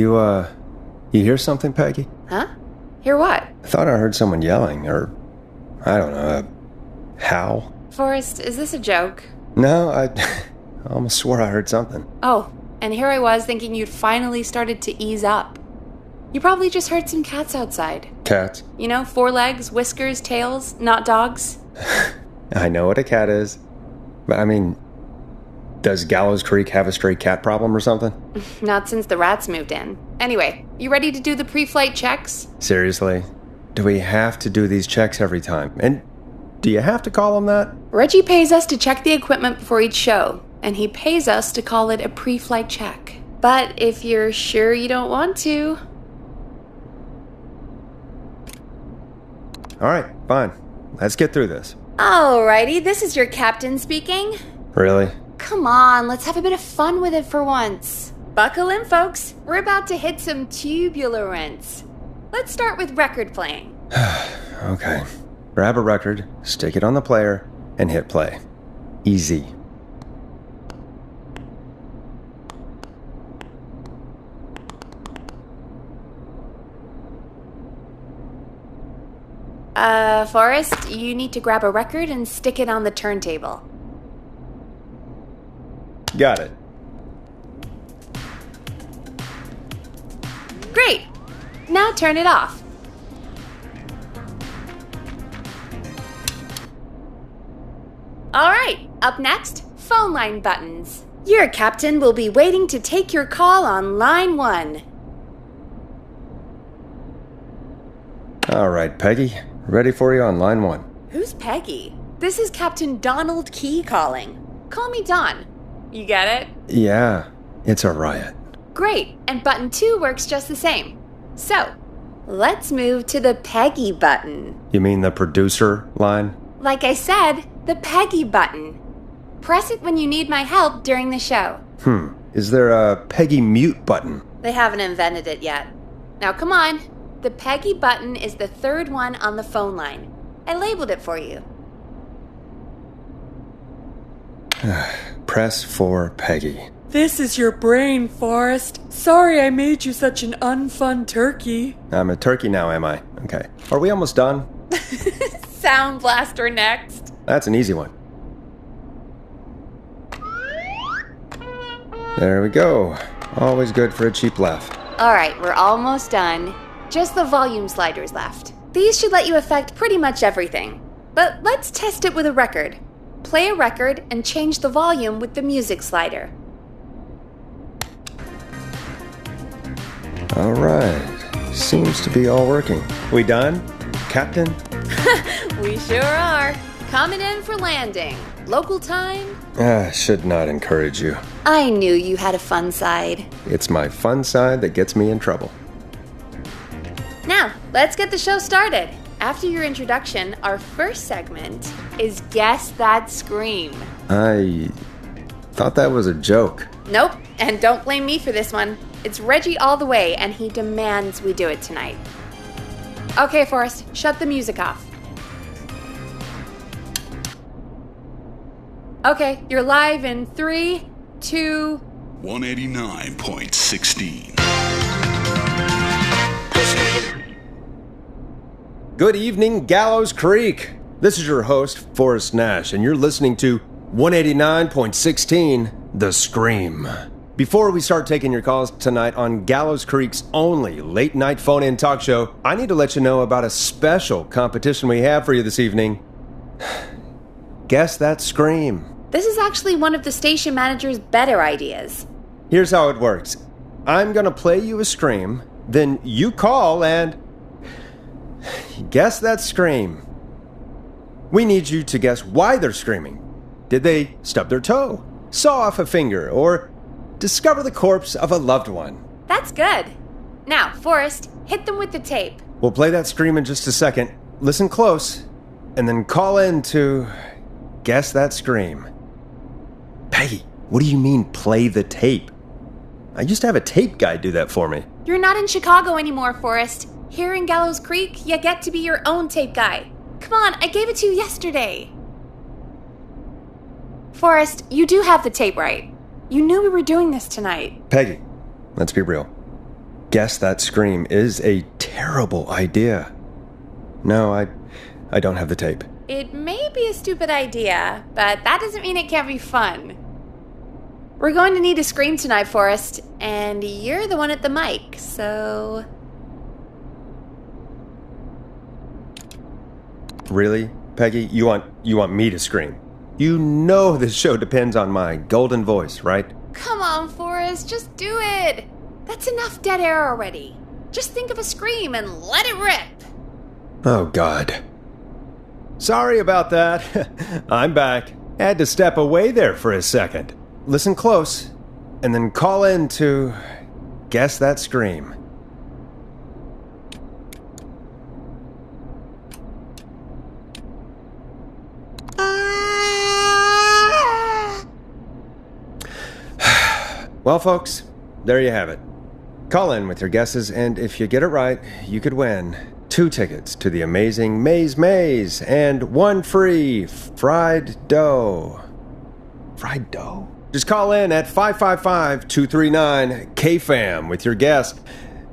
You hear something, Peggy? Huh? Hear what? I thought I heard someone yelling, or, I don't know, a howl. Forrest, is this a joke? No, I almost swore I heard something. Oh, and here I was thinking you'd finally started to ease up. You probably just heard some cats outside. Cats? You know, 4 legs, whiskers, tails, not dogs. I know what a cat is. But I mean, does Gallows Creek have a stray cat problem or something? Not since the rats moved in. Anyway, you ready to do the pre-flight checks? Seriously? Do we have to do these checks every time? And do you have to call them that? Reggie pays us to check the equipment before each show, and he pays us to call it a pre-flight check. But if you're sure you don't want to... Alright, fine. Let's get through this. Alrighty, this is your captain speaking. Really? Come on, let's have a bit of fun with it for once. Buckle in, folks. We're about to hit some tubular rents. Let's start with record playing. Okay. Grab a record, stick it on the player, and hit play. Easy. Forrest, you need to grab a record and stick it on the turntable. Got it. Great! Now turn it off. Alright, up next, phone line buttons. Your captain will be waiting to take your call on line 1. Alright, Peggy. Ready for you on line 1. Who's Peggy? This is Captain Donald Key calling. Call me Don. You get it? Yeah, it's a riot. Great, and button 2 works just the same. So, let's move to the Peggy button. You mean the producer line? Like I said, the Peggy button. Press it when you need my help during the show. Is there a Peggy mute button? They haven't invented it yet. Now come on. The Peggy button is the 3rd one on the phone line. I labeled it for you. Press for Peggy. This is your brain, Forrest. Sorry I made you such an unfun turkey. I'm a turkey now, am I? Okay. Are we almost done? Sound blaster next. That's an easy one. There we go. Always good for a cheap laugh. Alright, we're almost done. Just the volume sliders left. These should let you affect pretty much everything. But let's test it with a record. Play a record and change the volume with the music slider. Alright. Seems to be all working. We done, Captain? We sure are. Coming in for landing. Local time? Should not encourage you. I knew you had a fun side. It's my fun side that gets me in trouble. Now, let's get the show started. After your introduction, our first segment is Guess That Scream. I thought that was a joke. Nope, and don't blame me for this one. It's Reggie all the way, and he demands we do it tonight. Okay, Forrest, shut the music off. Okay, you're live in 3, 2... 189.16. Good evening, Gallows Creek. This is your host, Forrest Nash, and you're listening to 189.16, The Scream. Before we start taking your calls tonight on Gallows Creek's only late-night phone-in talk show, I need to let you know about a special competition we have for you this evening. Guess That Scream. This is actually one of the station manager's better ideas. Here's how it works. I'm gonna play you a scream, then you call and... guess that scream. We need you to guess why they're screaming. Did they stub their toe, saw off a finger, or discover the corpse of a loved one? That's good. Now, Forrest, hit them with the tape. We'll play that scream in just a second. Listen close, and then call in to guess that scream. Peggy, what do you mean play the tape? I used to have a tape guy do that for me. You're not in Chicago anymore, Forrest. Here in Gallows Creek, you get to be your own tape guy. Come on, I gave it to you yesterday. Forrest, you do have the tape right. You knew we were doing this tonight. Peggy, let's be real. Guess That Scream is a terrible idea. No, I don't have the tape. It may be a stupid idea, but that doesn't mean it can't be fun. We're going to need a scream tonight, Forrest, and you're the one at the mic, so... Really, Peggy? You want me to scream? You know this show depends on my golden voice, right? Come on, Forrest, just do it. That's enough dead air already. Just think of a scream and let it rip. Oh, God. Sorry about that. I'm back. Had to step away there for a second. Listen close, and then call in to Guess That Scream. Well, folks, there you have it. Call in with your guesses, and if you get it right, you could win 2 tickets to the amazing Maze and 1 free fried dough. Fried dough? Just call in at 555-239-KFAM with your guess.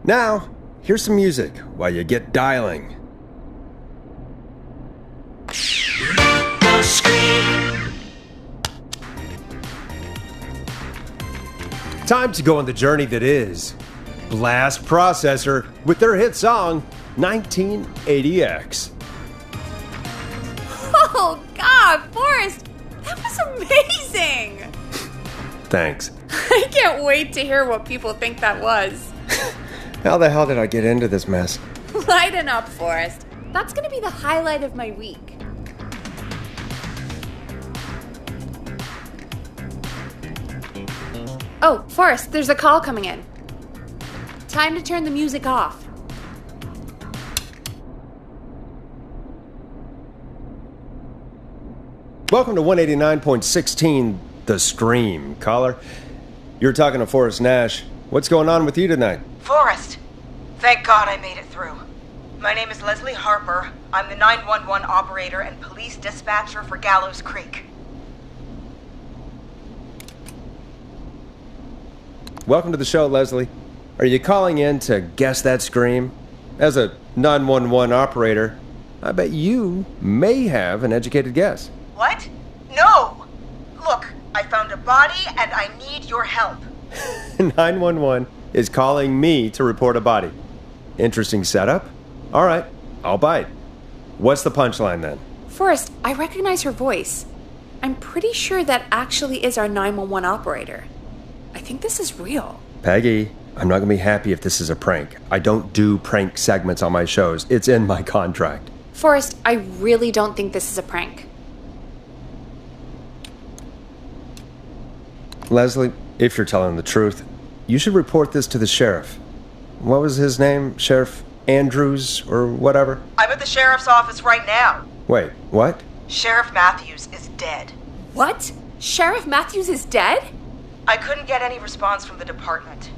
Now, here's some music while you get dialing. Time to go on the journey that is Blast Processor with their hit song 1980X. Oh, God, Forrest, that was amazing! Thanks. I can't wait to hear what people think that was. How the hell did I get into this mess? Lighten up, Forrest. That's going to be the highlight of my week. Oh, Forrest, there's a call coming in. Time to turn the music off. Welcome to 189.16, The Scream. Caller, you're talking to Forrest Nash. What's going on with you tonight? Forrest, thank God I made it through. My name is Leslie Harper. I'm the 911 operator and police dispatcher for Gallows Creek. Welcome to the show, Leslie. Are you calling in to Guess That Scream? As a 911 operator, I bet you may have an educated guess. What? No! Look, I found a body and I need your help. 911 is calling me to report a body. Interesting setup. All right, I'll bite. What's the punchline then? Forrest, I recognize her voice. I'm pretty sure that actually is our 911 operator. I think this is real. Peggy, I'm not going to be happy if this is a prank. I don't do prank segments on my shows. It's in my contract. Forrest, I really don't think this is a prank. Leslie, if you're telling the truth, you should report this to the sheriff. What was his name? Sheriff Andrews or whatever? I'm at the sheriff's office right now. Wait, what? Sheriff Matthews is dead. What? Sheriff Matthews is dead? I couldn't get any response from the department.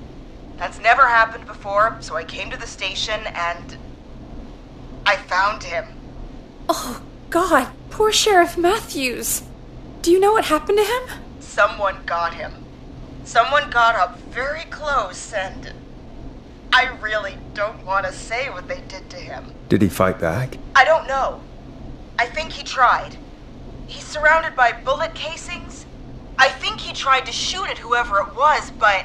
That's never happened before, so I came to the station and I found him. Oh, God, poor Sheriff Matthews. Do you know what happened to him? Someone got him. Someone got up very close and I really don't want to say what they did to him. Did he fight back? I don't know. I think he tried. He's surrounded by bullet casings. I think he tried to shoot at whoever it was, but...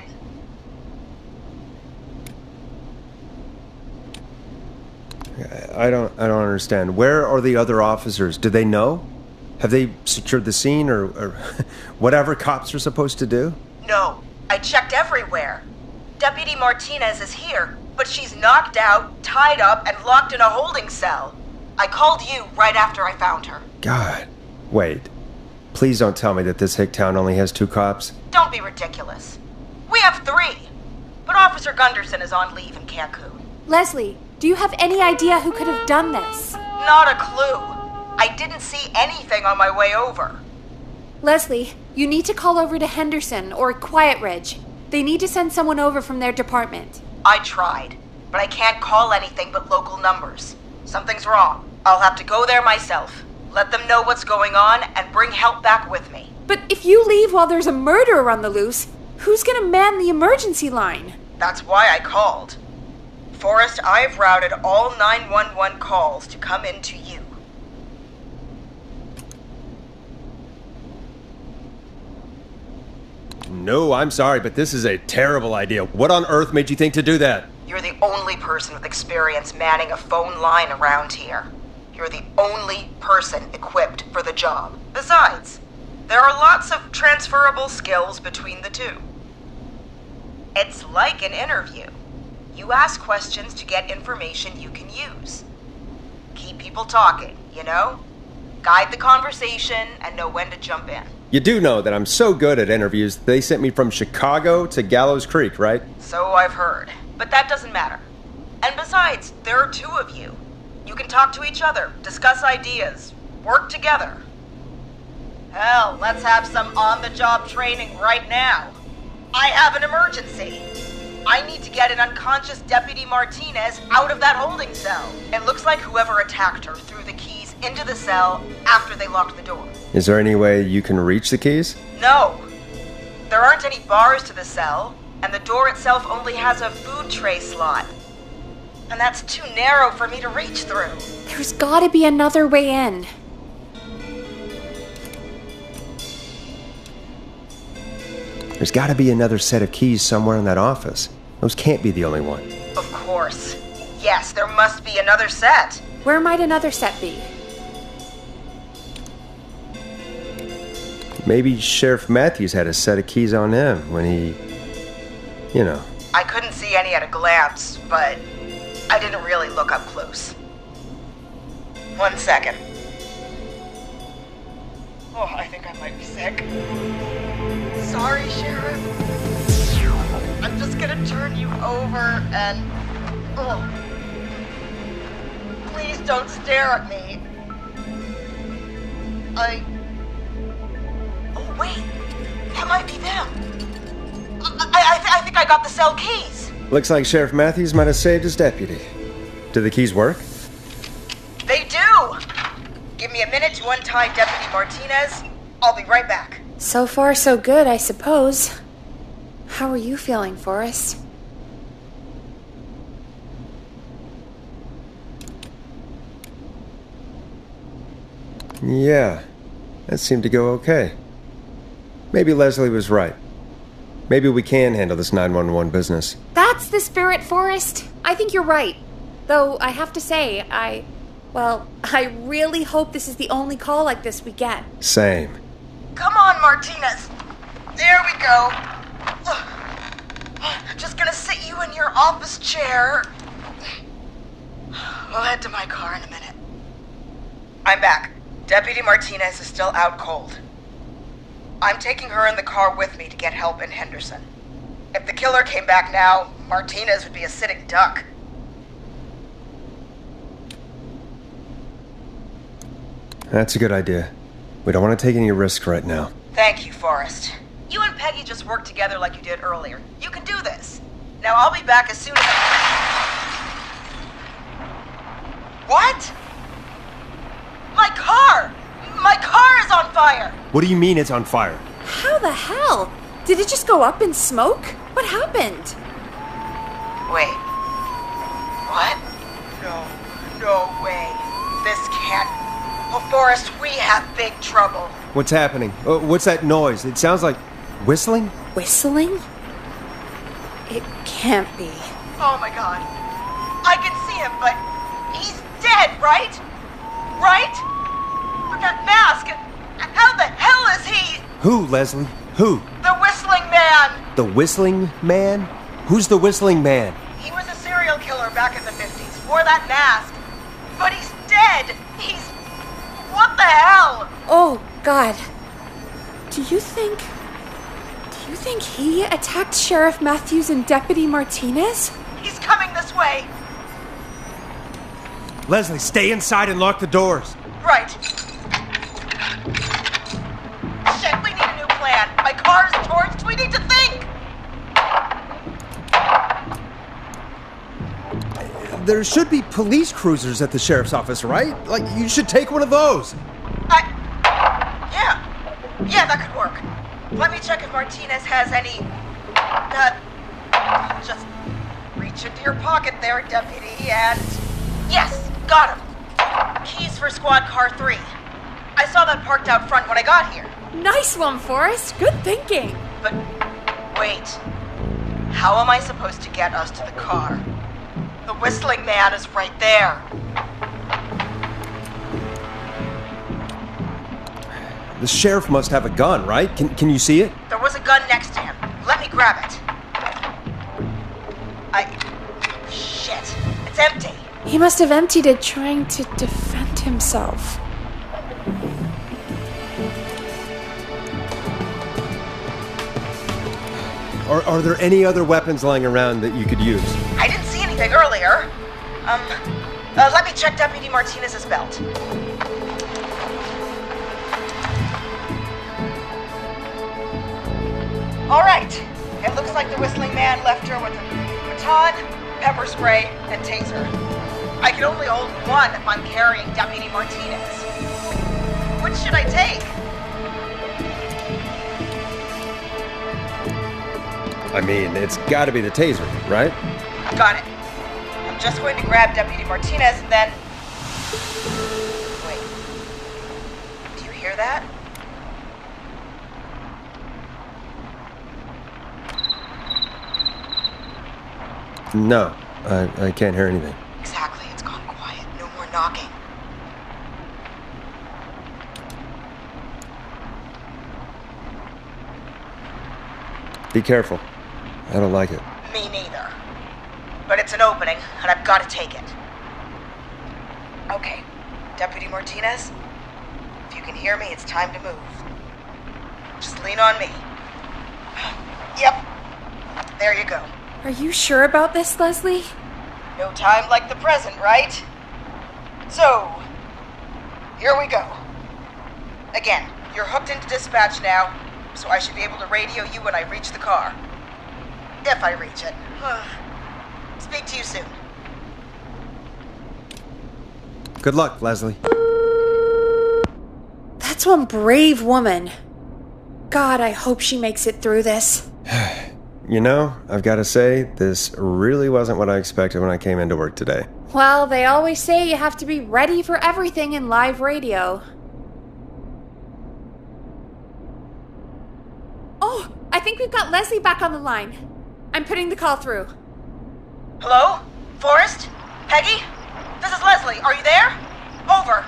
I don't understand. Where are the other officers? Do they know? Have they secured the scene or whatever cops are supposed to do? No, I checked everywhere. Deputy Martinez is here, but she's knocked out, tied up, and locked in a holding cell. I called you right after I found her. God. Wait. Please don't tell me that this hick town only has 2 cops. Don't be ridiculous. We have 3, but Officer Gunderson is on leave in Cancun. Leslie, do you have any idea who could have done this? Not a clue. I didn't see anything on my way over. Leslie, you need to call over to Henderson or Quiet Ridge. They need to send someone over from their department. I tried, but I can't call anything but local numbers. Something's wrong. I'll have to go there myself. Let them know what's going on and bring help back with me. But if you leave while there's a murderer on the loose, who's gonna man the emergency line? That's why I called. Forrest, I've routed all 911 calls to come in to you. No, I'm sorry, but this is a terrible idea. What on earth made you think to do that? You're the only person with experience manning a phone line around here. You're the only person equipped for the job. Besides, there are lots of transferable skills between the two. It's like an interview. You ask questions to get information you can use. Keep people talking, you know? Guide the conversation and know when to jump in. You do know that I'm so good at interviews, they sent me from Chicago to Gallows Creek, right? So I've heard. But that doesn't matter. And besides, there are two of you. You can talk to each other, discuss ideas, work together. Hell, let's have some on-the-job training right now. I have an emergency. I need to get an unconscious Deputy Martinez out of that holding cell. It looks like whoever attacked her threw the keys into the cell after they locked the door. Is there any way you can reach the keys? No. There aren't any bars to the cell, and the door itself only has a food tray slot. And that's too narrow for me to reach through. There's gotta be another way in. There's gotta be another set of keys somewhere in that office. Those can't be the only one. Of course. Yes, there must be another set. Where might another set be? Maybe Sheriff Matthews had a set of keys on him when he... I couldn't see any at a glance, but I didn't really look up close. 1 second. Oh, I think I might be sick. Sorry, Sheriff. I'm just gonna turn you over and... Oh. Please don't stare at me. Oh, wait. That might be them. I think I got the cell keys. Looks like Sheriff Matthews might have saved his deputy. Do the keys work? They do! Give me a minute to untie Deputy Martinez. I'll be right back. So far, so good, I suppose. How are you feeling, Forrest? Yeah, that seemed to go okay. Maybe Leslie was right. Maybe we can handle this 911 business. That's the spirit, Forrest. I think you're right. Though, I have to say, I really hope this is the only call like this we get. Same. Come on, Martinez. There we go. Just gonna sit you in your office chair. We'll head to my car in a minute. I'm back. Deputy Martinez is still out cold. I'm taking her in the car with me to get help in Henderson. If the killer came back now, Martinez would be a sitting duck. That's a good idea. We don't want to take any risks right now. Thank you, Forrest. You and Peggy just worked together like you did earlier. You can do this. Now I'll be back as soon as What? My car! My car is on fire! What do you mean it's on fire? How the hell? Did it just go up in smoke? What happened? Wait. What? No way. This can't... Oh, Forrest, we have big trouble. What's happening? What's that noise? It sounds like whistling? Whistling? It can't be. Oh my god. I can see him, but he's dead, right? Right? But that mask, how the hell is he? Who, Leslie? Who? The Whistling Man! The Whistling Man? Who's the Whistling Man? He was a serial killer back in the 50s, wore that mask. But he's dead! He's... What the hell? Oh, God. Do you think he attacked Sheriff Matthews and Deputy Martinez? He's coming this way. Leslie, stay inside and lock the doors. Right. Shit, we need a new plan. My car is torched. We need to think. There should be police cruisers at the sheriff's office, right? Like, you should take one of those. Yeah, that could work. Let me check if Martinez has any... just reach reach into your pocket there, Deputy, and... Yes, got him. Keys for squad car 3. I saw that parked out front when I got here. Nice one, Forrest. Good thinking. But, wait. How am I supposed to get us to the car? The whistling man is right there. The sheriff must have a gun, right? Can you see it? There was a gun next to him. Let me grab it. Shit. It's empty. He must have emptied it trying to defend himself. Are there any other weapons lying around that you could use? I didn't see anything earlier. Let me check Deputy Martinez's belt. All right. It looks like the whistling man left her with a baton, pepper spray, and taser. I can only hold one if I'm carrying Deputy Martinez. Which should I take? I mean, it's gotta be the taser, right? Got it. I'm just going to grab Deputy Martinez and then... Wait. Do you hear that? No, I can't hear anything. Exactly. It's gone quiet. No more knocking. Be careful. I don't like it. Me neither. But it's an opening, and I've got to take it. Okay, Deputy Martinez, if you can hear me, it's time to move. Just lean on me. Yep, there you go. Are you sure about this, Leslie? No time like the present, right? So, here we go. Again, you're hooked into dispatch now, so I should be able to radio you when I reach the car. If I reach it. Speak to you soon. Good luck, Leslie. That's one brave woman. God, I hope she makes it through this. You know, I've got to say, this really wasn't what I expected when I came into work today. Well, they always say you have to be ready for everything in live radio. Oh, I think we've got Leslie back on the line. I'm putting the call through. Hello? Forrest? Peggy? This is Leslie. Are you there? Over.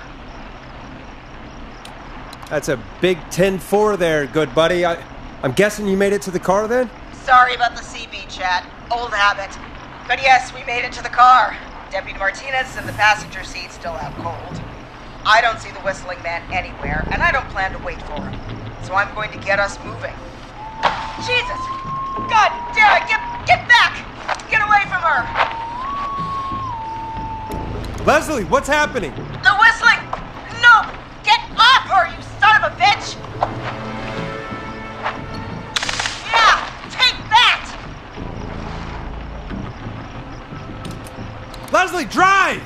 That's a big 10-4 there, good buddy. I'm guessing you made it to the car then? Sorry about the CB chat. Old habit. But yes, we made it to the car. Deputy Martinez in the passenger seat still out cold. I don't see the whistling man anywhere, and I don't plan to wait for him. So I'm going to get us moving. Jesus! God damn it! Get back! Get away from her! Leslie, what's happening? The whistling! No! Get off her, you son of a bitch! Yeah! Take that! Leslie, drive!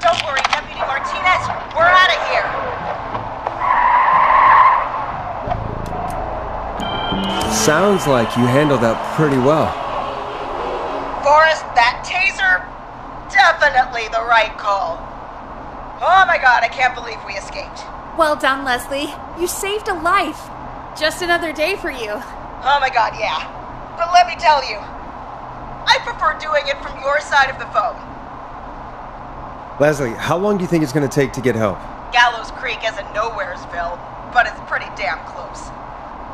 Don't worry, Deputy Martinez. We're out of here. Sounds like you handled that pretty well. Forrest, that taser? Definitely the right call. Oh my god, I can't believe we escaped. Well done, Leslie. You saved a life. Just another day for you. Oh my god, yeah. But let me tell you, I prefer doing it from your side of the phone. Leslie, how long do you think it's going to take to get help? Gallows Creek isn't Nowheresville, but it's pretty damn close.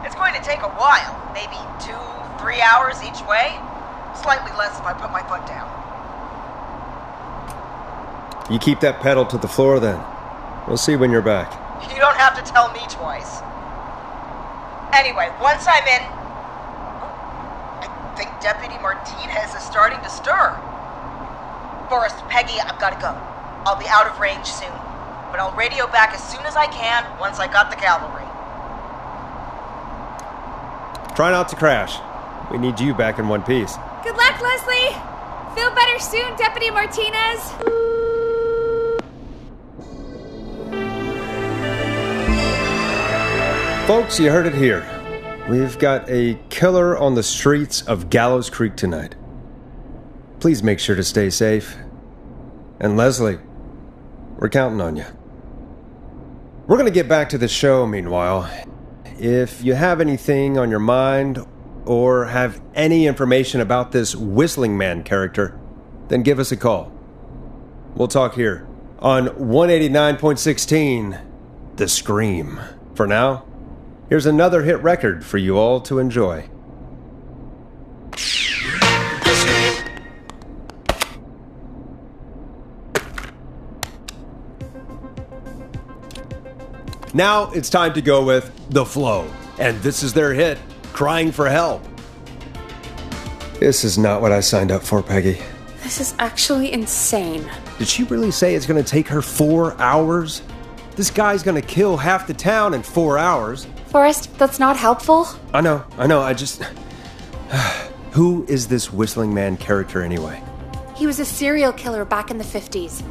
It's going to take a while, maybe 2-3 hours each way. Slightly less if I put my foot down. You keep that pedal to the floor then. We'll see when you're back. You don't have to tell me twice. Anyway, once I'm in... I think Deputy Martinez is starting to stir. Forrest, Peggy, I've got to go. I'll be out of range soon, but I'll radio back as soon as I can once I got the cavalry. Try not to crash. We need you back in one piece. Good luck, Leslie. Feel better soon, Deputy Martinez. Folks, you heard it here. We've got a killer on the streets of Gallows Creek tonight. Please make sure to stay safe. And Leslie, we're counting on you. We're going to get back to the show meanwhile. If you have anything on your mind or have any information about this Whistling Man character, then give us a call. We'll talk here on 189.16, The Scream. For now, here's another hit record for you all to enjoy. Now it's time to go with The Flow, and this is their hit, Crying for Help. This is not what I signed up for, Peggy. This is actually insane. Did she really say it's going to take her 4 hours? This guy's going to kill half the town in 4 hours. Forrest, that's not helpful. I know, I just... Who is this Whistling Man character anyway? He was a serial killer back in the 50s.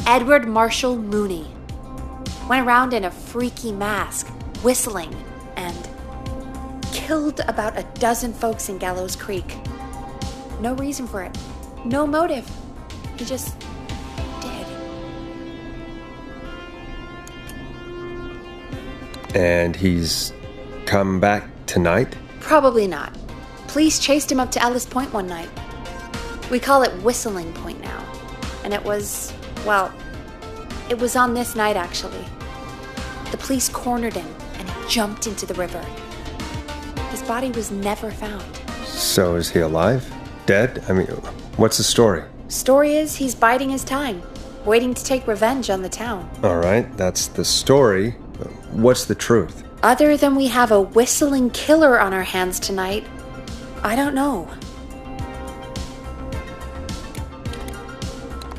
Edward Marshall Mooney. Went around in a freaky mask, whistling, and killed about 12 folks in Gallows Creek. No reason for it. No motive. He just did. And he's come back tonight? Probably not. Police chased him up to Ellis Point one night. We call it Whistling Point now. And it was on this night actually. The police cornered him and he jumped into the river. His body was never found. So is he alive? Dead? I mean, what's the story? Story is he's biding his time, waiting to take revenge on the town. All right, that's the story. What's the truth? Other than we have a whistling killer on our hands tonight, I don't know.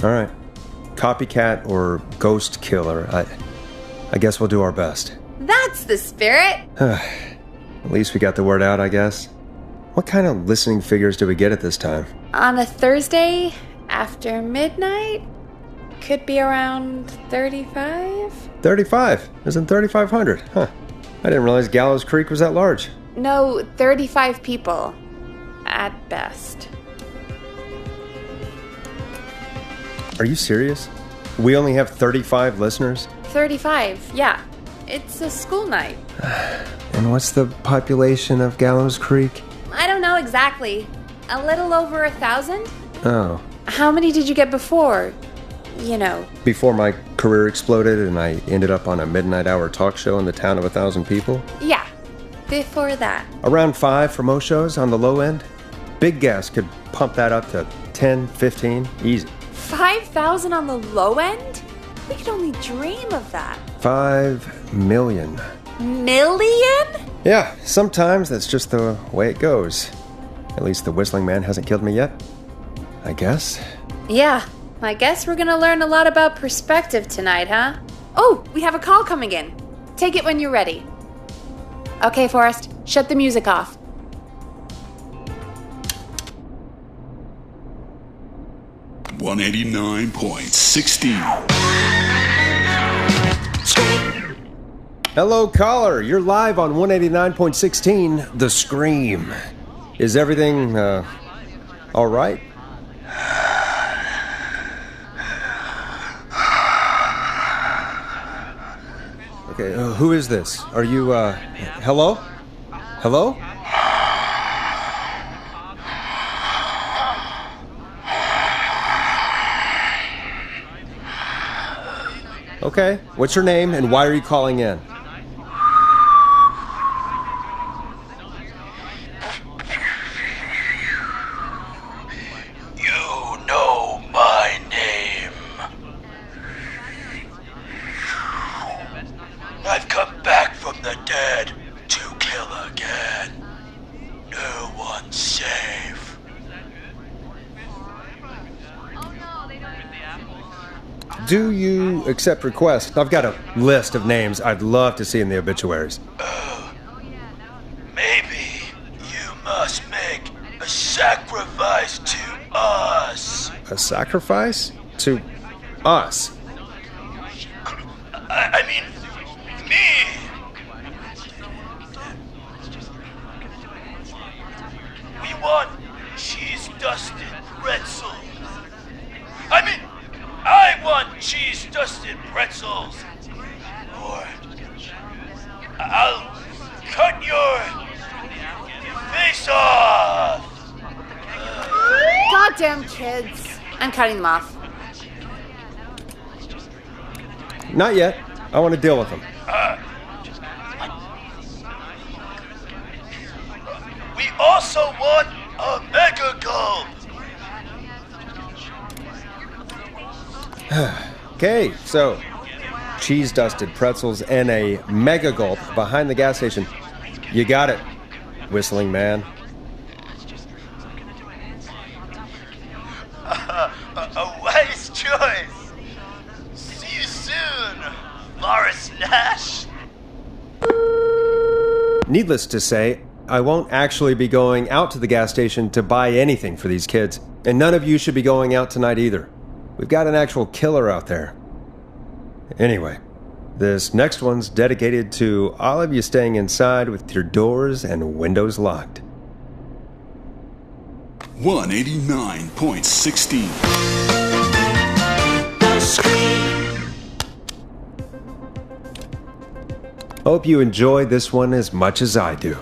All right. Copycat or ghost killer. I guess we'll do our best. That's the spirit! At least we got the word out, I guess. What kind of listening figures do we get at this time? On a Thursday after midnight? Could be around 35? 35? Isn't 3,500? Huh. I didn't realize Gallows Creek was that large. No, 35 people. At best. Are you serious? We only have 35 listeners? 35, yeah. It's a school night. And what's the population of Gallows Creek? I don't know exactly. A little over 1,000? Oh. How many did you get before? You know. Before my career exploded and I ended up on a midnight hour talk show in the town of 1,000 people? Yeah, before that. Around 5 for most shows on the low end. Big gas could pump that up to 10, 15, easy. 5,000 on the low end? We could only dream of that. 5 million. Million? Yeah, sometimes that's just the way it goes. At least the Whistling Man hasn't killed me yet. I guess. Yeah, I guess we're gonna learn a lot about perspective tonight, huh? Oh, we have a call coming in. Take it when you're ready. Okay, Forrest, shut the music off. .16. Hello, caller. You're live on 189.16, The Scream. Is everything, all right? Okay, who is this? Are you, hello? Hello? Okay, what's your name and why are you calling in? You know my name. I've come back from the dead to kill again. No one's safe. Do you accept requests? I've got a list of names I'd love to see in the obituaries. Maybe you must make a sacrifice to us. A sacrifice? To us? I mean, me. We want cheese-dusted pretzels. cheese-dusted pretzels, or I'll cut your face off! Goddamn kids. I'm cutting them off. Not yet. I want to deal with them. We also want a mega gulp! Okay, so cheese-dusted pretzels and a mega gulp behind the gas station. You got it, Whistling Man. A wise choice! See you soon, Forrest Nash! Needless to say, I won't actually be going out to the gas station to buy anything for these kids, and none of you should be going out tonight either. We've got an actual killer out there. Anyway, this next one's dedicated to all of you staying inside with your doors and windows locked. 189.16. Hope you enjoy this one as much as I do.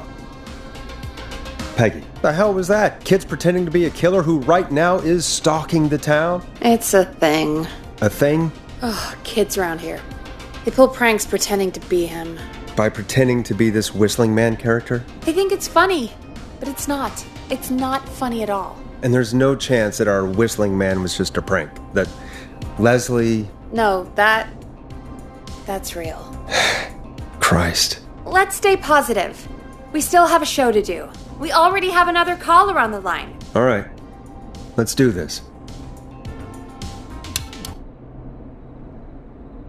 Peggy, the hell was that? Kids pretending to be a killer who right now is stalking the town? It's a thing. A thing? Ugh, kids around here. They pull pranks pretending to be him. By pretending to be this Whistling Man character? They think it's funny, but it's not. It's not funny at all. And there's no chance that our Whistling Man was just a prank. That Leslie... No, that's real. Christ. Let's stay positive. We still have a show to do. We already have another caller on the line. All right. Let's do this.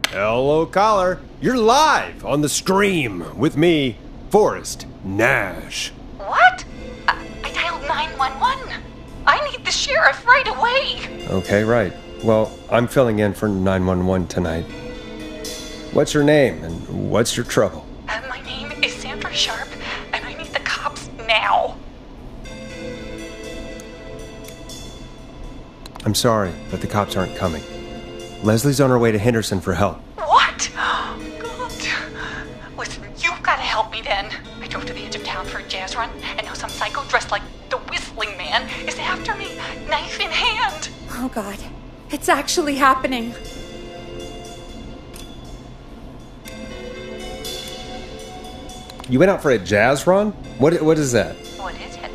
Hello, caller. You're live on the Scream with me, Forrest Nash. What? I dialed 911. I need the sheriff right away. Okay, right. Well, I'm filling in for 911 tonight. What's your name and what's your trouble? My name is Sandra Sharp, and I need the cops now. I'm sorry, but the cops aren't coming. Leslie's on her way to Henderson for help. What? God. Listen, you've got to help me then. I drove to the edge of town for a jazz run, and now some psycho dressed like the Whistling Man is after me, knife in hand. Oh, God. It's actually happening. You went out for a jazz run? What is that? What is it?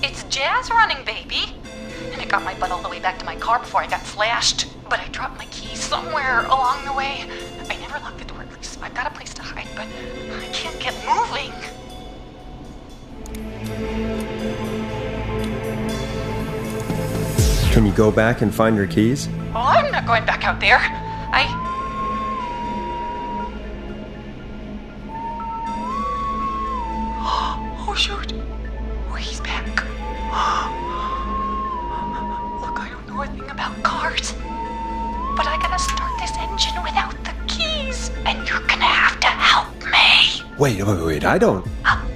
It's jazz running, baby. And I got my butt all the way back to my car before I got slashed. But I dropped my keys somewhere along the way. I never locked the door, at least. I've got a place to hide, but I can't get moving. Can you go back and find your keys? Oh, I'm not going back out there. Oh, shoot. Oh, he's back. Look, I don't know a thing about cars. But I gotta start this engine without the keys. And you're gonna have to help me. Wait, I don't...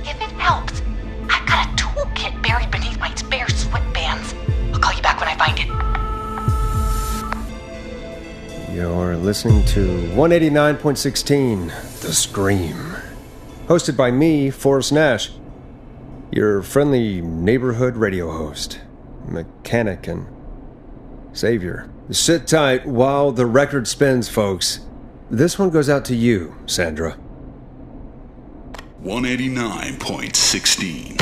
If it helps, I've got a toolkit buried beneath my spare sweatbands. I'll call you back when I find it. You're listening to 189.16, The Scream. Hosted by me, Forrest Nash, your friendly neighborhood radio host, mechanic, and savior. Sit tight while the record spins, folks. This one goes out to you, Sandra. 189.16.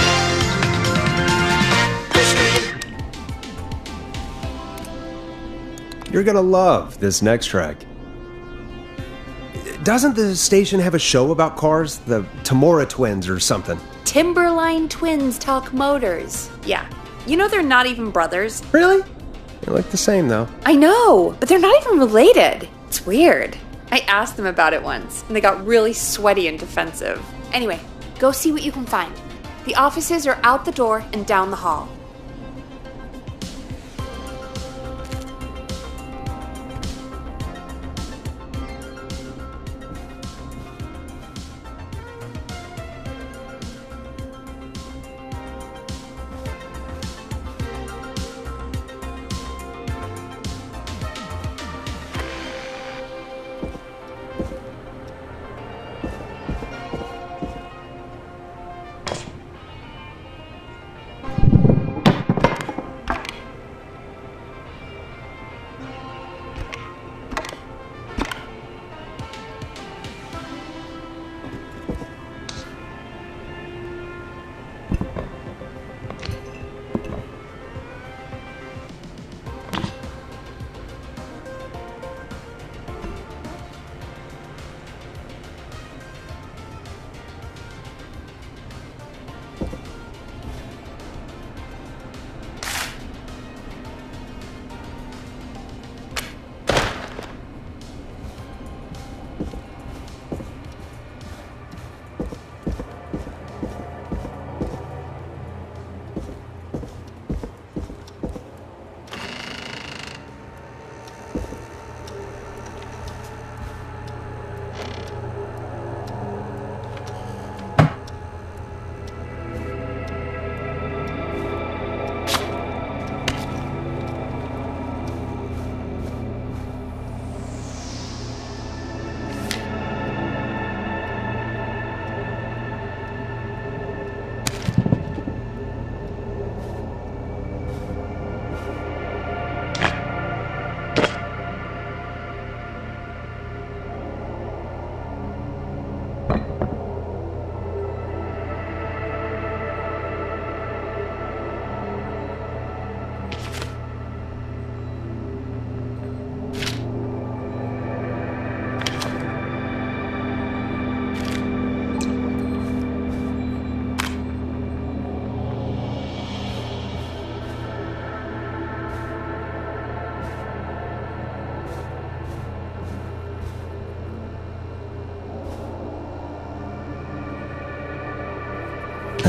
You're gonna love this next track. Doesn't the station have a show about cars? The Tamora twins or something? Timberline twins talk motors. Yeah. You know they're not even brothers. Really? They look the same, though. I know, but they're not even related. It's weird. I asked them about it once, and they got really sweaty and defensive. Anyway, go see what you can find. The offices are out the door and down the hall.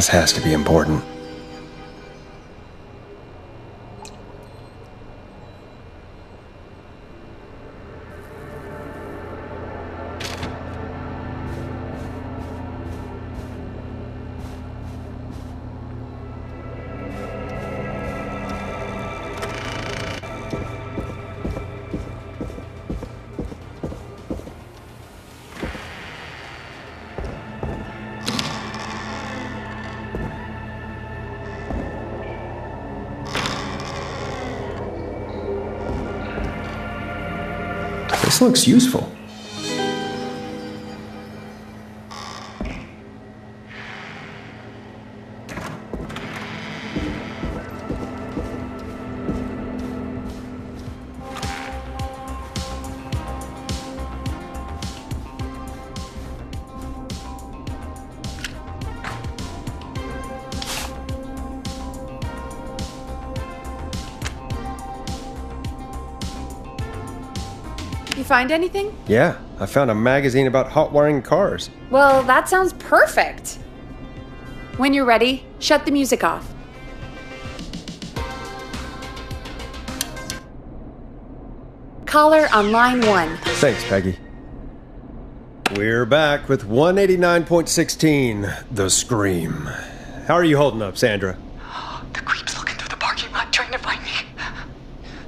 This has to be important. This looks useful. You find anything? Yeah, I found a magazine about hot wiring cars. Well, that sounds perfect. When you're ready, shut the music off. Caller on line 1. Thanks, Peggy. We're back with 189.16, The Scream. How are you holding up, Sandra? The creep's looking through the parking lot trying to find me.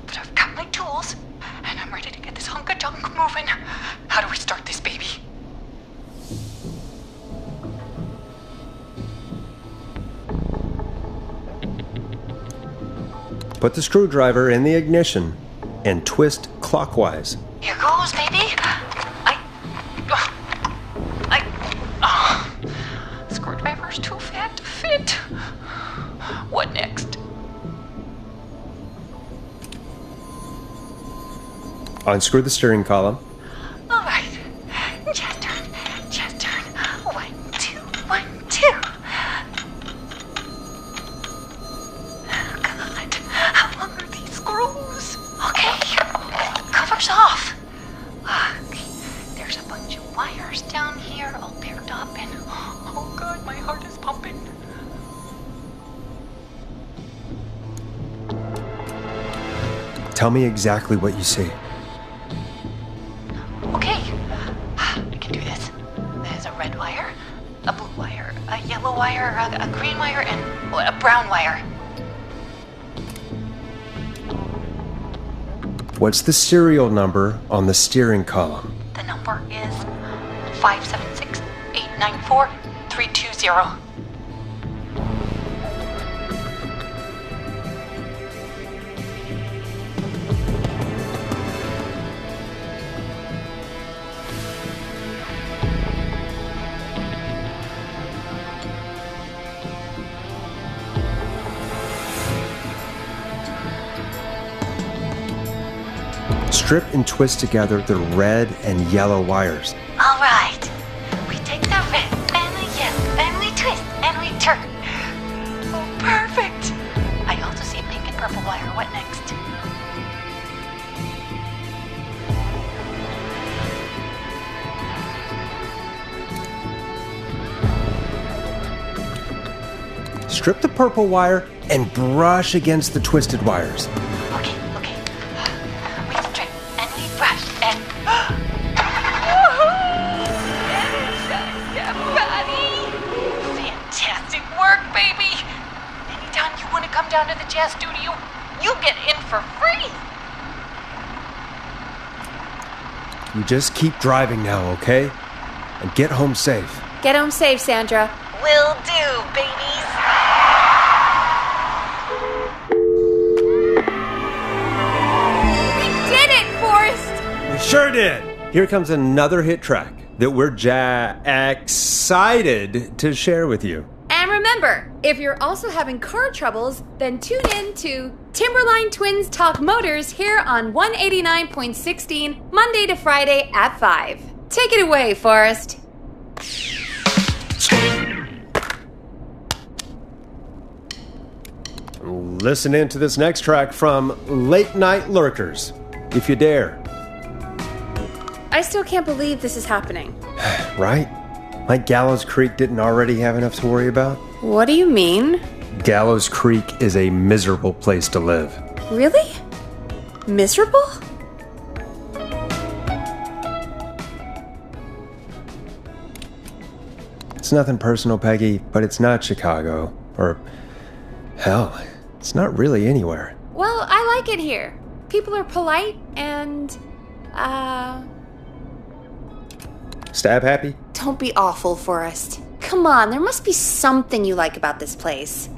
But I've got my tools, and I'm ready to get this hunk of junk moving. How do we start this baby? Put the screwdriver in the ignition and twist clockwise. Here goes, baby. Screwdriver's too fat to fit. What next? Unscrew the steering column. All right. Just turn. 1, 2, 1, 2. Oh, God. How long are these screws? Okay. Cover's off. Okay. There's a bunch of wires down here all paired up and... Oh, God, my heart is pumping. Tell me exactly what you see. Okay, I can do this. There's a red wire, a blue wire, a yellow wire, a green wire, and a brown wire. What's the serial number on the steering column? The number is 576-894-320. Strip and twist together the red and yellow wires. All right. We take the red and the yellow, and we twist and we turn. Oh, perfect. I also see pink and purple wire. What next? Strip the purple wire and brush against the twisted wires. Okay. We strip and we brush and... Fantastic work, baby! Anytime you want to come down to the jazz studio, you get in for free! You just keep driving now, okay? And get home safe. Get home safe, Sandra. Will do, babies! We did it, Forrest! We sure did. Here comes another hit track that we're excited to share with you. And remember, if you're also having car troubles, then tune in to Timberline Twins Talk Motors here on 189.16, Monday to Friday at 5. Take it away, Forrest. Listen in to this next track from Late Night Lurkers, if you dare. I still can't believe this is happening. Right? Like Gallows Creek didn't already have enough to worry about? What do you mean? Gallows Creek is a miserable place to live. Really? Miserable? It's nothing personal, Peggy, but it's not Chicago. Or, hell, it's not really anywhere. Well, I like it here. People are polite and, Stab happy? Don't be awful, Forrest. Come on, there must be something you like about this place.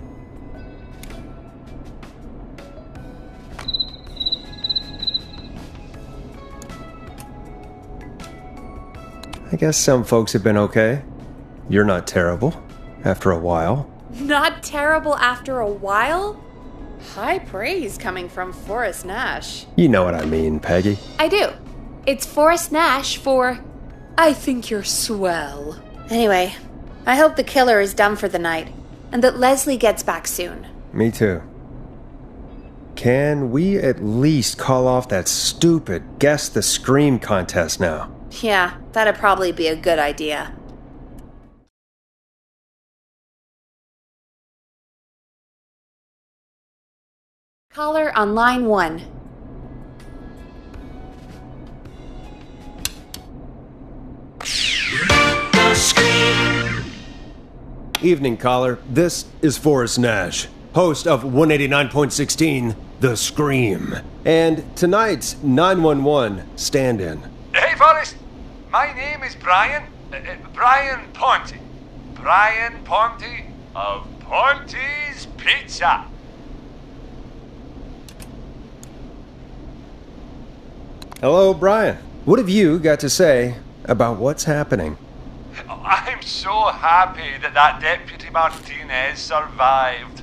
I guess some folks have been okay. You're not terrible, after a while. Not terrible after a while? High praise coming from Forrest Nash. You know what I mean, Peggy. I do. It's Forrest Nash for I think you're swell. Anyway, I hope the killer is done for the night, and that Leslie gets back soon. Me too. Can we at least call off that stupid Guess the Scream contest now? Yeah, that'd probably be a good idea. Caller on line 1. Evening, caller. This is Forrest Nash, host of 189.16, The Scream. And tonight's 911 stand-in. Hey, Forrest. My name is Brian. Brian Ponte. Brian Ponte of Ponte's Pizza. Hello, Brian. What have you got to say about what's happening? I'm so happy that Deputy Martinez survived.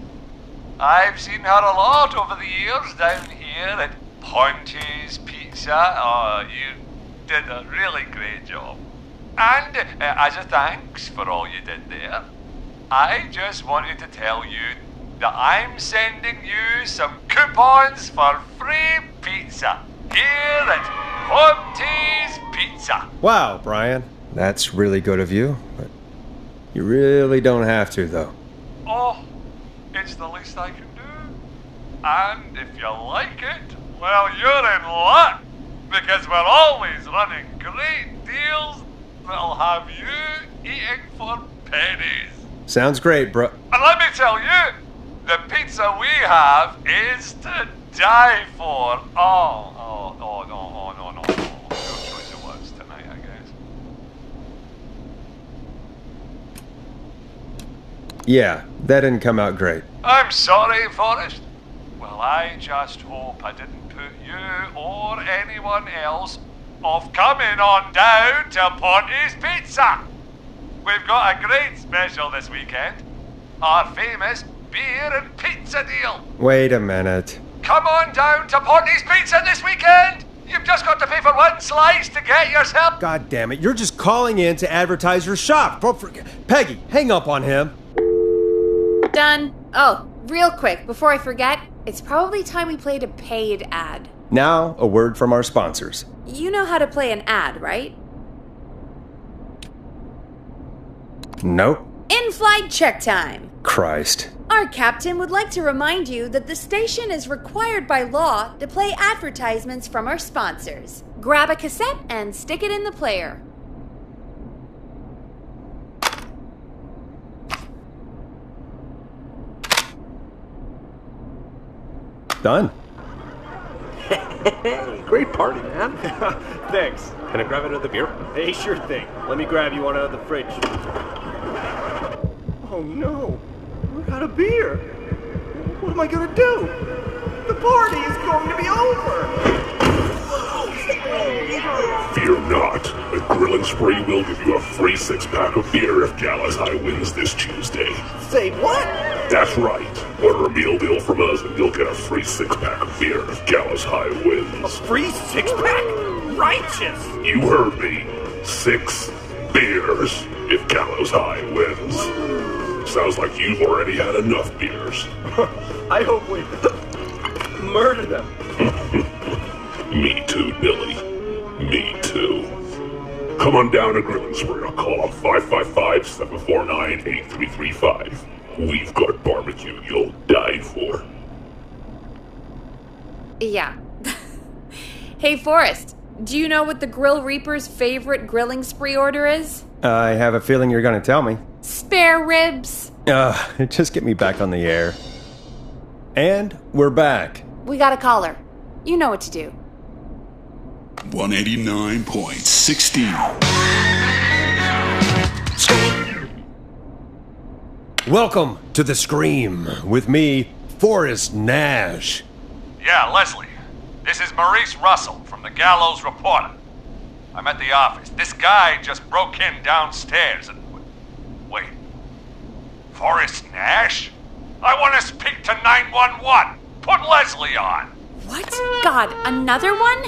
I've seen her a lot over the years down here at Ponte's Pizza. Oh, you did a really great job. And as a thanks for all you did there, I just wanted to tell you that I'm sending you some coupons for free pizza here at Ponte's Pizza. Wow, Brian. That's really good of you, but you really don't have to, though. Oh, it's the least I can do. And if you like it, well, you're in luck, because we're always running great deals that'll have you eating for pennies. Sounds great, bro. And let me tell you, the pizza we have is to die for. No. No choice of words tonight, I guess. Yeah, that didn't come out great. I'm sorry, Forrest. Well, I just hope I didn't put you or anyone else off coming on down to Ponte's Pizza. We've got a great special this weekend. Our famous beer and pizza deal. Wait a minute. Come on down to Ponte's Pizza this weekend. You've just got to pay for one slice to get yourself... God damn it, you're just calling in to advertise your shop. Peggy, hang up on him. Done. Oh, real quick, before I forget, it's probably time we played a paid ad. Now, a word from our sponsors. You know how to play an ad, right? Nope. In-flight check time. Christ. Our captain would like to remind you that the station is required by law to play advertisements from our sponsors. Grab a cassette and stick it in the player. Done. Great party, man. Thanks. Can I grab another beer? Hey, sure thing. Let me grab you one out of the fridge. Oh no, we're out of beer. What am I gonna do? The party is going to be over. Fear not. A grilling spree will give you a free 6-pack of beer if Gallows High wins this Tuesday. Say what? That's right. Order a meal deal from us and you'll get a free 6-pack of beer if Gallows High wins. Free 6-pack? Righteous! You heard me. 6 beers if Gallows High wins. Sounds like you've already had enough beers. I hope we murder them. Me too, Billy. Me too. Come on down to Grilling Spree or call 555-749-8335. We've got barbecue you'll die for. Yeah. Hey, Forrest, do you know what the Grill Reaper's favorite grilling spree order is? I have a feeling you're going to tell me. Spare ribs. Just get me back on the air. And we're back. We got a caller. You know what to do. 189.16. Welcome to The Scream with me, Forrest Nash. Yeah, Leslie. This is Maurice Russell from the Gallows Reporter. I'm at the office. This guy just broke in downstairs and... Wait. Forrest Nash? I want to speak to 911. Put Leslie on. What? God, another one?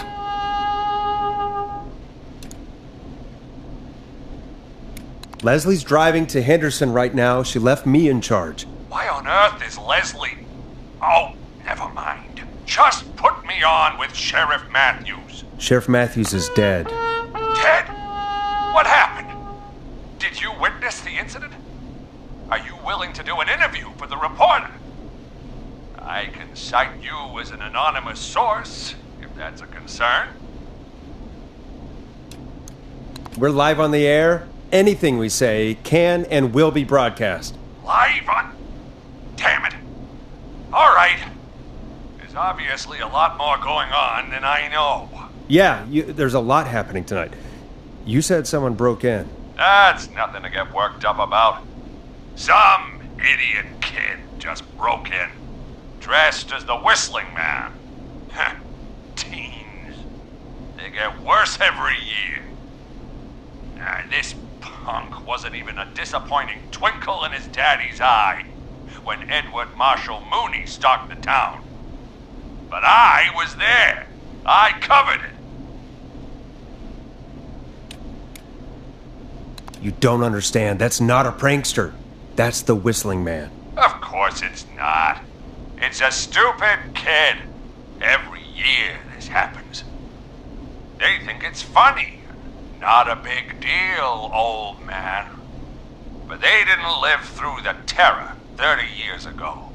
Leslie's driving to Henderson right now. She left me in charge. Why on earth is Leslie... Oh, never mind. Just put me on with Sheriff Matthews. Sheriff Matthews is dead. Dead? What happened? Did you witness the incident? Are you willing to do an interview for the reporter? I can cite you as an anonymous source, if that's a concern. We're live on the air. Anything we say can and will be broadcast. Live on... Damn it. All right. There's obviously a lot more going on than I know. Yeah, there's a lot happening tonight. You said someone broke in. That's nothing to get worked up about. Some idiot kid just broke in, dressed as the Whistling Man. Teens. They get worse every year. This punk wasn't even a disappointing twinkle in his daddy's eye when Edward Marshall Mooney stalked the town. But I was there. I covered it. You don't understand. That's not a prankster. That's the Whistling Man. Of course it's not. It's a stupid kid. Every year this happens. They think it's funny. Not a big deal, old man. But they didn't live through the terror 30 years ago.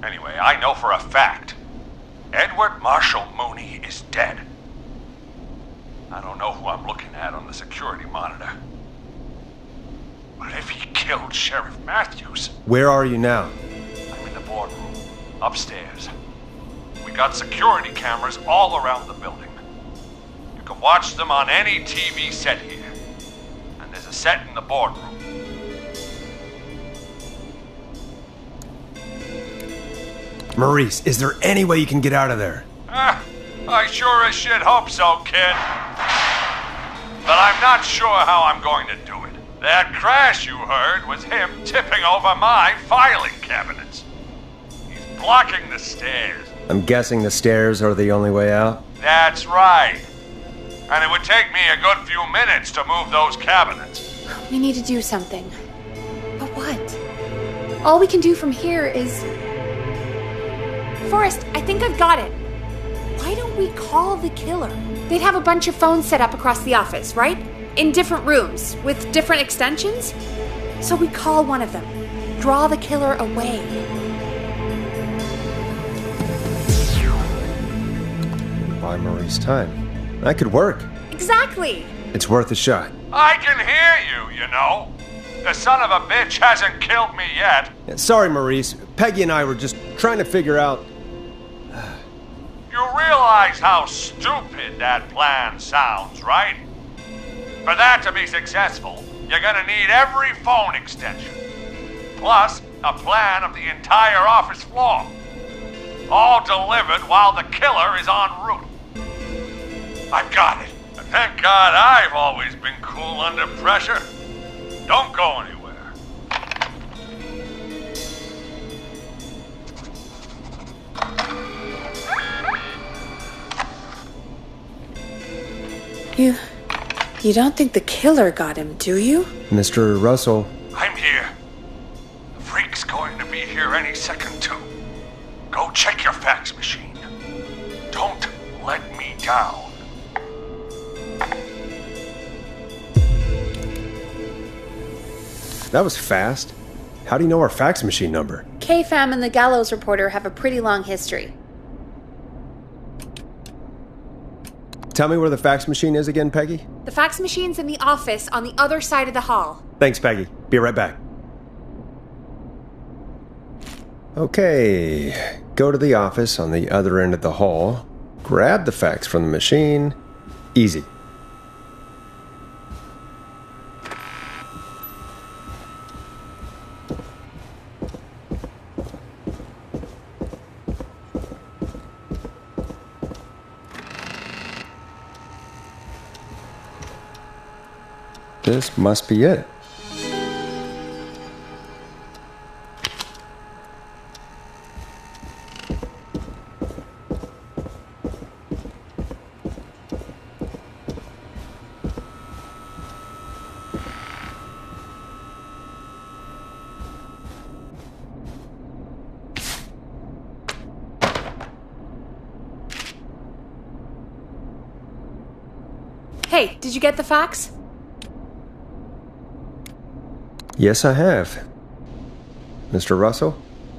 Anyway, I know for a fact Edward Marshall Mooney is dead. I don't know who I'm looking at on the security monitor. But if he killed Sheriff Matthews... Where are you now? I'm in the boardroom, upstairs. We got security cameras all around the building. You can watch them on any TV set here. And there's a set in the boardroom. Maurice, is there any way you can get out of there? I sure as shit hope so, kid. But I'm not sure how I'm going to do it. That crash you heard was him tipping over my filing cabinets. He's blocking the stairs. I'm guessing the stairs are the only way out? That's right. And it would take me a good few minutes to move those cabinets. We need to do something. But what? All we can do from here is... Forrest, I think I've got it. Why don't we call the killer? They'd have a bunch of phones set up across the office, right? In different rooms, with different extensions. So we call one of them. Draw the killer away. Buy Maurice time. That could work. Exactly. It's worth a shot. I can hear you, you know. The son of a bitch hasn't killed me yet. Sorry, Maurice. Peggy and I were just trying to figure out... You realize how stupid that plan sounds, right? For that to be successful, you're gonna need every phone extension. Plus, a plan of the entire office floor. All delivered while the killer is en route. I've got it. And thank God I've always been cool under pressure. Don't go anywhere. You don't think the killer got him, do you? Mr. Russell. I'm here. The freak's going to be here any second, too. Go check your fax machine. Don't let me down. That was fast. How do you know our fax machine number? KFAM and the Gallows Reporter have a pretty long history. Tell me where the fax machine is again, Peggy? The fax machine's in the office on the other side of the hall. Thanks, Peggy. Be right back. Okay, go to the office on the other end of the hall, grab the fax from the machine. Easy. This must be it. Hey, did you get the fax? Yes, I have. Mr. Russell,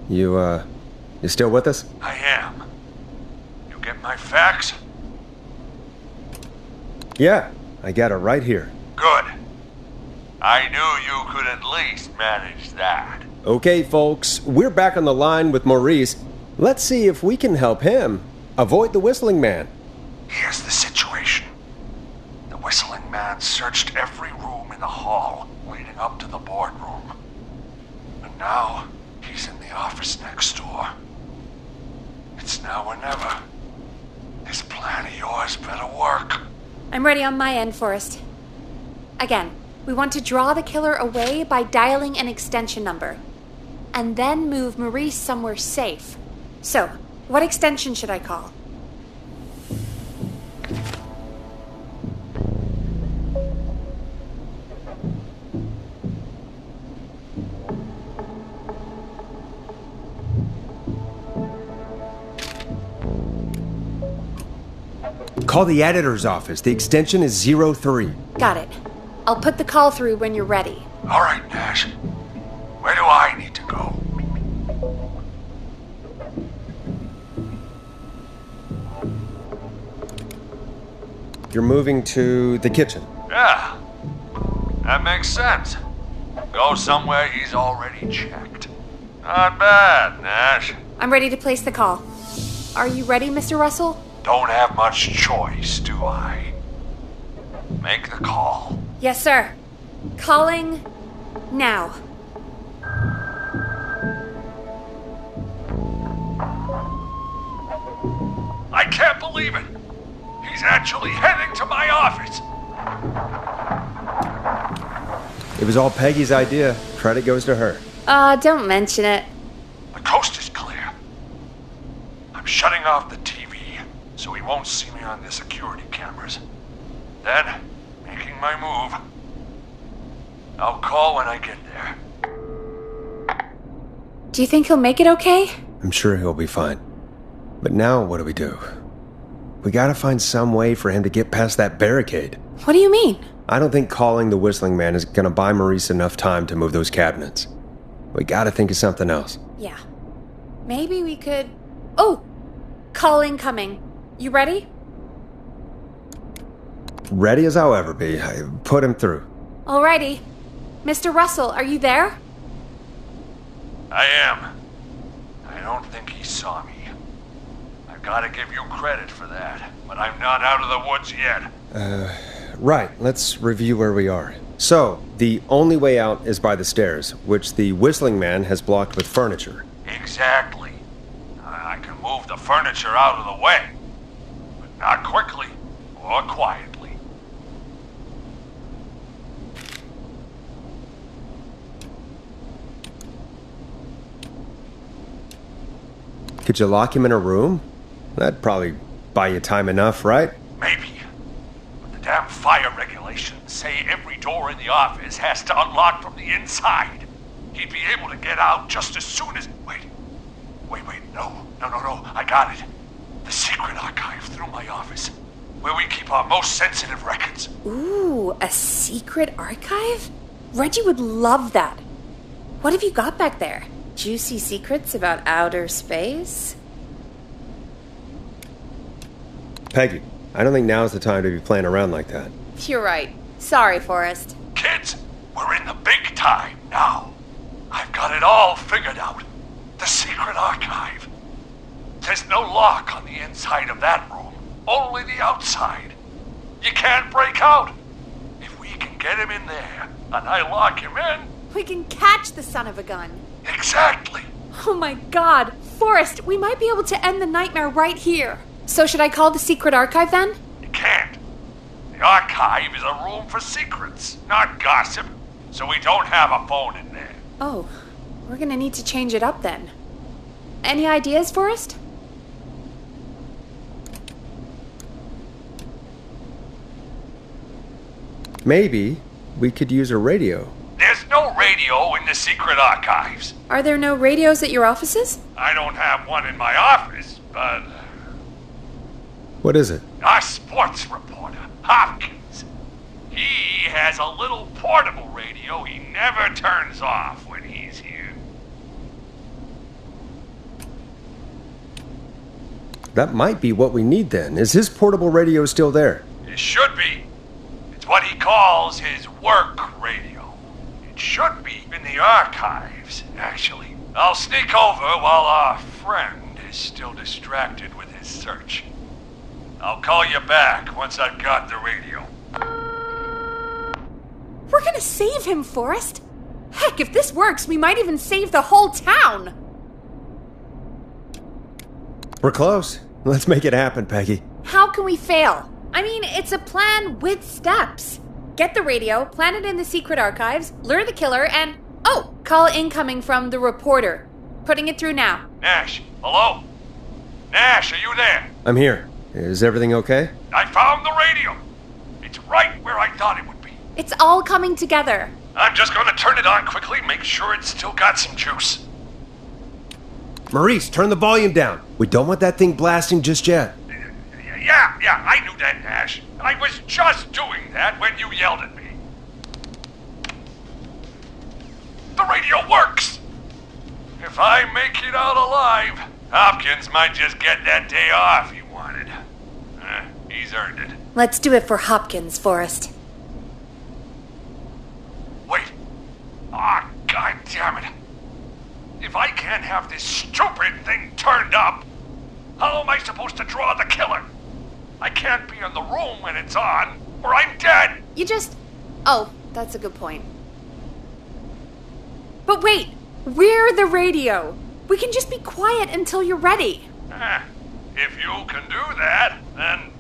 you still with us? I am. You get my fax? Yeah, I got it right here. Good. I knew you could at least manage that. Okay, folks, we're back on the line with Maurice. Let's see if we can help him avoid the Whistling Man. Here's the situation. The Whistling Man searched every room in the hall leading up to the boardroom. And now, he's in the office next door. It's now or never. This plan of yours better work. I'm ready on my end, Forrest. Again, we want to draw the killer away by dialing an extension number. And then move Maurice somewhere safe. So, what extension should I call? Call the editor's office. The extension is 03. Got it. I'll put the call through when you're ready. All right, Nash. Where do I need to go? You're moving to the kitchen. Yeah, that makes sense. Go somewhere he's already checked. Not bad, Nash. I'm ready to place the call. Are you ready, Mr. Russell? Don't have much choice, do I? Make the call. Yes, sir. Calling now. I can't believe it. He's actually heading to my office. It was all Peggy's idea. Credit goes to her. Don't mention it. The coast is clear. I'm shutting off the TV so he won't see me on the security cameras. Then, making my move. I'll call when I get there. Do you think he'll make it okay? I'm sure he'll be fine. But now what do? We gotta find some way for him to get past that barricade. What do you mean? I don't think calling the Whistling Man is gonna buy Maurice enough time to move those cabinets. We gotta think of something else. Yeah. Maybe we could... Oh! Call incoming. You ready? Ready as I'll ever be. I put him through. Alrighty. Mr. Russell, are you there? I am. I don't think he saw me. I've gotta give you credit for that, but I'm not out of the woods yet. Right, let's review where we are. So, the only way out is by the stairs, which the Whistling Man has blocked with furniture. Exactly. I can move the furniture out of the way, but not quickly or quietly. Could you lock him in a room? That'd probably buy you time enough, right? Maybe. But the damn fire regulations say every door in the office has to unlock from the inside. He'd be able to get out just as soon as... Wait, no. I got it. The secret archive through my office, where we keep our most sensitive records. Ooh, a secret archive? Reggie would love that. What have you got back there? Juicy secrets about outer space? Peggy, I don't think now's the time to be playing around like that. You're right. Sorry, Forrest. Kids, we're in the big time now. I've got it all figured out. The secret archive. There's no lock on the inside of that room, only the outside. You can't break out. If we can get him in there, and I lock him in... We can catch the son of a gun. Exactly. Oh my God. Forrest, we might be able to end the nightmare right here. So should I call the secret archive then? You can't. The archive is a room for secrets, not gossip. So we don't have a phone in there. Oh, we're gonna need to change it up then. Any ideas, Forrest? Maybe we could use a radio. There's no radio in the secret archives. Are there no radios at your offices? I don't have one in my office, but... What is it? Our sports reporter, Hopkins. He has a little portable radio he never turns off when he's here. That might be what we need then. Is his portable radio still there? It should be. It's what he calls his work radio. It should be in the archives, actually. I'll sneak over while our friend is still distracted with his search. I'll call you back once I've got the radio. We're gonna save him, Forrest. Heck, if this works, we might even save the whole town. We're close. Let's make it happen, Peggy. How can we fail? I mean, it's a plan with steps. Get the radio, plant it in the secret archives, lure the killer, and... Oh, call incoming from the reporter. Putting it through now. Nash, hello? Nash, are you there? I'm here. Is everything okay? I found the radio. It's right where I thought it would be. It's all coming together. I'm just gonna turn it on quickly, make sure it's still got some juice. Maurice, turn the volume down. We don't want that thing blasting just yet. Yeah, I knew that, Nash. I was just doing that when you yelled at me. The radio works! If I make it out alive, Hopkins might just get that day off he wanted. He's earned it. Let's do it for Hopkins, Forrest. Wait. Ah, God damn it. If I can't have this stupid thing turned up, how am I supposed to draw the killer? I can't be in the room when it's on, or I'm dead. You just... Oh, that's a good point. But wait, we're the radio. We can just be quiet until you're ready. If you can do that, then...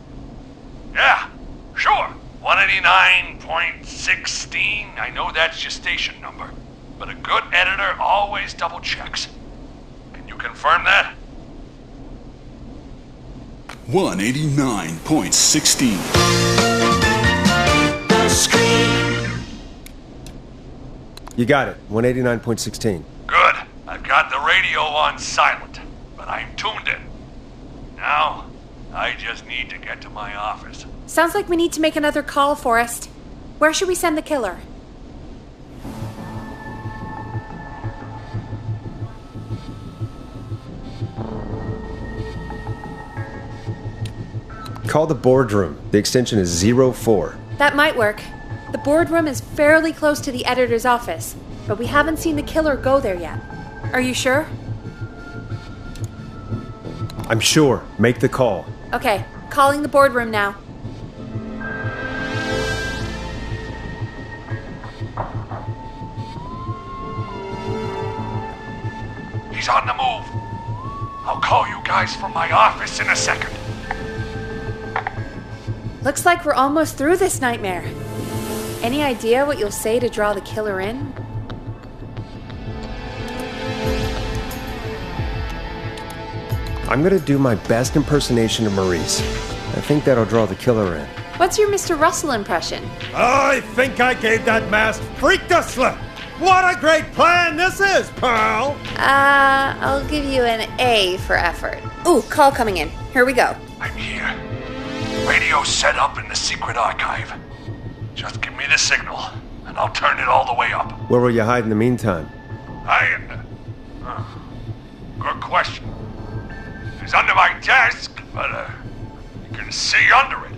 Yeah, sure. 189.16. I know that's your station number. But a good editor always double checks. Can you confirm that? 189.16. The scream. You got it. 189.16. Good. I've got the radio on silent, but I'm tuned in. Now, I just need to get to my office. Sounds like we need to make another call, Forrest. Where should we send the killer? Call the boardroom. The extension is 04. That might work. The boardroom is fairly close to the editor's office, but we haven't seen the killer go there yet. Are you sure? I'm sure. Make the call. Okay, calling the boardroom now. He's on the move. I'll call you guys from my office in a second. Looks like we're almost through this nightmare. Any idea what you'll say to draw the killer in? I'm gonna do my best impersonation of Maurice. I think that'll draw the killer in. What's your Mr. Russell impression? I think I gave that masked freak the slip. What a great plan this is, pal! I'll give you an A for effort. Ooh, call coming in. Here we go. I'm here. Radio set up in the secret archive. Just give me the signal, and I'll turn it all the way up. Where will you hide in the meantime? Good question. It's under my desk, but you can see under it.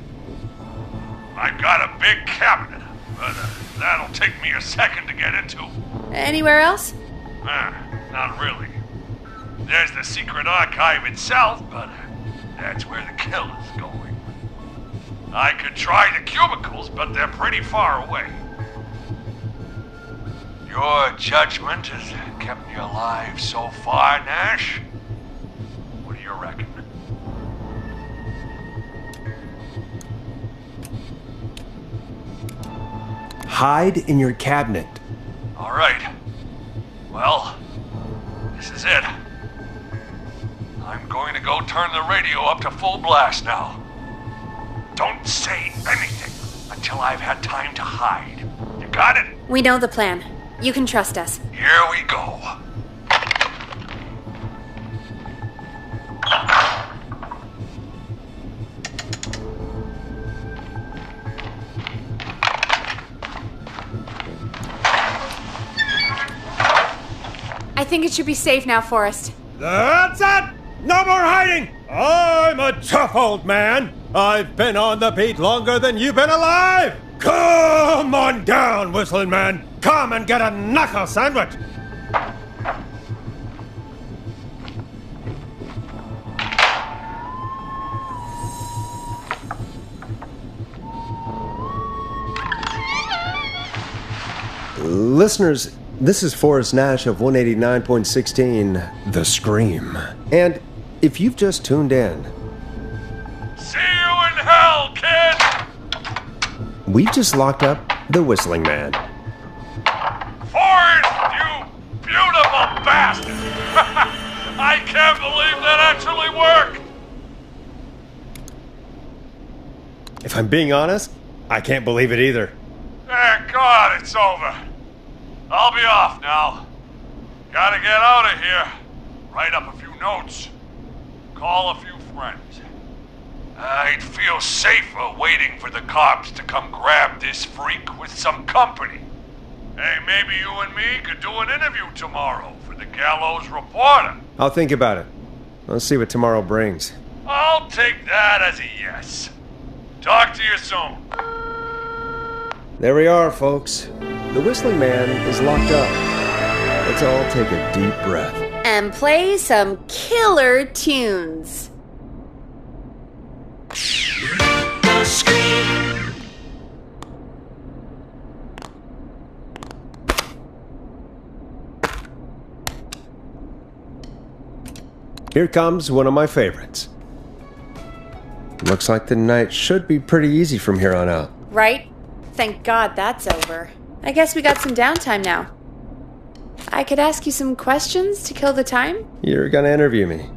I've got a big cabinet, but that'll take me a second to get into. Anywhere else? Not really. There's the secret archive itself, but that's where the killer's going. I could try the cubicles, but they're pretty far away. Your judgment has kept me alive so far, Nash. What do you reckon? Hide in your cabinet. All right. Well, this is it. I'm going to go turn the radio up to full blast now. Don't say anything until I've had time to hide. You got it? We know the plan. You can trust us. Here we go. I think it should be safe now, Forrest. That's it! No more hiding! I'm a tough old man. I've been on the beat longer than you've been alive! Come on down, Whistling Man! Come and get a knuckle sandwich! Listeners, this is Forrest Nash of 189.16, The Scream. And if you've just tuned in... See you in hell, kid! We've just locked up the Whistling Man. Forrest, you beautiful bastard! I can't believe that actually worked! If I'm being honest, I can't believe it either. Thank God it's over. I'll be off now. Gotta get out of here. Write up a few notes. Call a few friends. I'd feel safer waiting for the cops to come grab this freak with some company. Hey, maybe you and me could do an interview tomorrow for the Gallows Reporter. I'll think about it. Let's see what tomorrow brings. I'll take that as a yes. Talk to you soon. There we are, folks. The Whistling Man is locked up. Let's all take a deep breath. And play some killer tunes. Here comes one of my favorites. Looks like the night should be pretty easy from here on out. Right? Thank God that's over. I guess we got some downtime now. I could ask you some questions to kill the time? You're gonna interview me.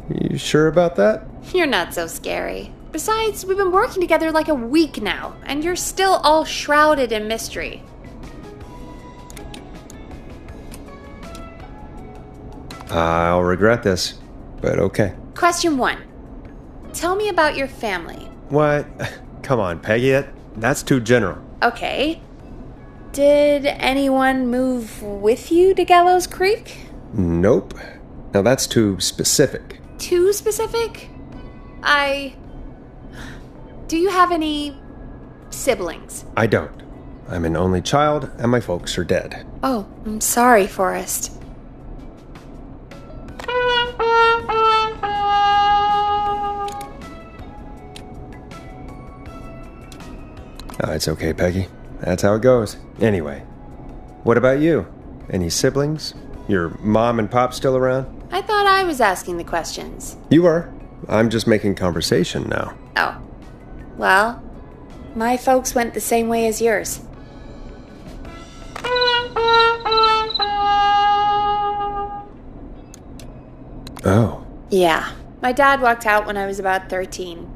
You sure about that? You're not so scary. Besides, we've been working together like a week now, and you're still all shrouded in mystery. I'll regret this, but okay. Question 1. Tell me about your family. What? Come on, Peggy, that's too general. Okay. Did anyone move with you to Gallows Creek? Nope. Now that's too specific. Too specific? Do you have any siblings? I don't. I'm an only child, and my folks are dead. Oh, I'm sorry, Forrest. Oh, it's okay, Peggy. That's how it goes. Anyway, what about you? Any siblings? Your mom and pop still around? I thought I was asking the questions. You are. I'm just making conversation now. Oh. Well, my folks went the same way as yours. Oh. Yeah. My dad walked out when I was about 13.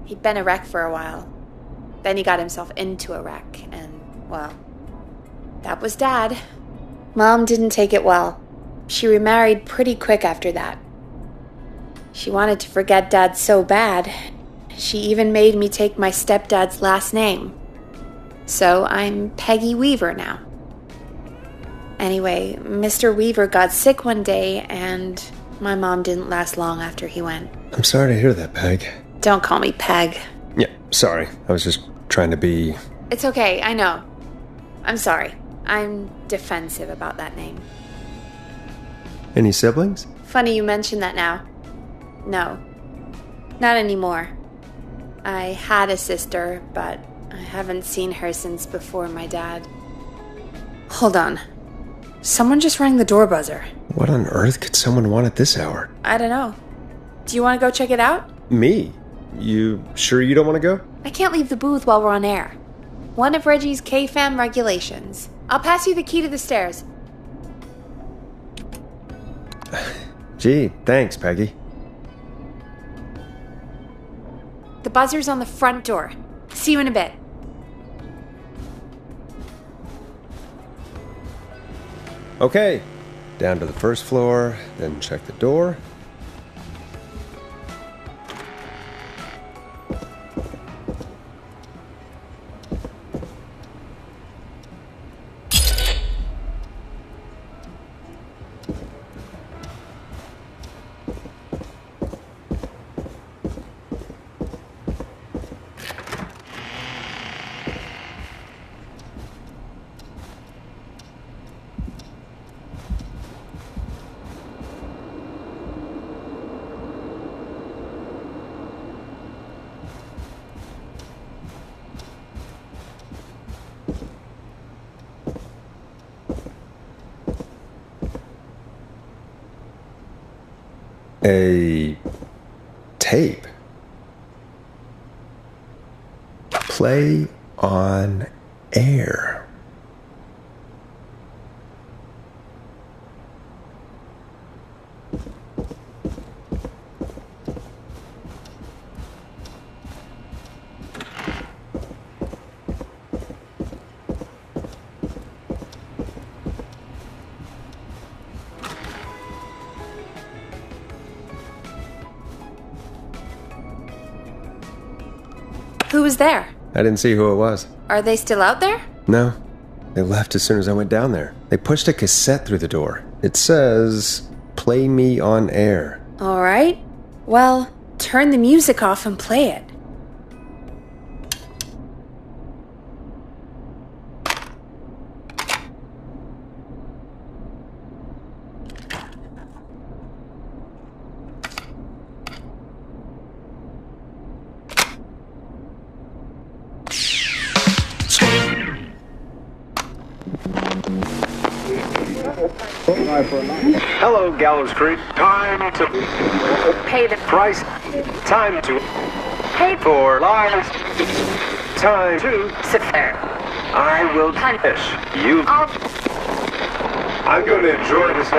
He'd been a wreck for a while. Then he got himself into a wreck, and, well, that was Dad. Mom didn't take it well. She remarried pretty quick after that. She wanted to forget Dad so bad, she even made me take my stepdad's last name. So I'm Peggy Weaver now. Anyway, Mr. Weaver got sick one day, and my mom didn't last long after he went. I'm sorry to hear that, Peg. Don't call me Peg. Yeah, sorry. I was just trying to be... It's okay, I know. I'm sorry. I'm defensive about that name. Any siblings? Funny you mention that now. No. Not anymore. I had a sister, but I haven't seen her since before my dad. Hold on. Someone just rang the door buzzer. What on earth could someone want at this hour? I don't know. Do you want to go check it out? Me? You sure you don't want to go? I can't leave the booth while we're on air. One of Reggie's K-Fam regulations. I'll pass you the key to the stairs. Gee, thanks, Peggy. The buzzer's on the front door. See you in a bit. Okay, down to the first floor, then check the door. A tape. Play on air. Who was there? I didn't see who it was. Are they still out there? No. They left as soon as I went down there. They pushed a cassette through the door. It says, "Play me on air." All right. Well, turn the music off and play it. Hello, Gallows Creek. Time to Pay the price. Time to pay for lives. Time to sit there. I will punish you. I'm going to enjoy this.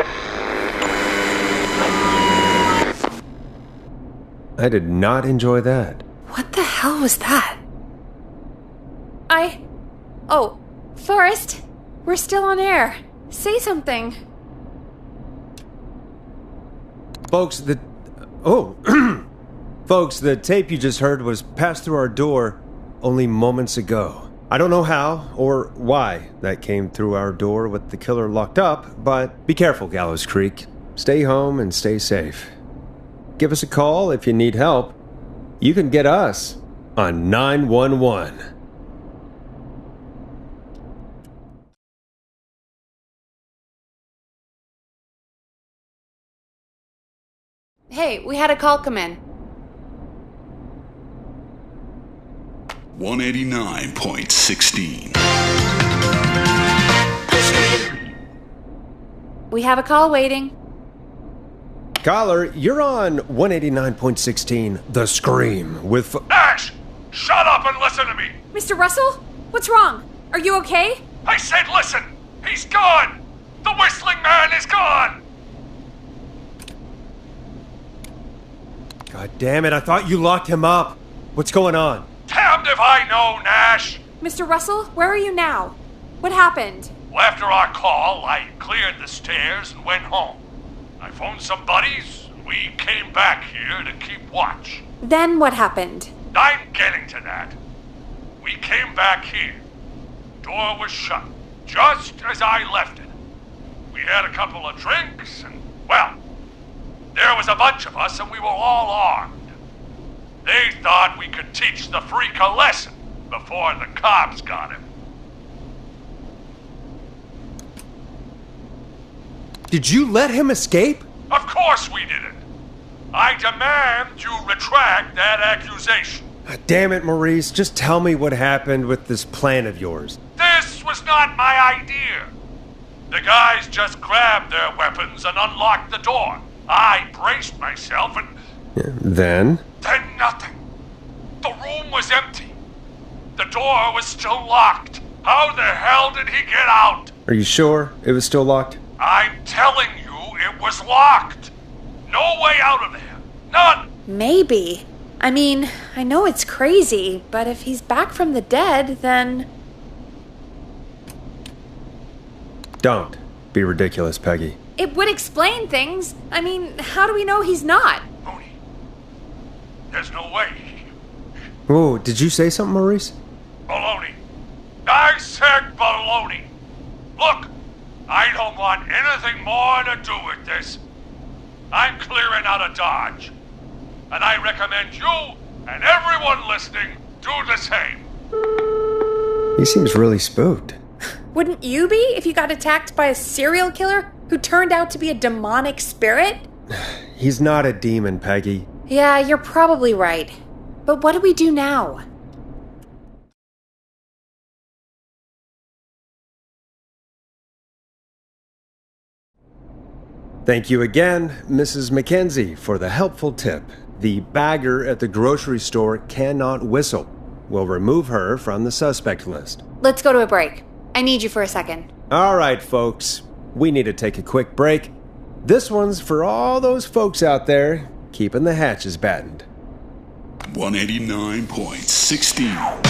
I did not enjoy that. What the hell was that? Oh, Forrest, we're still on air. Say something. Folks, Folks, the tape you just heard was passed through our door only moments ago. I don't know how or why that came through our door with the killer locked up, but be careful, Gallows Creek. Stay home and stay safe. Give us a call if you need help. You can get us on 911. Hey, we had a call come in. 189.16. We have a call waiting. Caller, you're on 189.16, The Scream, with... Nash! Shut up and listen to me! Mr. Russell? What's wrong? Are you okay? I said listen! He's gone! The whistling man is gone! God damn it, I thought you locked him up. What's going on? Damned if I know, Nash! Mr. Russell, where are you now? What happened? Well, after our call, I cleared the stairs and went home. I phoned some buddies, and we came back here to keep watch. Then what happened? I'm getting to that. We came back here. Door was shut, just as I left it. We had a couple of drinks, and, well, there was a bunch of us, and we were all armed. They thought we could teach the freak a lesson before the cops got him. Did you let him escape? Of course we didn't. I demand you retract that accusation. Damn it, Maurice. Just tell me what happened with this plan of yours. This was not my idea. The guys just grabbed their weapons and unlocked the door. I braced myself and... Then? Then nothing. The room was empty. The door was still locked. How the hell did he get out? Are you sure it was still locked? I'm telling you, it was locked. No way out of there. None. Maybe. I mean, I know it's crazy, but if he's back from the dead, then... Don't be ridiculous, Peggy. It would explain things. I mean, how do we know he's not? Mooney, there's no way. Whoa, did you say something, Maurice? Baloney. I said baloney. Look, I don't want anything more to do with this. I'm clearing out of Dodge. And I recommend you and everyone listening do the same. He seems really spooked. Wouldn't you be if you got attacked by a serial killer who turned out to be a demonic spirit? He's not a demon, Peggy. Yeah, you're probably right. But what do we do now? Thank you again, Mrs. Mackenzie, for the helpful tip. The bagger at the grocery store cannot whistle. We'll remove her from the suspect list. Let's go to a break. I need you for a second. All right, folks. We need to take a quick break. This one's for all those folks out there keeping the hatches battened. 189.16.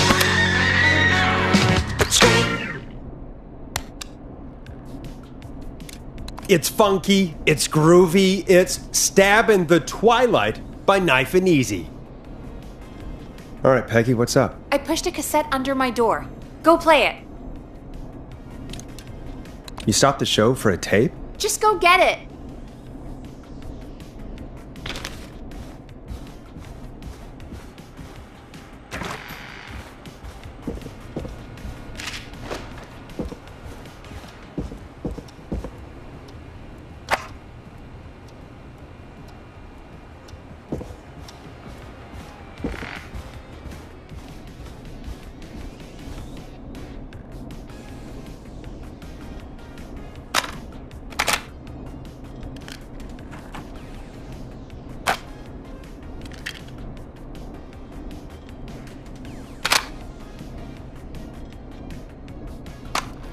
It's funky, it's groovy, it's Stabbing the Twilight by Knife and Easy. All right, Peggy, what's up? I pushed a cassette under my door. Go play it. You stopped the show for a tape? Just go get it.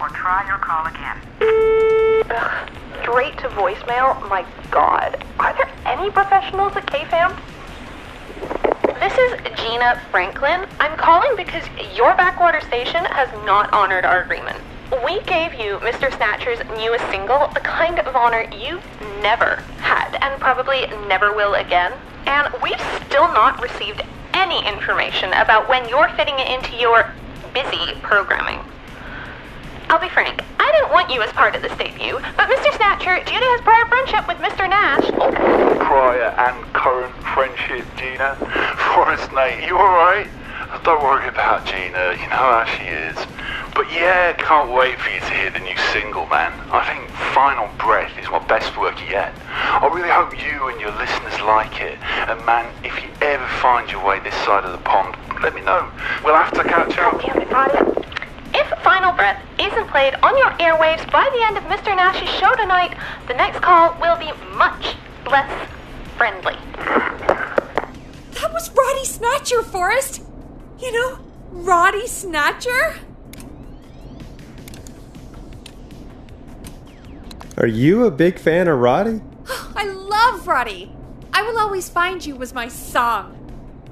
Or try your call again. Straight to voicemail? My God. Are there any professionals at KFAM? This is Gina Franklin. I'm calling because your backwater station has not honored our agreement. We gave you Mr. Snatcher's newest single, the kind of honor you've never had and probably never will again. And we've still not received any information about when you're fitting it into your busy programming. I'll be frank, I didn't want you as part of this debut, but Mr. Snatcher, due to his prior friendship with Mr. Nash... Prior and current friendship, Gina. Forrest Nash, you alright? Don't worry about Gina, you know how she is. But yeah, can't wait for you to hear the new single, man. I think Final Breath is my best work yet. I really hope you and your listeners like it. And man, if you ever find your way this side of the pond, let me know. We'll have to catch up. If Final Breath isn't played on your airwaves by the end of Mr. Nash's show tonight, the next call will be much less friendly. That was Roddy Snatcher, Forrest. You know, Roddy Snatcher? Are you a big fan of Roddy? I love Roddy. I Will Always Find You was my song.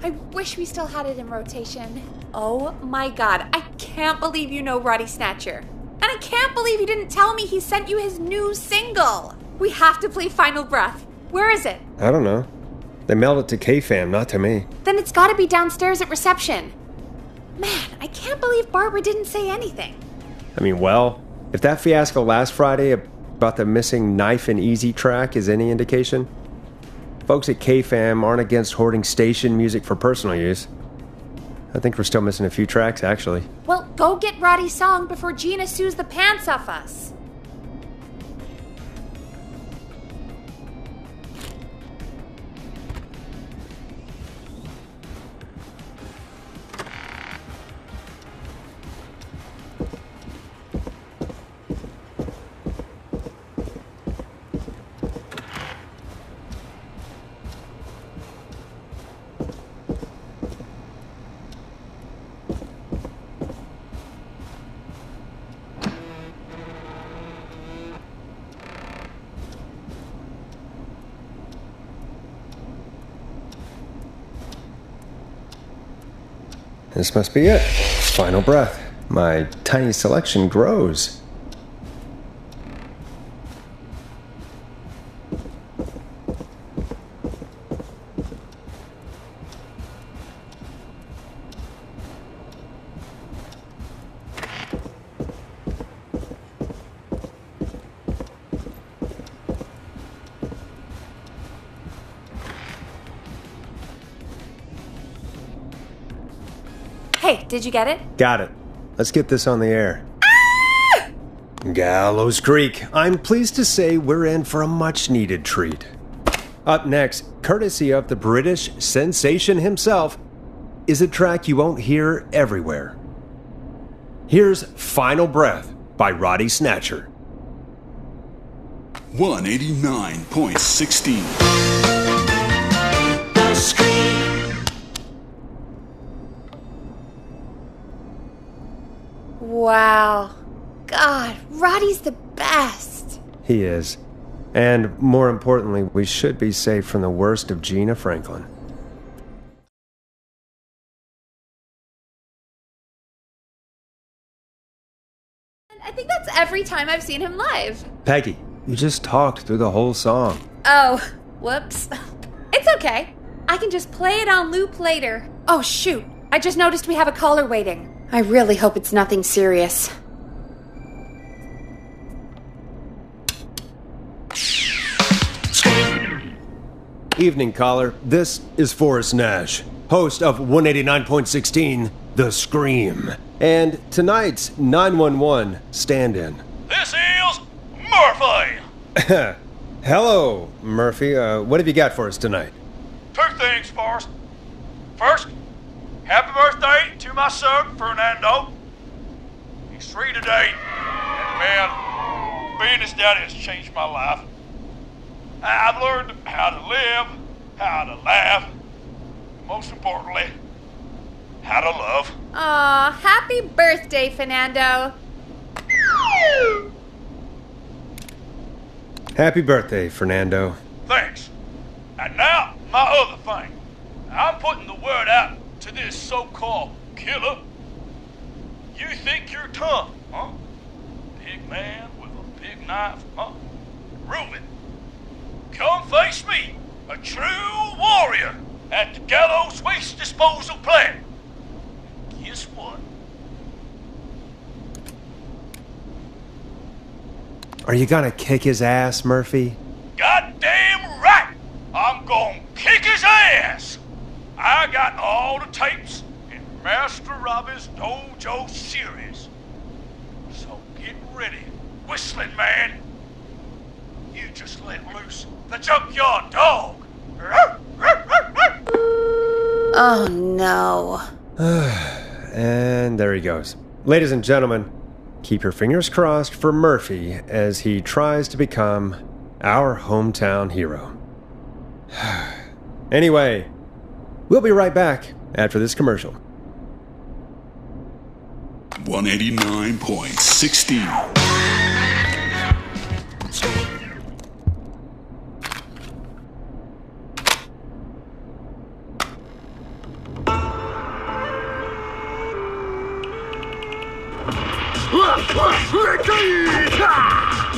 I wish we still had it in rotation. Oh my God, I can't believe you know Roddy Snatcher. And I can't believe you didn't tell me he sent you his new single. We have to play Final Breath. Where is it? I don't know. They mailed it to KFAM, not to me. Then it's gotta be downstairs at reception. Man, I can't believe Barbara didn't say anything. I mean, well, if that fiasco last Friday about the missing Knife and Easy track is any indication, folks at KFAM aren't against hoarding station music for personal use. I think we're still missing a few tracks, actually. Well, go get Roddy's song before Gina sues the pants off us. This must be it. Final breath. My tiny selection grows. Hey, did you get it? Got it. Let's get this on the air. Ah! Gallows Creek. I'm pleased to say we're in for a much-needed treat. Up next, courtesy of the British sensation himself, is a track you won't hear everywhere. Here's Final Breath by Roddy Snatcher. 189.16. The Scream. Wow. God, Roddy's the best. He is. And more importantly, we should be safe from the worst of Gina Franklin. I think that's every time I've seen him live. Peggy, you just talked through the whole song. Oh, whoops. It's okay. I can just play it on loop later. Oh, shoot. I just noticed we have a caller waiting. I really hope it's nothing serious. Evening, caller. This is Forrest Nash, host of 189.16, The Scream. And tonight's 911 stand-in. This is Murphy. Hello, Murphy. What have you got for us tonight? Two things, Forrest. First, happy birthday to my son, Fernando. He's 3 today. And man, being his daddy has changed my life. I've learned how to live, how to laugh, and most importantly, how to love. Aw, happy birthday, Fernando. Happy birthday, Fernando. Thanks. And now, my other thing. I'm putting the word out to this so-called killer. You think you're tough, huh? Big man with a big knife, huh? Reuben, come face me, a true warrior, at the Gallows Waste Disposal Plant. Guess what? Are you gonna kick his ass, Murphy? Goddamn right! I'm gonna kick his ass! I got all the tapes in Master Robbie's Dojo series. So get ready, whistling man. You just let loose the junkyard dog. Oh, no. And there he goes. Ladies and gentlemen, keep your fingers crossed for Murphy as he tries to become our hometown hero. Anyway, we'll be right back after this commercial. 189.16.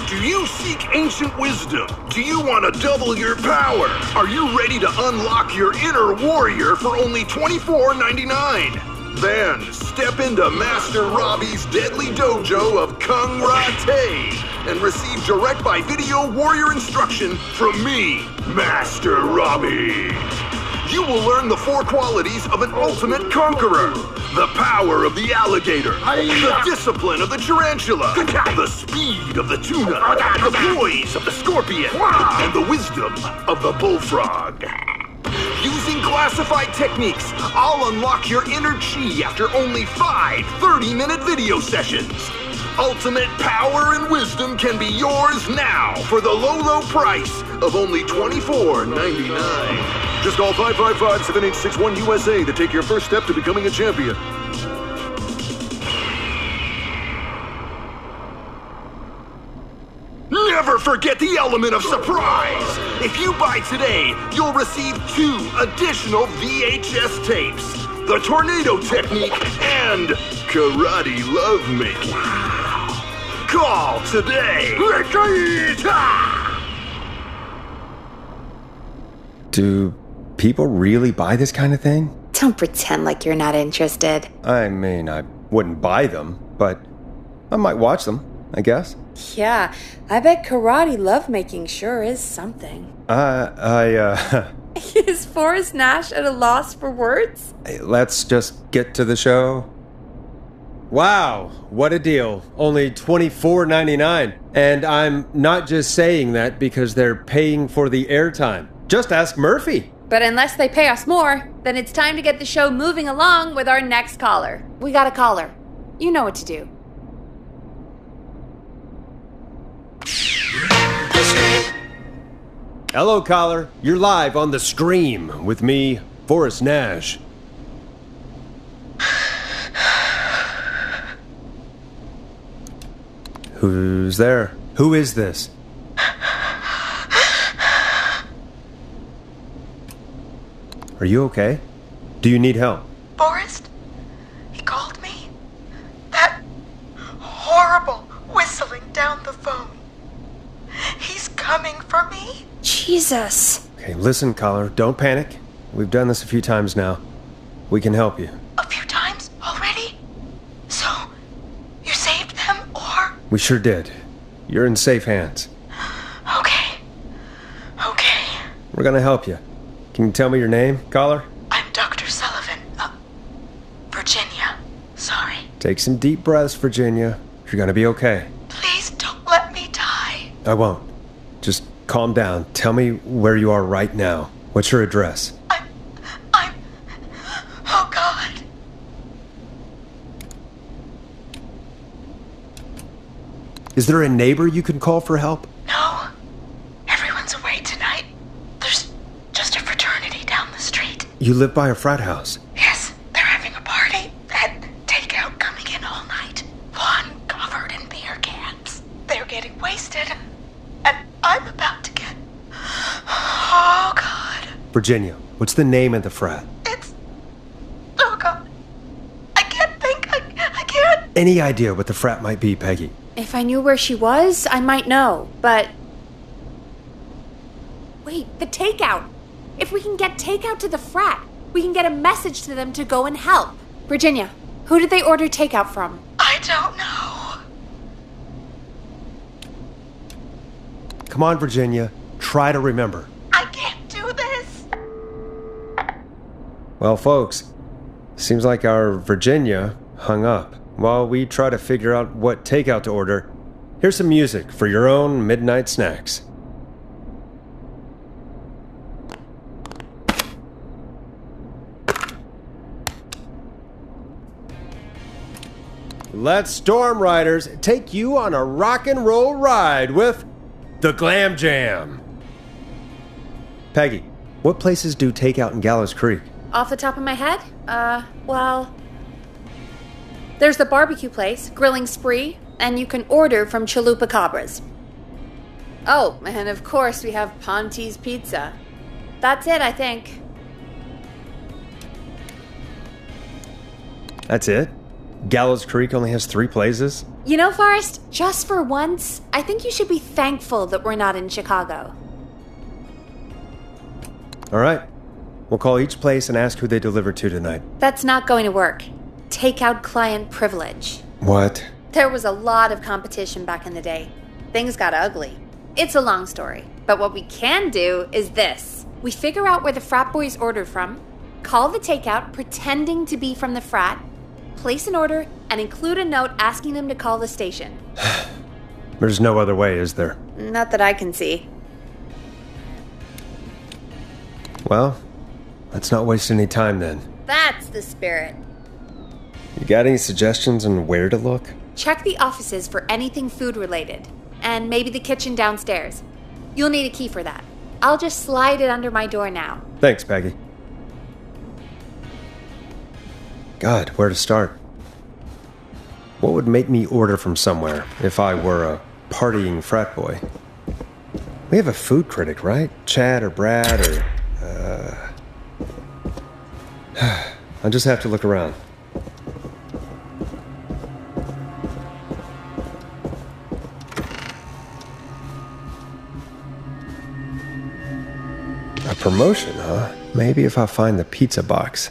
Do you seek ancient wisdom? Do you want to double your power? Are you ready to unlock your inner warrior for only $24.99? Then step into Master Robbie's deadly dojo of Kung Ra-Te and receive direct by video warrior instruction from me, Master Robbie. You will learn the 4 qualities of an ultimate conqueror. The power of the alligator, the discipline of the tarantula, the speed of the tuna, the poise of the scorpion, and the wisdom of the bullfrog. Using classified techniques, I'll unlock your inner chi after only 5 30-minute video sessions. Ultimate power and wisdom can be yours now for the low price of only $24.99. Just call 555-7861 USA to take your first step to becoming a champion. Never forget the element of surprise! If you buy today, you'll receive 2 additional VHS tapes, the tornado technique and karate lovemaking. Call today! Do people really buy this kind of thing? Don't pretend like you're not interested. I mean, I wouldn't buy them, but I might watch them, I guess. Yeah, I bet karate lovemaking sure is something. Is Forrest Nash at a loss for words? Let's just get to the show. Wow, what a deal. Only $24.99. And I'm not just saying that because they're paying for the airtime. Just ask Murphy. But unless they pay us more, then it's time to get the show moving along with our next caller. We got a caller. You know what to do. Hello, caller. You're live on The Scream with me, Forrest Nash. Who's there? Who is this? Are you okay? Do you need help? Forrest? He called me? That horrible whistling down the phone. He's coming for me? Jesus. Okay, listen, caller. Don't panic. We've done this a few times now. We can help you. A few times already? So, you saved them, or? We sure did. You're in safe hands. Okay. We're gonna help you. Can you tell me your name, caller? I'm Dr. Sullivan. Virginia. Sorry. Take some deep breaths, Virginia. You're gonna be okay. Please don't let me die. I won't. Just calm down. Tell me where you are right now. What's your address? Oh, God. Is there a neighbor you can call for help? No. Everyone's away tonight. There's just a fraternity down the street. You live by a frat house. Yes, they're having a party. And takeout coming in all night. One covered in beer cans. They're getting wasted. And I'm about to get... Oh, God. Virginia, what's the name of the frat? Oh, God. I can't think. I can't. Any idea what the frat might be, Peggy? If I knew where she was, I might know, but... Wait, the takeout! If we can get takeout to the frat, we can get a message to them to go and help. Virginia, who did they order takeout from? I don't know. Come on, Virginia. Try to remember. I can't do this. Well, folks, seems like our Virginia hung up. While we try to figure out what takeout to order, here's some music for your own midnight snacks. Let Storm Riders take you on a rock and roll ride with the Glam Jam. Peggy, what places do takeout in Gallows Creek? Off the top of my head? Well... There's the barbecue place, Grilling Spree, and you can order from Chalupa Cabras. Oh, and of course we have Ponte's Pizza. That's it, I think. That's it? Gallows Creek only has 3 places? You know, Forrest, just for once, I think you should be thankful that we're not in Chicago. All right. We'll call each place and ask who they deliver to tonight. That's not going to work. takeout client privilege. What? There was a lot of competition back in the day. Things got ugly. It's a long story, but what we can do is this. We figure out where the frat boys ordered from, call the takeout pretending to be from the frat, place an order, and include a note asking them to call the station. There's no other way, is there? Not that I can see. Well, let's not waste any time then. That's the spirit. You got any suggestions on where to look? Check the offices for anything food related, and maybe the kitchen downstairs. You'll need a key for that. I'll just slide it under my door now. Thanks, Peggy. God, where to start? What would make me order from somewhere if I were a partying frat boy? We have a food critic, right? Chad or Brad or... I'll just have to look around. A promotion, huh? Maybe if I find the pizza box.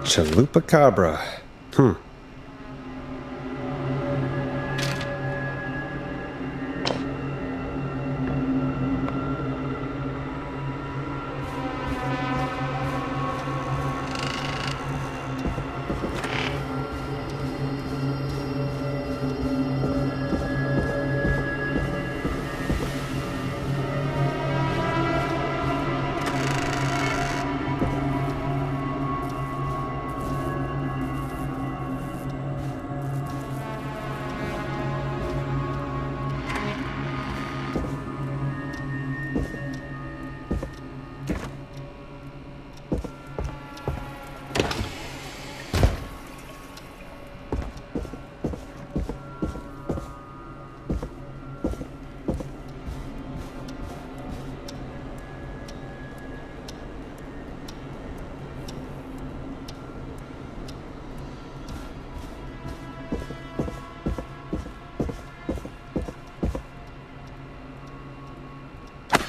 Chalupa Cabra.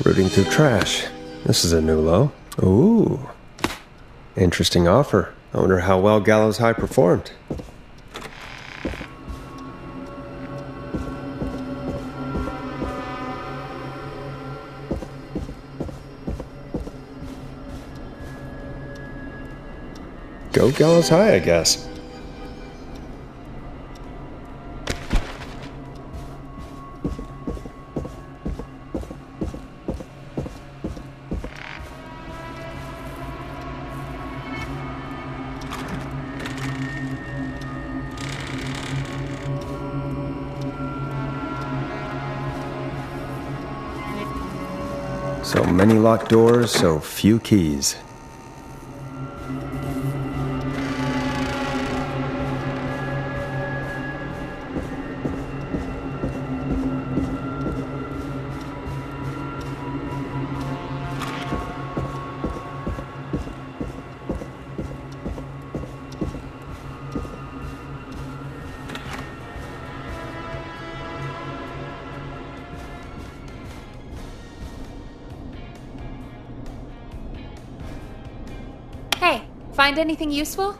Rooting through trash. This is a new low. Ooh. Interesting offer. I wonder how well Gallows High performed. Go Gallows High, I guess. So many locked doors, so few keys. Hey, find anything useful?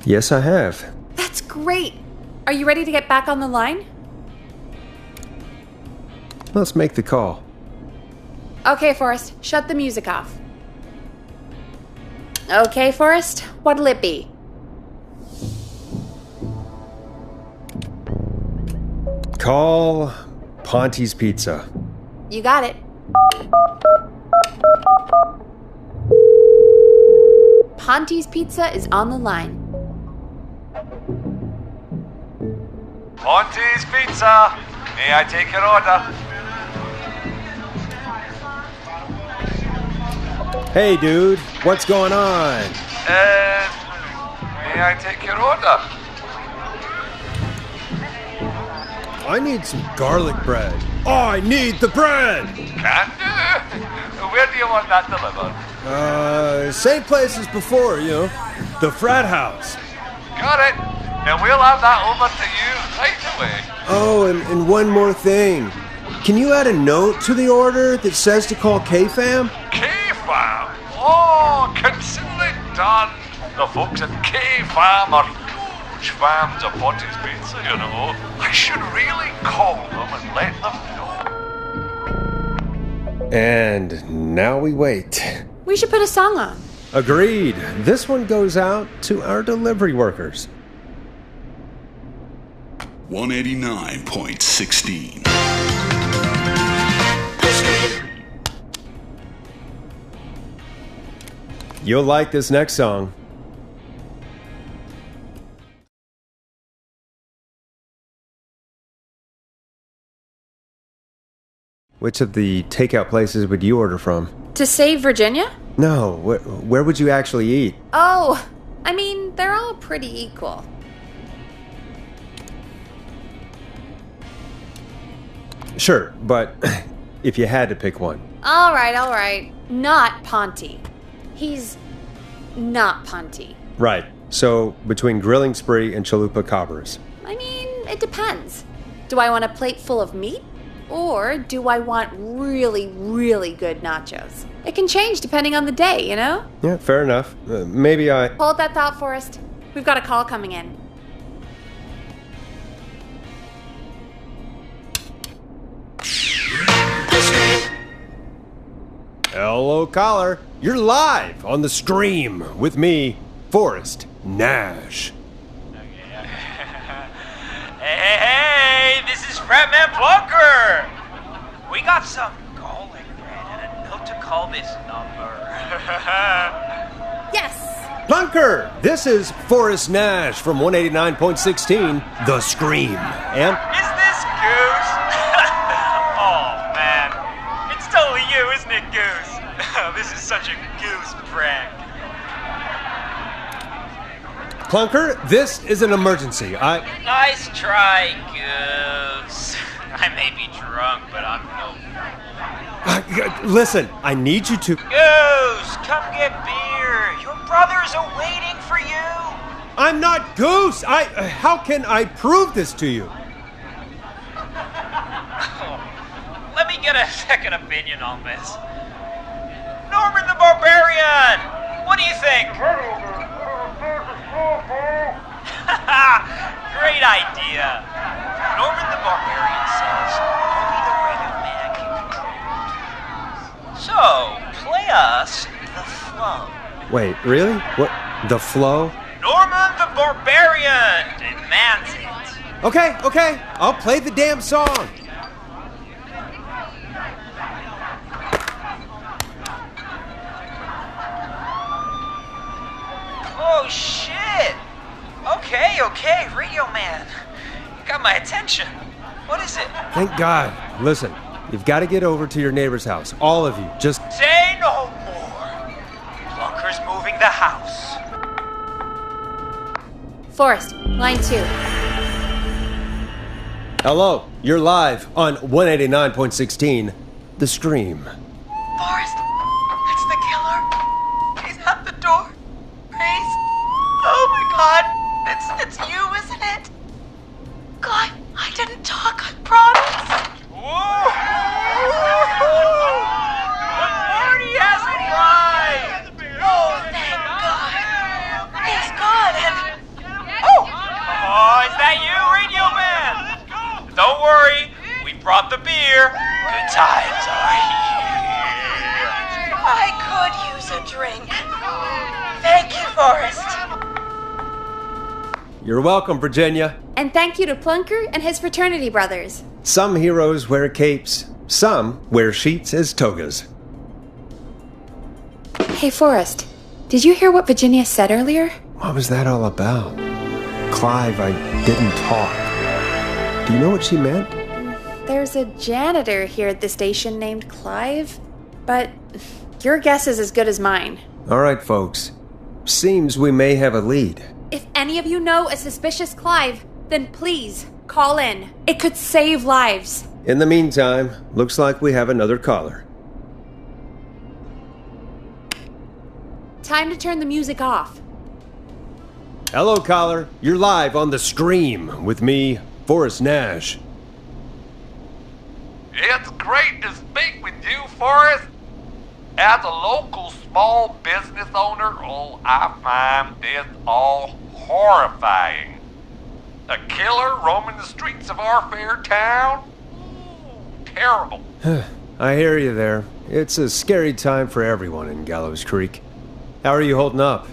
Yes, I have. That's great! Are you ready to get back on the line? Let's make the call. Okay, Forrest, shut the music off. Okay, Forrest, what'll it be? Call Ponte's Pizza. You got it. Ponte's Pizza is on the line. Ponte's Pizza. May I take your order? Hey, dude. What's going on? May I take your order? I need some garlic bread. I need the bread! Can do. Where do you want that delivered? Same place as before, you know. The frat house. Got it. and we'll have that over to you right away. Oh, and one more thing. Can you add a note to the order that says to call K-Fam? K-Fam? Oh, consider it done. The folks at K-Fam are huge fans of Ponty's Pizza, you know. I should really call them and let them know. And now we wait. We should put a song on. Agreed. This one goes out to our delivery workers. 189.16. You'll like this next song. Which of the takeout places would you order from? To save Virginia? No, where would you actually eat? Oh, I mean, they're all pretty equal. Sure, but if you had to pick one. All right. Not Ponty. He's not Ponty. Right. So, between Grilling Spree and Chalupa Cabras. I mean, it depends. Do I want a plate full of meat? Or do I want really, really good nachos? It can change depending on the day, you know? Yeah, fair enough. Maybe I... Hold that thought, Forrest. We've got a call coming in. Hello, caller. You're live on the stream with me, Forrest Nash. Hey, this is Fratman Plunker. We got some garlic bread and a note to call this number. Yes. Plunker, this is Forrest Nash from 189.16, The Scream. And... Is this Goose? Oh, man. It's totally you, isn't it, Goose? This is such a Goose prank. Plunker, this is an emergency. Nice try, Goose. I may be drunk, but I'm no... Listen, I need you to... Goose, come get beer. Your brothers are waiting for you. I'm not Goose. How can I prove this to you? Let me get a second opinion on this. Norman the Barbarian! What do you think? Great idea. Norman the Barbarian says only the regular man can control it. So, play us the flow. Wait, really? What? The flow? Norman the Barbarian demands it. Okay. I'll play the damn song. Oh, shit. Okay, Radio Man. You got my attention. What is it? Thank God. Listen, you've got to get over to your neighbor's house. All of you. Just... Say no more. Plunker's moving the house. Forrest, line 2. Hello, you're live on 189.16, The Scream. Forrest, it's the killer. He's at the door. Please. Oh my God. It's you, isn't it? God, I didn't talk, I promise. Whoa! The party has arrived! Oh, thank God. He's gone and... Oh, is that you, Radio Man? Don't worry, we brought the beer. Good times are here. I could use a drink. Thank you, Forrest. You're welcome, Virginia. And thank you to Plunker and his fraternity brothers. Some heroes wear capes. Some wear sheets as togas. Hey, Forrest, did you hear what Virginia said earlier? What was that all about? Clive, I didn't talk. Do you know what she meant? There's a janitor here at the station named Clive, but your guess is as good as mine. All right, folks. Seems we may have a lead. If any of you know a suspicious Clive, then please call in. It could save lives. In the meantime, looks like we have another caller. Time to turn the music off. Hello, caller. You're live on The Scream with me, Forrest Nash. It's great to speak with you, Forrest. As a local small business owner, I find this all horrifying. A killer roaming the streets of our fair town? Ooh, terrible. I hear you there. It's a scary time for everyone in Gallows Creek. How are you holding up?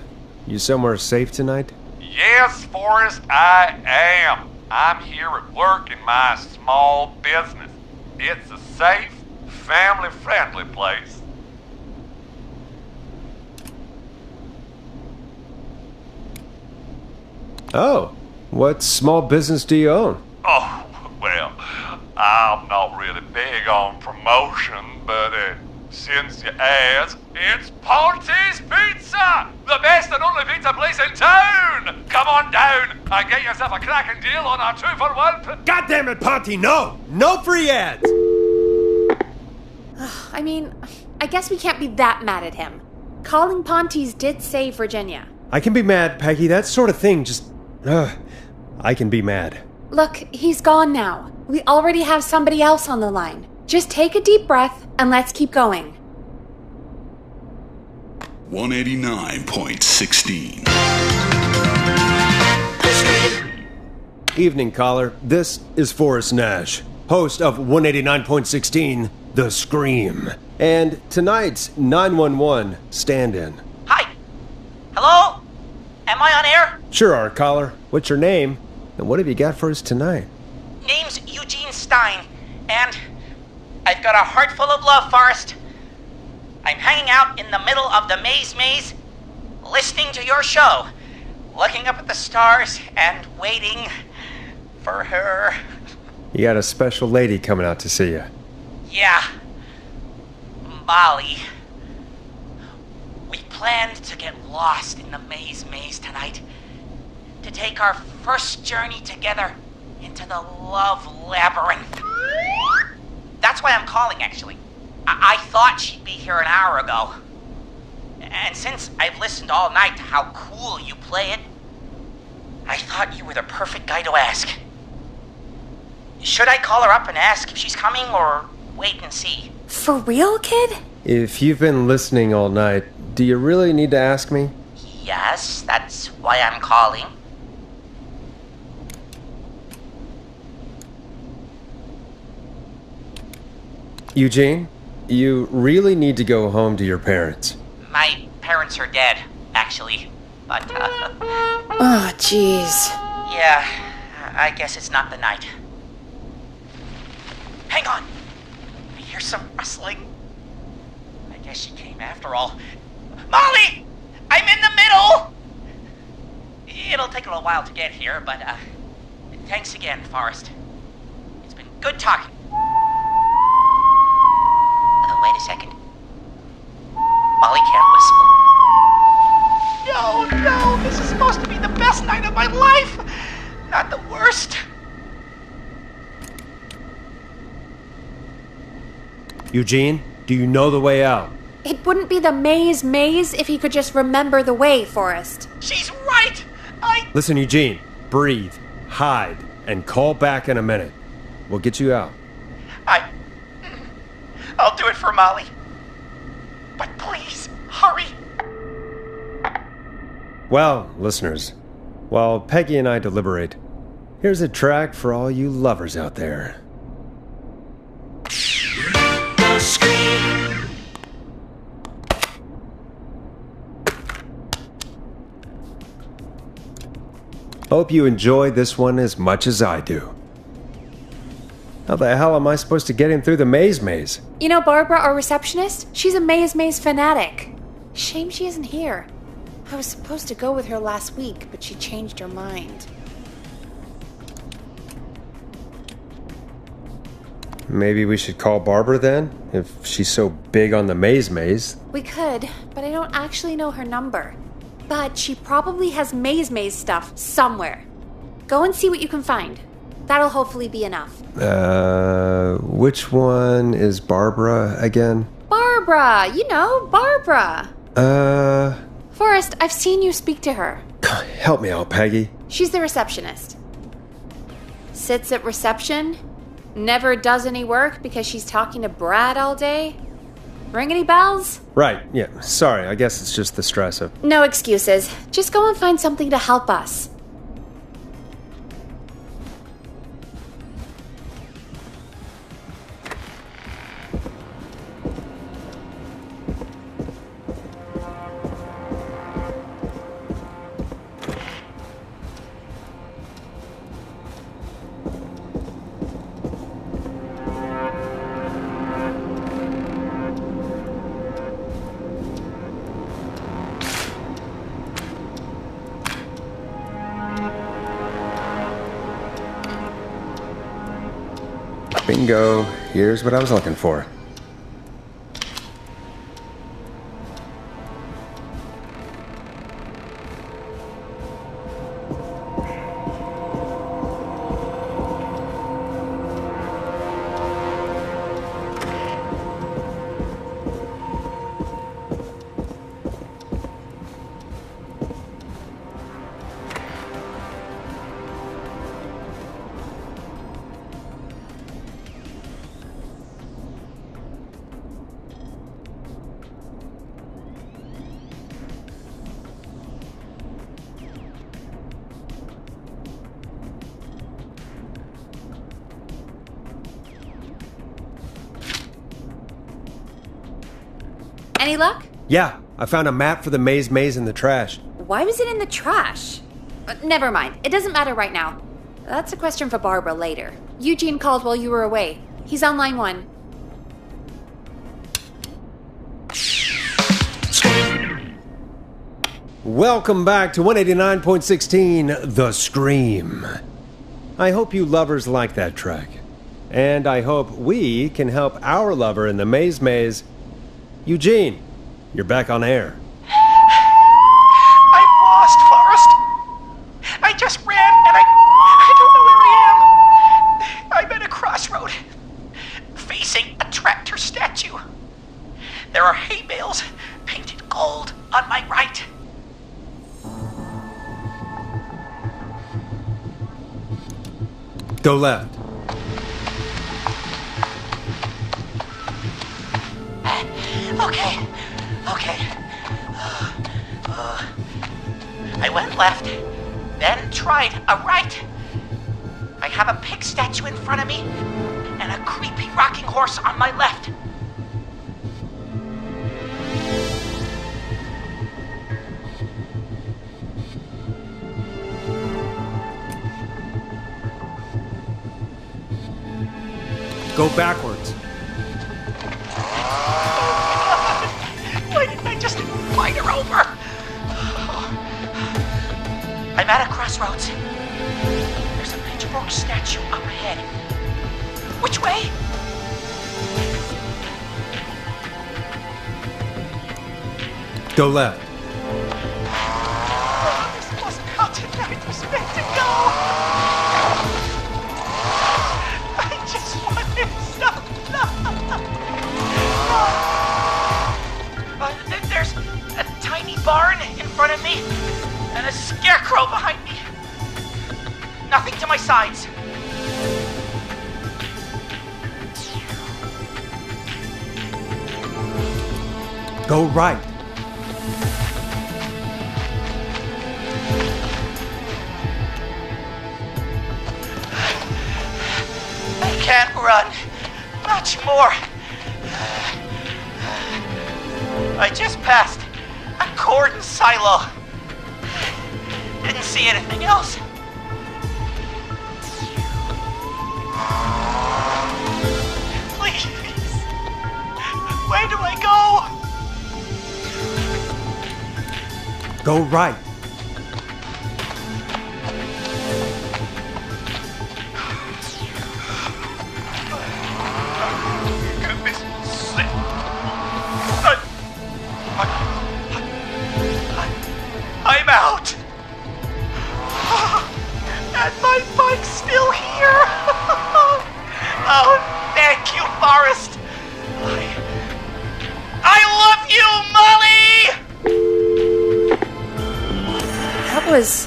You somewhere safe tonight? Yes, Forrest, I am. I'm here at work in my small business. It's a safe, family-friendly place. Oh, what small business do you own? Oh, well, I'm not really big on promotion, but since you asked, it's Ponty's Pizza! The best and only pizza place in town! Come on down and get yourself a cracking deal on our 2-for-1... God damn it, Ponty, no! No free ads! I mean, I guess we can't be that mad at him. Calling Ponty's did save Virginia. I can be mad, Peggy. That sort of thing just... I can be mad. Look, he's gone now. We already have somebody else on the line. Just take a deep breath and let's keep going. 189.16. Evening, caller. This is Forrest Nash, host of 189.16, The Scream. And tonight's 911 stand-in. Hi. Hello? Am I on air? Sure are, caller. What's your name? And what have you got for us tonight? Name's Eugene Stein, and I've got a heart full of love, Forrest. I'm hanging out in the middle of the maze, listening to your show, looking up at the stars and waiting for her. You got a special lady coming out to see you. Yeah. Molly. We planned to get lost in the maze tonight. To take our first journey together into the love labyrinth. That's why I'm calling, actually. I thought she'd be here an hour ago. And since I've listened all night to how cool you play it, I thought you were the perfect guy to ask. Should I call her up and ask if she's coming, or wait and see? For real, kid? If you've been listening all night, do you really need to ask me? Yes, that's why I'm calling. Eugene, you really need to go home to your parents. My parents are dead, actually. But, Oh, jeez. yeah, I guess it's not the night. Hang on. I hear some rustling. I guess she came after all. Molly! I'm in the middle! It'll take a little while to get here, but, thanks again, Forrest. It's been good talking. Oh, wait a second. Molly can't whistle. No, this is supposed to be the best night of my life! Not the worst. Eugene, do you know the way out? It wouldn't be the maze if he could just remember the way, Forrest. She's right! Listen, Eugene, breathe, hide, and call back in a minute. We'll get you out. I'll do it for Molly. But please, hurry. Well, listeners, while Peggy and I deliberate, here's a track for all you lovers out there. Hope you enjoy this one as much as I do. How the hell am I supposed to get him through the maze? You know Barbara, our receptionist? She's a maze fanatic. Shame she isn't here. I was supposed to go with her last week, but she changed her mind. Maybe we should call Barbara then, if she's so big on the maze. We could, but I don't actually know her number. But she probably has maze stuff somewhere. Go and see what you can find. That'll hopefully be enough. Which one is Barbara again? Barbara! You know, Barbara! Forrest, I've seen you speak to her. Help me out, Peggy. She's the receptionist. Sits at reception, never does any work because she's talking to Brad all day. Ring any bells? Right, yeah. Sorry, I guess it's just the stress of... No excuses. Just go and find something to help us. Bingo. Here's what I was looking for. Any luck? Yeah, I found a map for the maze in the trash. Why was it in the trash? Never mind. It doesn't matter right now. That's a question for Barbara later. Eugene called while you were away. He's on line 1. Welcome back to 189.16, The Scream. I hope you lovers like that track. And I hope we can help our lover in the maze. Eugene, you're back on air. I'm lost, Forrest. I just ran and I don't know where I am. I'm at a crossroad, facing a tractor statue. There are hay bales painted gold on my right. Go left. Okay. I went left, then tried a right. I have a pig statue in front of me and a creepy rocking horse on my left. Go backwards. Why didn't I just fight her over? I'm at a crossroads. There's a pitchfork statue up ahead. Which way? Go left. Oh, this wasn't how tonight was meant to go. I just wanted some love. There's a tiny barn in front of me and a scarecrow behind me. Nothing to my sides. Go right. I can't run much more. I just passed a corn silo. Didn't see anything else. Please. Where do I go? Go right. I'm out. And my bike's still here. Oh, thank you, Forrest. I love you, Molly! How was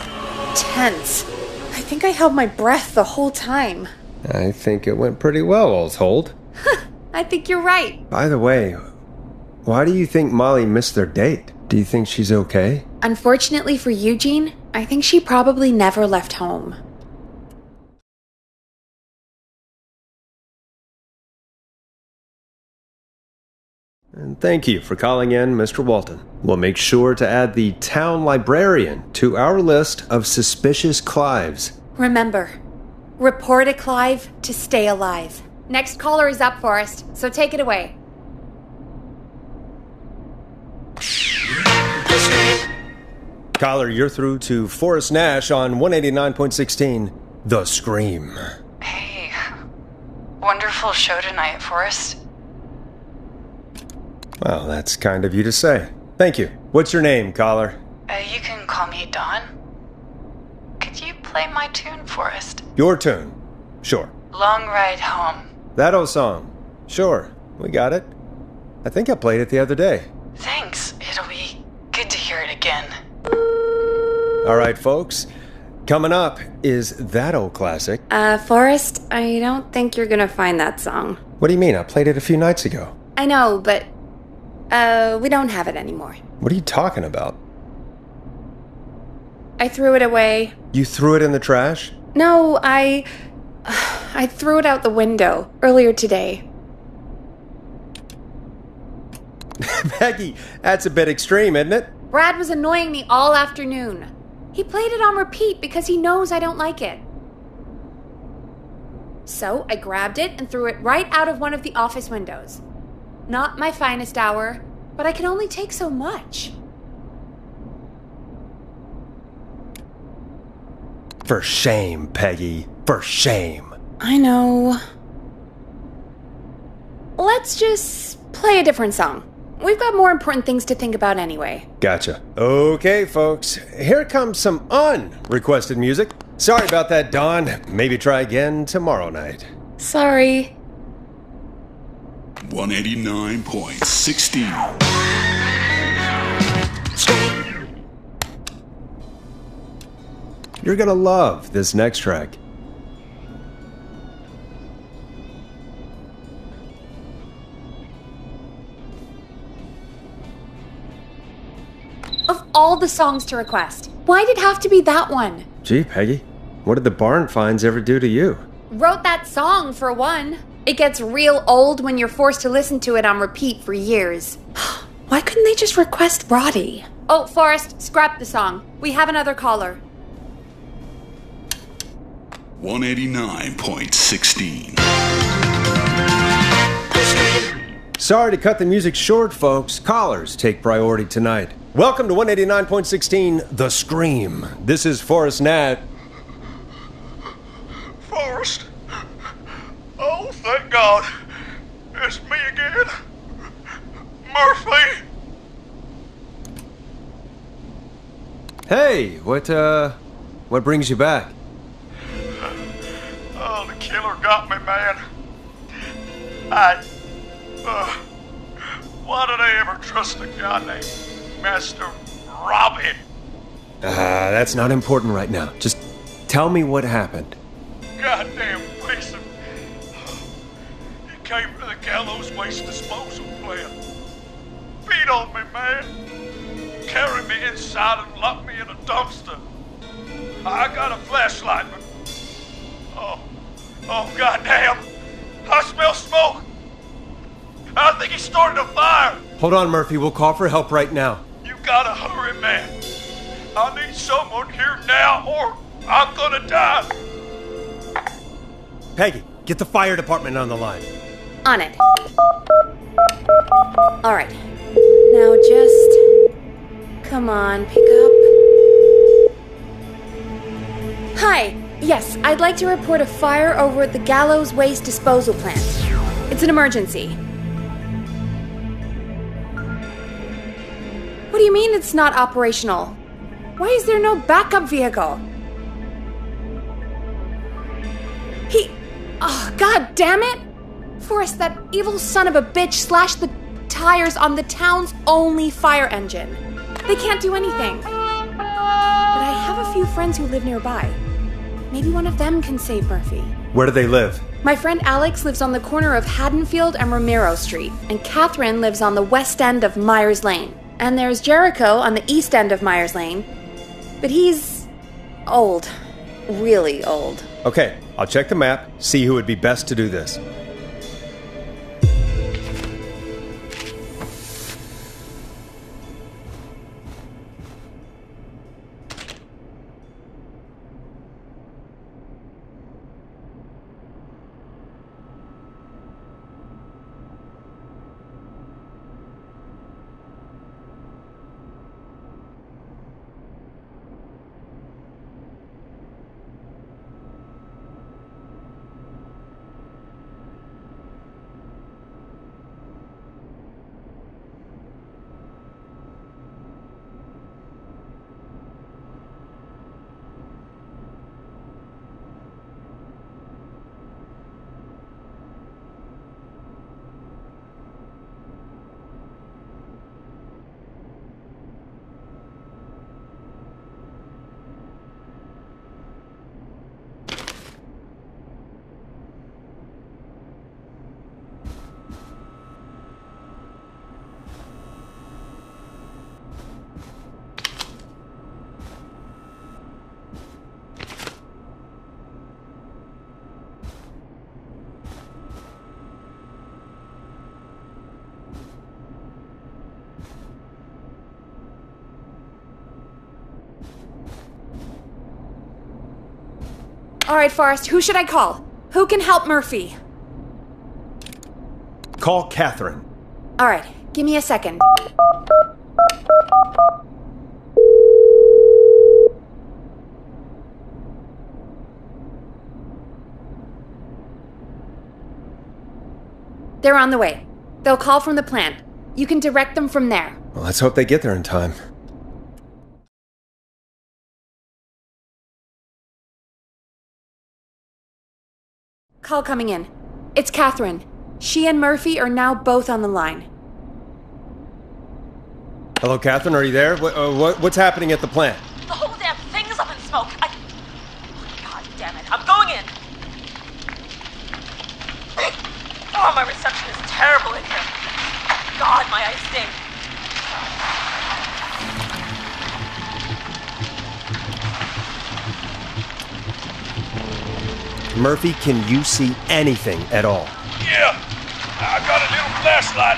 tense. I think I held my breath the whole time. I think it went pretty well, all told. I think you're right. By the way, why do you think Molly missed their date? Do you think she's okay? Unfortunately for Eugene, I think she probably never left home. And thank you for calling in, Mr. Walton. We'll make sure to add the town librarian to our list of suspicious Clives. Remember, report a Clive to stay alive. Next caller is up, Forrest, so take it away. Caller, you're through to Forrest Nash on 189.16, The Scream. Hey, wonderful show tonight, Forrest. Well, that's kind of you to say. Thank you. What's your name, caller? You can call me Dawn. Could you play my tune, Forrest? Your tune. Sure. Long Ride Home. That old song. Sure. We got it. I think I played it the other day. Thanks. It'll be good to hear it again. All right, folks. Coming up is that old classic. Forrest, I don't think you're gonna find that song. What do you mean? I played it a few nights ago. I know, but, we don't have it anymore. What are you talking about? I threw it away. You threw it in the trash? No, I threw it out the window earlier today. Peggy, that's a bit extreme, isn't it? Brad was annoying me all afternoon. He played it on repeat because he knows I don't like it. So I grabbed it and threw it right out of one of the office windows. Not my finest hour, but I can only take so much. For shame, Peggy. For shame. I know. Let's just play a different song. We've got more important things to think about anyway. Gotcha. Okay, folks. Here comes some unrequested music. Sorry about that, Dawn. Maybe try again tomorrow night. Sorry. 189.16. You're gonna love this next track. Of all the songs to request, why'd it have to be that one? Gee, Peggy, what did the barn finds ever do to you? Wrote that song, for one. It gets real old when you're forced to listen to it on repeat for years. Why couldn't they just request Roddy? Oh, Forrest, scrap the song. We have another caller. 189.16. Sorry to cut the music short, folks. Callers take priority tonight. Welcome to 189.16, The Scream. This is Forrest Nash. Forrest? Oh, thank God. It's me again. Murphy! Hey, what brings you back? Oh, the killer got me, man. Why did I ever trust a guy named Master Robin? That's not important right now. Just tell me what happened. Goddamn piece of... He came to the Gallows waste disposal plant. Beat on me, man. Carried me inside and locked me in a dumpster. I got a flashlight, but... Oh, goddamn. I smell smoke. I think he started a fire. Hold on, Murphy. We'll call for help right now. You gotta hurry, man. I need someone here now or I'm gonna die. Peggy, get the fire department on the line. On it. All right. Now just... Come on, pick up. Hi. Yes, I'd like to report a fire over at the Gallows waste disposal plant. It's an emergency. What do you mean it's not operational? Why is there no backup vehicle? Oh, God damn it! Forrest, that evil son of a bitch slashed the tires on the town's only fire engine. They can't do anything. But I have a few friends who live nearby. Maybe one of them can save Murphy. Where do they live? My friend Alex lives on the corner of Haddonfield and Romero Street, and Catherine lives on the west end of Myers Lane. And there's Jericho on the east end of Myers Lane. But he's old. Really old. Okay, I'll check the map, see who would be best to do this. All right, Forrest, who should I call? Who can help Murphy? Call Catherine. All right, give me a second. They're on the way. They'll call from the plant. You can direct them from there. Well, let's hope they get there in time. Call coming in. It's Catherine. She and Murphy are now both on the line. Hello, Catherine, are you there? What's happening at the plant? The whole damn thing is up in smoke. God damn it. I'm going in. Oh, my reception is terrible in here. God, my eyes sting. Murphy, can you see anything at all? Yeah, I got a little flashlight.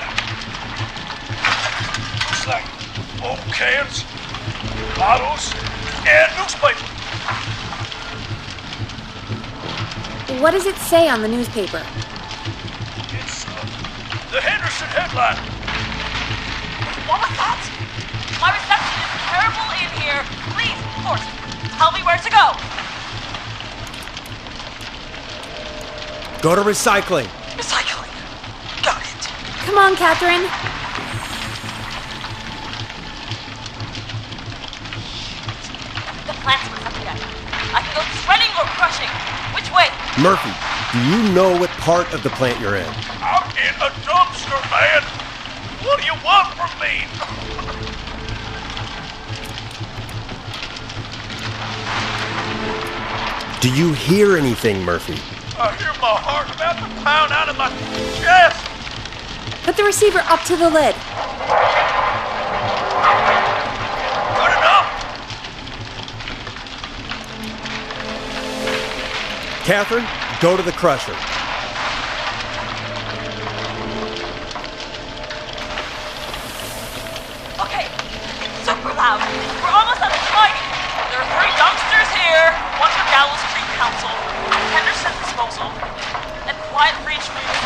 Looks like old cans, bottles, and newspaper. What does it say on the newspaper? It's the Henderson headline. What was that? My reception is terrible in here. Please, Forrest, tell me where to go. Go to recycling. Recycling. Got it. Come on, Catherine. The plant's with something again. I can go shredding or crushing. Which way? Murphy, do you know what part of the plant you're in? I'm in a dumpster, man. What do you want from me? Do you hear anything, Murphy? I hear my heart about to pound out of my chest. Put the receiver up to the lid. Good enough. Catherine, go to the crusher. Okay, it's super loud. We're almost at the lighting. There are 3 dumpsters here. One for Gallows Creek Council, Henderson Disposal, and Quiet Reach Music.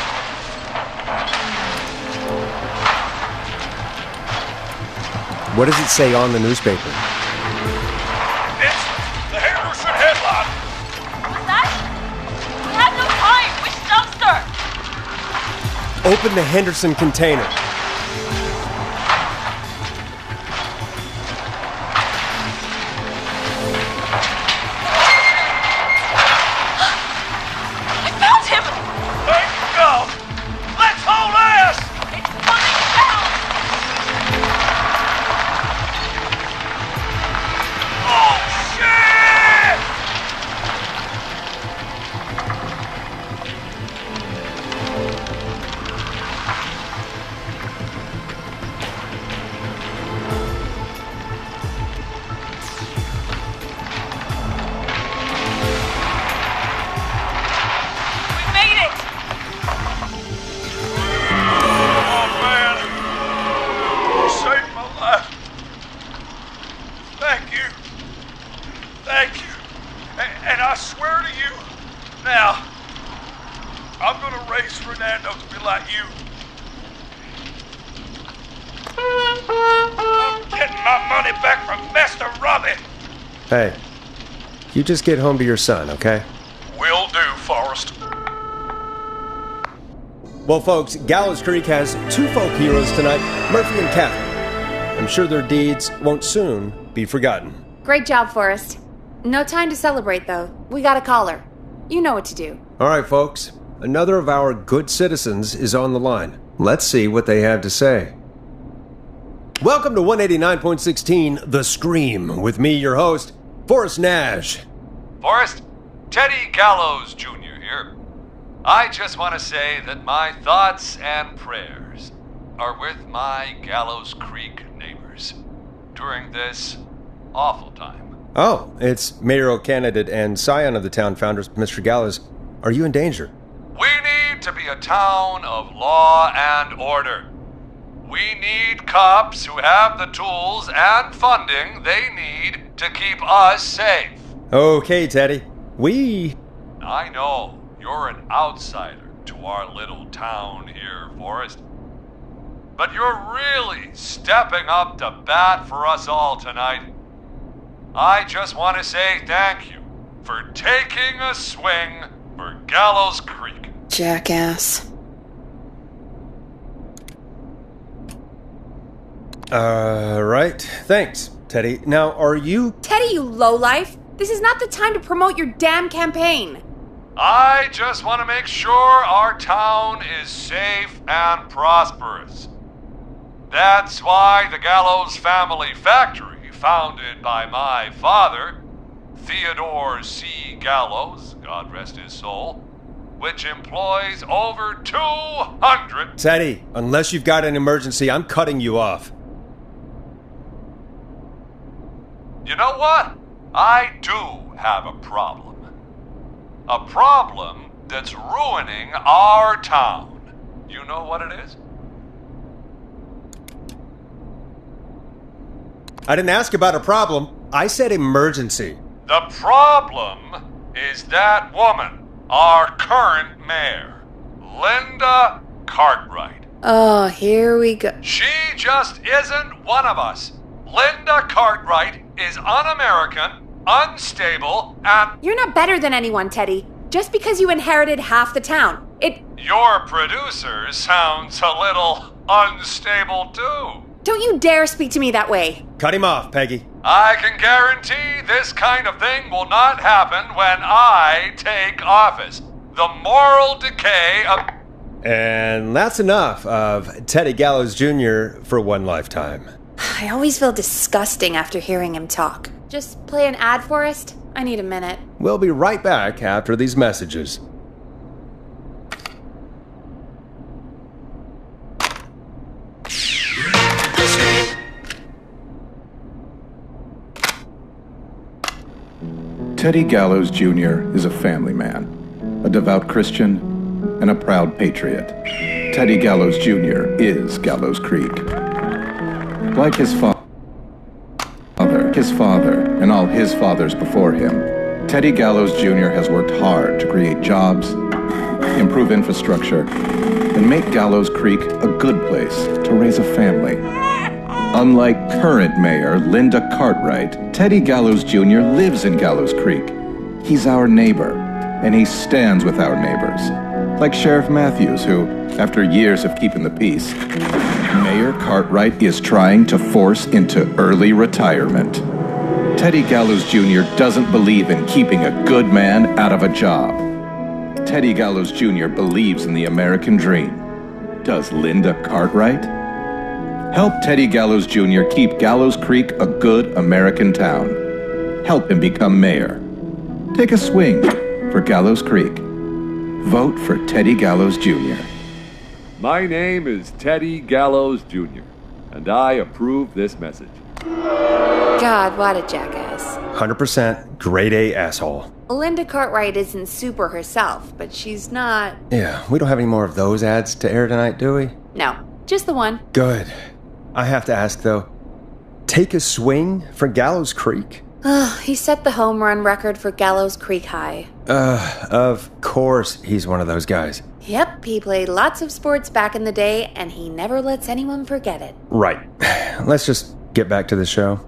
What does it say on the newspaper? It's the Henderson headline. What's that? We have no time. Which dumpster? Open the Henderson container. Fernando to be like you. I'm getting my money back from Master Robbie. Hey, you just get home to your son, okay? Will do, Forrest. Well, folks, Gallows Creek has two folk heroes tonight, Murphy and Catherine. I'm sure their deeds won't soon be forgotten. Great job, Forrest. No time to celebrate, though. We got a caller. You know what to do. All right, folks. Another of our good citizens is on the line. Let's see what they have to say. Welcome to 189.16, The Scream, with me, your host, Forrest Nash. Forrest, Teddy Gallows Jr. here. I just want to say that my thoughts and prayers are with my Gallows Creek neighbors during this awful time. Oh, it's mayoral candidate and scion of the town founders, Mr. Gallows. Are you in danger? We need to be a town of law and order. We need cops who have the tools and funding they need to keep us safe. Okay, Teddy. I know you're an outsider to our little town here, Forrest. But you're really stepping up to bat for us all tonight. I just want to say thank you for taking a swing for Gallows Creek. Jackass. Right. Thanks, Teddy. Now, are you... Teddy, you lowlife! This is not the time to promote your damn campaign. I just want to make sure our town is safe and prosperous. That's why the Gallows Family Factory, founded by my father, Theodore C. Gallows, God rest his soul, which employs over 200... Teddy, unless you've got an emergency, I'm cutting you off. You know what? I do have a problem. A problem that's ruining our town. You know what it is? I didn't ask about a problem. I said emergency. The problem is that woman, our current mayor, Linda Cartwright. Oh, here we go. She just isn't one of us. Linda Cartwright is un-American, unstable, and... You're not better than anyone, Teddy. Just because you inherited half the town. Your producer sounds a little unstable, too. Don't you dare speak to me that way. Cut him off, Peggy. I can guarantee this kind of thing will not happen when I take office. The moral decay of... And that's enough of Teddy Gallows Jr. for one lifetime. I always feel disgusting after hearing him talk. Just play an ad, Forrest. I need a minute. We'll be right back after these messages. Teddy Gallows Jr. is a family man, a devout Christian, and a proud patriot. Teddy Gallows Jr. is Gallows Creek. Like his father, and all his fathers before him, Teddy Gallows Jr. has worked hard to create jobs, improve infrastructure, and make Gallows Creek a good place to raise a family. Unlike current mayor Linda Cartwright, Teddy Gallows Jr. lives in Gallows Creek. He's our neighbor, and he stands with our neighbors. Like Sheriff Matthews, who, after years of keeping the peace, Mayor Cartwright is trying to force into early retirement. Teddy Gallows Jr. doesn't believe in keeping a good man out of a job. Teddy Gallows Jr. believes in the American dream. Does Linda Cartwright? Help Teddy Gallows Jr. keep Gallows Creek a good American town. Help him become mayor. Take a swing for Gallows Creek. Vote for Teddy Gallows Jr. My name is Teddy Gallows Jr., and I approve this message. God, what a jackass. 100% grade A asshole. Linda Cartwright isn't super herself, but she's not... Yeah, we don't have any more of those ads to air tonight, do we? No, just the one. Good. I have to ask, though, take a swing for Gallows Creek? He set the home run record for Gallows Creek High. Of course he's one of those guys. Yep, he played lots of sports back in the day, and he never lets anyone forget it. Right. Let's just get back to the show.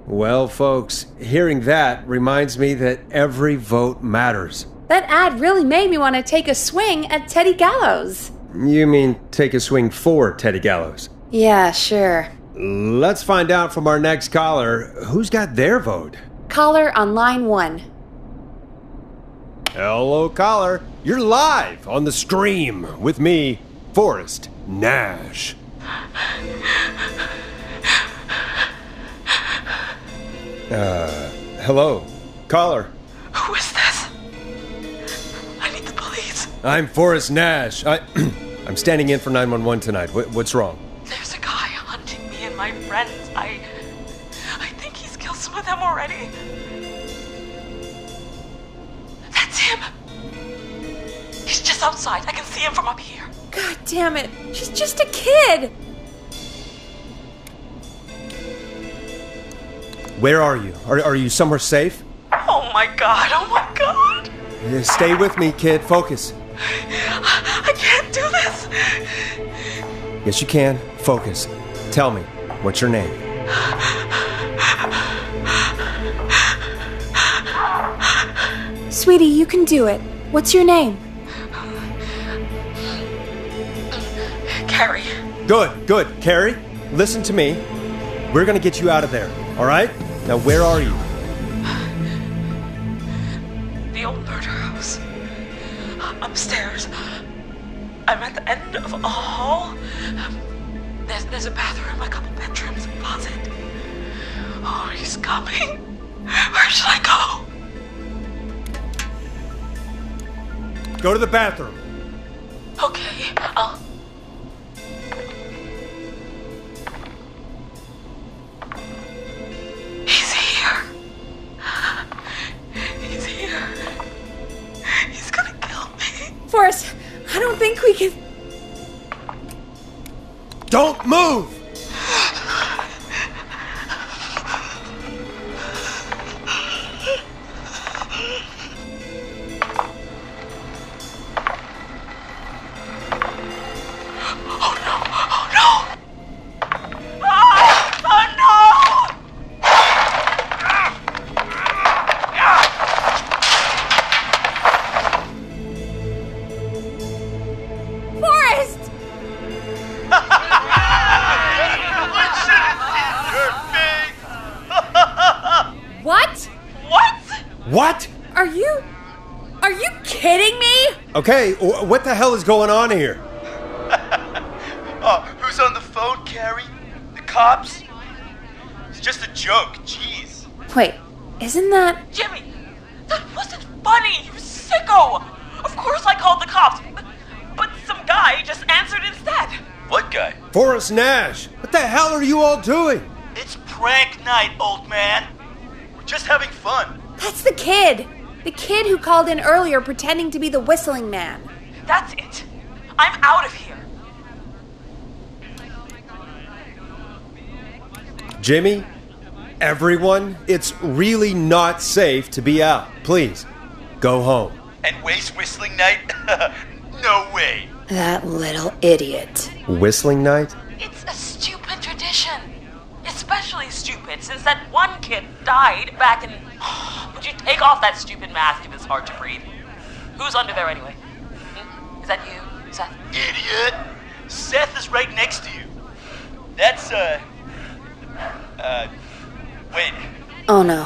Well, folks, hearing that reminds me that every vote matters. That ad really made me want to take a swing at Teddy Gallows. You mean take a swing for Teddy Gallows? Yeah, sure. Let's find out from our next caller who's got their vote. Caller on line 1. Hello, caller. You're live on the Scream with me, Forrest Nash. Hello, caller. Who is this? I need the police. I'm Forrest Nash. I'm standing in for 911 tonight. What's wrong? There's a guy hunting me and my friends. I think he's killed some of them already. That's him. He's just outside. I can see him from up here. God damn it. She's just a kid. Where are you? Are you somewhere safe? Oh my god. Oh my god. Stay with me, kid. Focus. I can't do this. Yes, you can. Focus. Tell me, what's your name? Sweetie, you can do it. What's your name? Carrie. Good. Carrie, listen to me. We're gonna get you out of there, all right? Now, where are you? The old murder house. Upstairs. I'm at the end of a hall. There's a bathroom, a couple bedrooms, a closet. Oh, he's coming. Where should I go? Go to the bathroom. Okay, I'll... He's here. He's here. He's gonna kill me. Forrest, I don't think we can... Don't move! What? Are you kidding me? Okay, what the hell is going on here? Oh, who's on the phone, Carrie? The cops? It's just a joke, jeez. Wait, isn't that... Jimmy, that wasn't funny, you sicko! Of course I called the cops, but some guy just answered instead. What guy? Forrest Nash! What the hell are you all doing? It's prank night, old man. We're just having fun. That's the kid! The kid who called in earlier pretending to be the whistling man. That's it. I'm out of here. Jimmy, everyone, it's really not safe to be out. Please, go home. And waste whistling night? No way. That little idiot. Whistling night? It's a stupid tradition. Especially stupid since that one kid died back in... Would you take off that stupid mask if it's hard to breathe? Who's under there anyway? Is that you, Seth? Idiot! Seth is right next to you. That's, wait. Oh no.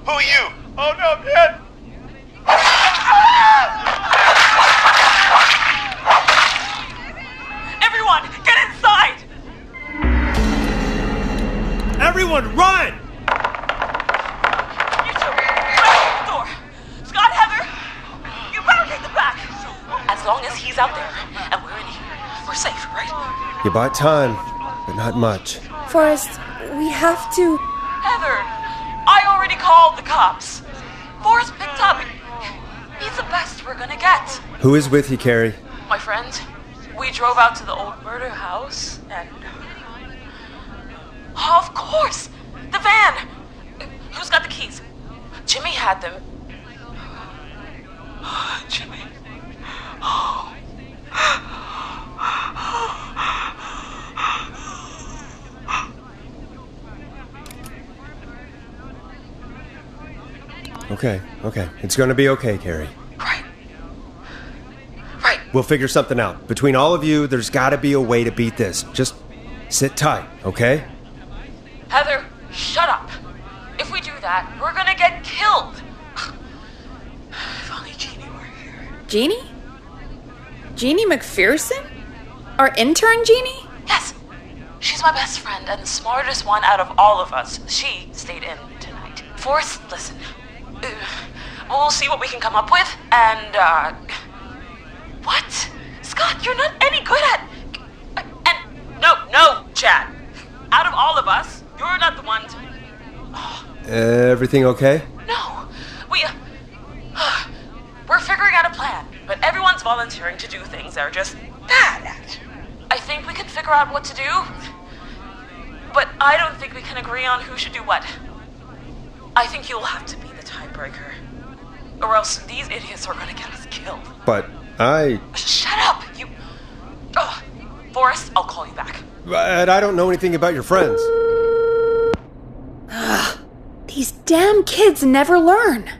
Who are you? Oh no, man! Everyone, get inside! Everyone, run! You two, right the door. Scott, Heather, you barricade the back. As long as he's out there and we're in here, we're safe, right? You bought time, but not much. Forrest, we have to... Heather, I already called the cops. Forrest picked up. He's the best we're gonna get. Who is with you, Carrie? My friend, we drove out to the old murder house and... Oh, of course! The van! Who's got the keys? Jimmy had them. Jimmy. Okay. It's gonna be okay, Carrie. Right. We'll figure something out. Between all of you, there's gotta be a way to beat this. Just sit tight, okay? Heather, shut up. If we do that, we're gonna get killed. If only Jeannie were here. Jeannie? Jeannie McPherson? Our intern Jeannie? Yes. She's my best friend and the smartest one out of all of us. She stayed in tonight. Forrest, listen. We'll see what we can come up with, and, What? Scott, you're not any good at... No, Chad. Out of all of us, you're not the one to... Everything okay? No. We're figuring out a plan, but everyone's volunteering to do things they're just bad at. I think we can figure out what to do, but I don't think we can agree on who should do what. I think you'll have to be the tiebreaker, or else these idiots are gonna get us killed. But I... Shut up, you... Forrest, I'll call you back. But I don't know anything about your friends. These damn kids never learn.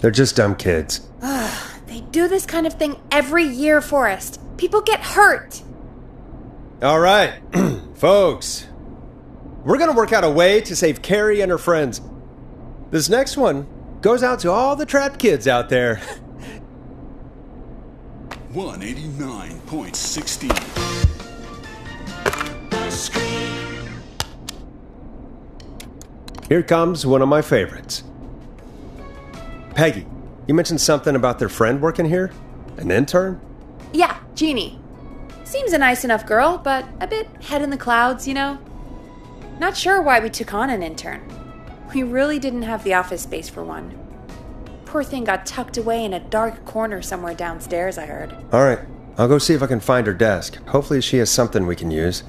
They're just dumb kids. They do this kind of thing every year, Forrest. People get hurt. All right, folks. We're gonna work out a way to save Carrie and her friends. This next one goes out to all the trapped kids out there. 189.16. Here comes one of my favorites. Peggy, you mentioned something about their friend working here? An intern? Yeah, Jeannie. Seems a nice enough girl, but a bit head in the clouds, you know? Not sure why we took on an intern. We really didn't have the office space for one. Poor thing got tucked away in a dark corner somewhere downstairs, I heard. All right, I'll go see if I can find her desk. Hopefully she has something we can use.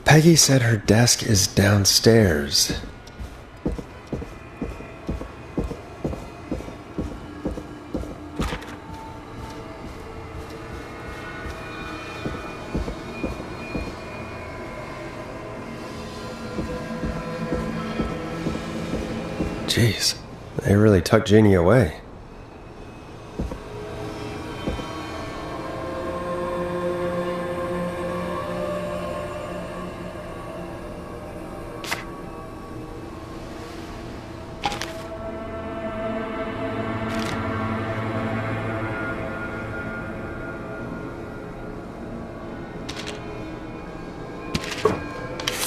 Peggy said her desk is downstairs. Jeez, they really tucked Jeannie away.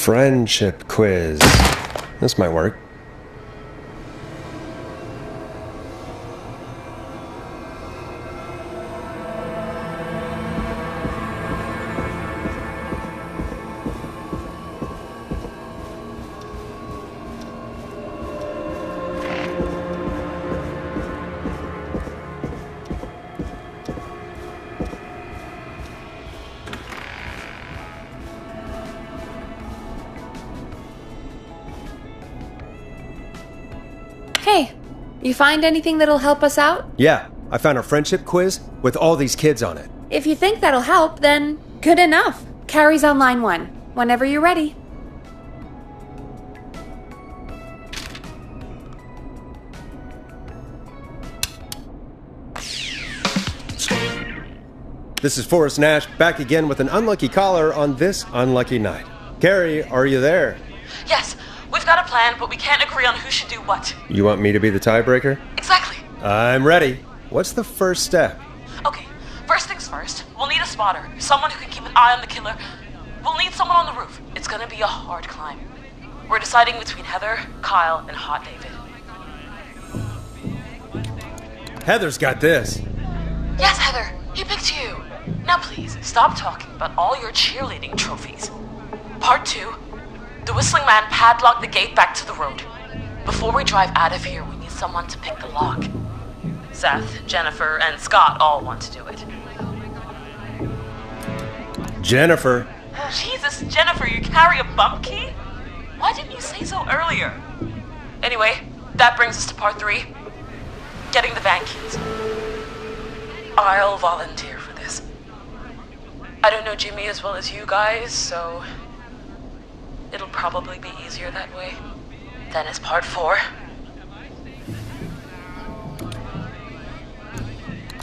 Friendship quiz. This might work. Hey, you find anything that'll help us out? Yeah, I found a friendship quiz with all these kids on it. If you think that'll help, then good enough. Carrie's on line 1, whenever you're ready. This is Forrest Nash, back again with an unlucky caller on this unlucky night. Carrie, are you there? Yes, we've got a plan, but we can't agree on who should do what. You want me to be the tiebreaker? Exactly. I'm ready. What's the first step? Okay, first things first, we'll need a spotter, someone who can keep an eye on the killer. We'll need someone on the roof. It's gonna be a hard climb. We're deciding between Heather, Kyle, and Hot David. Heather's got this. Yes, Heather, he picked you. Now please, stop talking about all your cheerleading trophies. Part 2, the whistling man padlocked the gate back to the road. Before we drive out of here, we need someone to pick the lock. Seth, Jennifer, and Scott all want to do it. Jennifer. Jesus, Jennifer, you carry a bump key? Why didn't you say so earlier? Anyway, that brings us to part 3. Getting the van keys. I'll volunteer for this. I don't know Jimmy as well as you guys, so it'll probably be easier that way. Then it's part 4.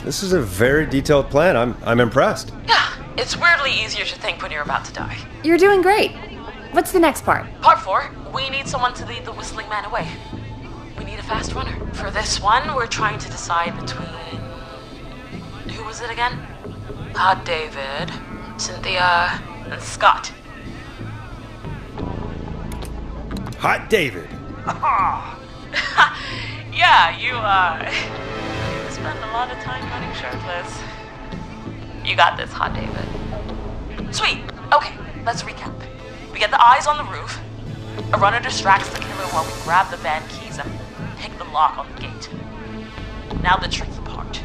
This is a very detailed plan. I'm impressed. Yeah, it's weirdly easier to think when you're about to die. You're doing great. What's the next part? Part 4, we need someone to lead the whistling man away. We need a fast runner. For this one, we're trying to decide between... Who was it again? Hot David, Cynthia, and Scott. Hot David. Yeah, you spend a lot of time running shirtless. You got this, Hot David. Sweet. Okay, let's recap. We get the eyes on the roof. A runner distracts the killer while we grab the van keys and pick the lock on the gate. Now the tricky part.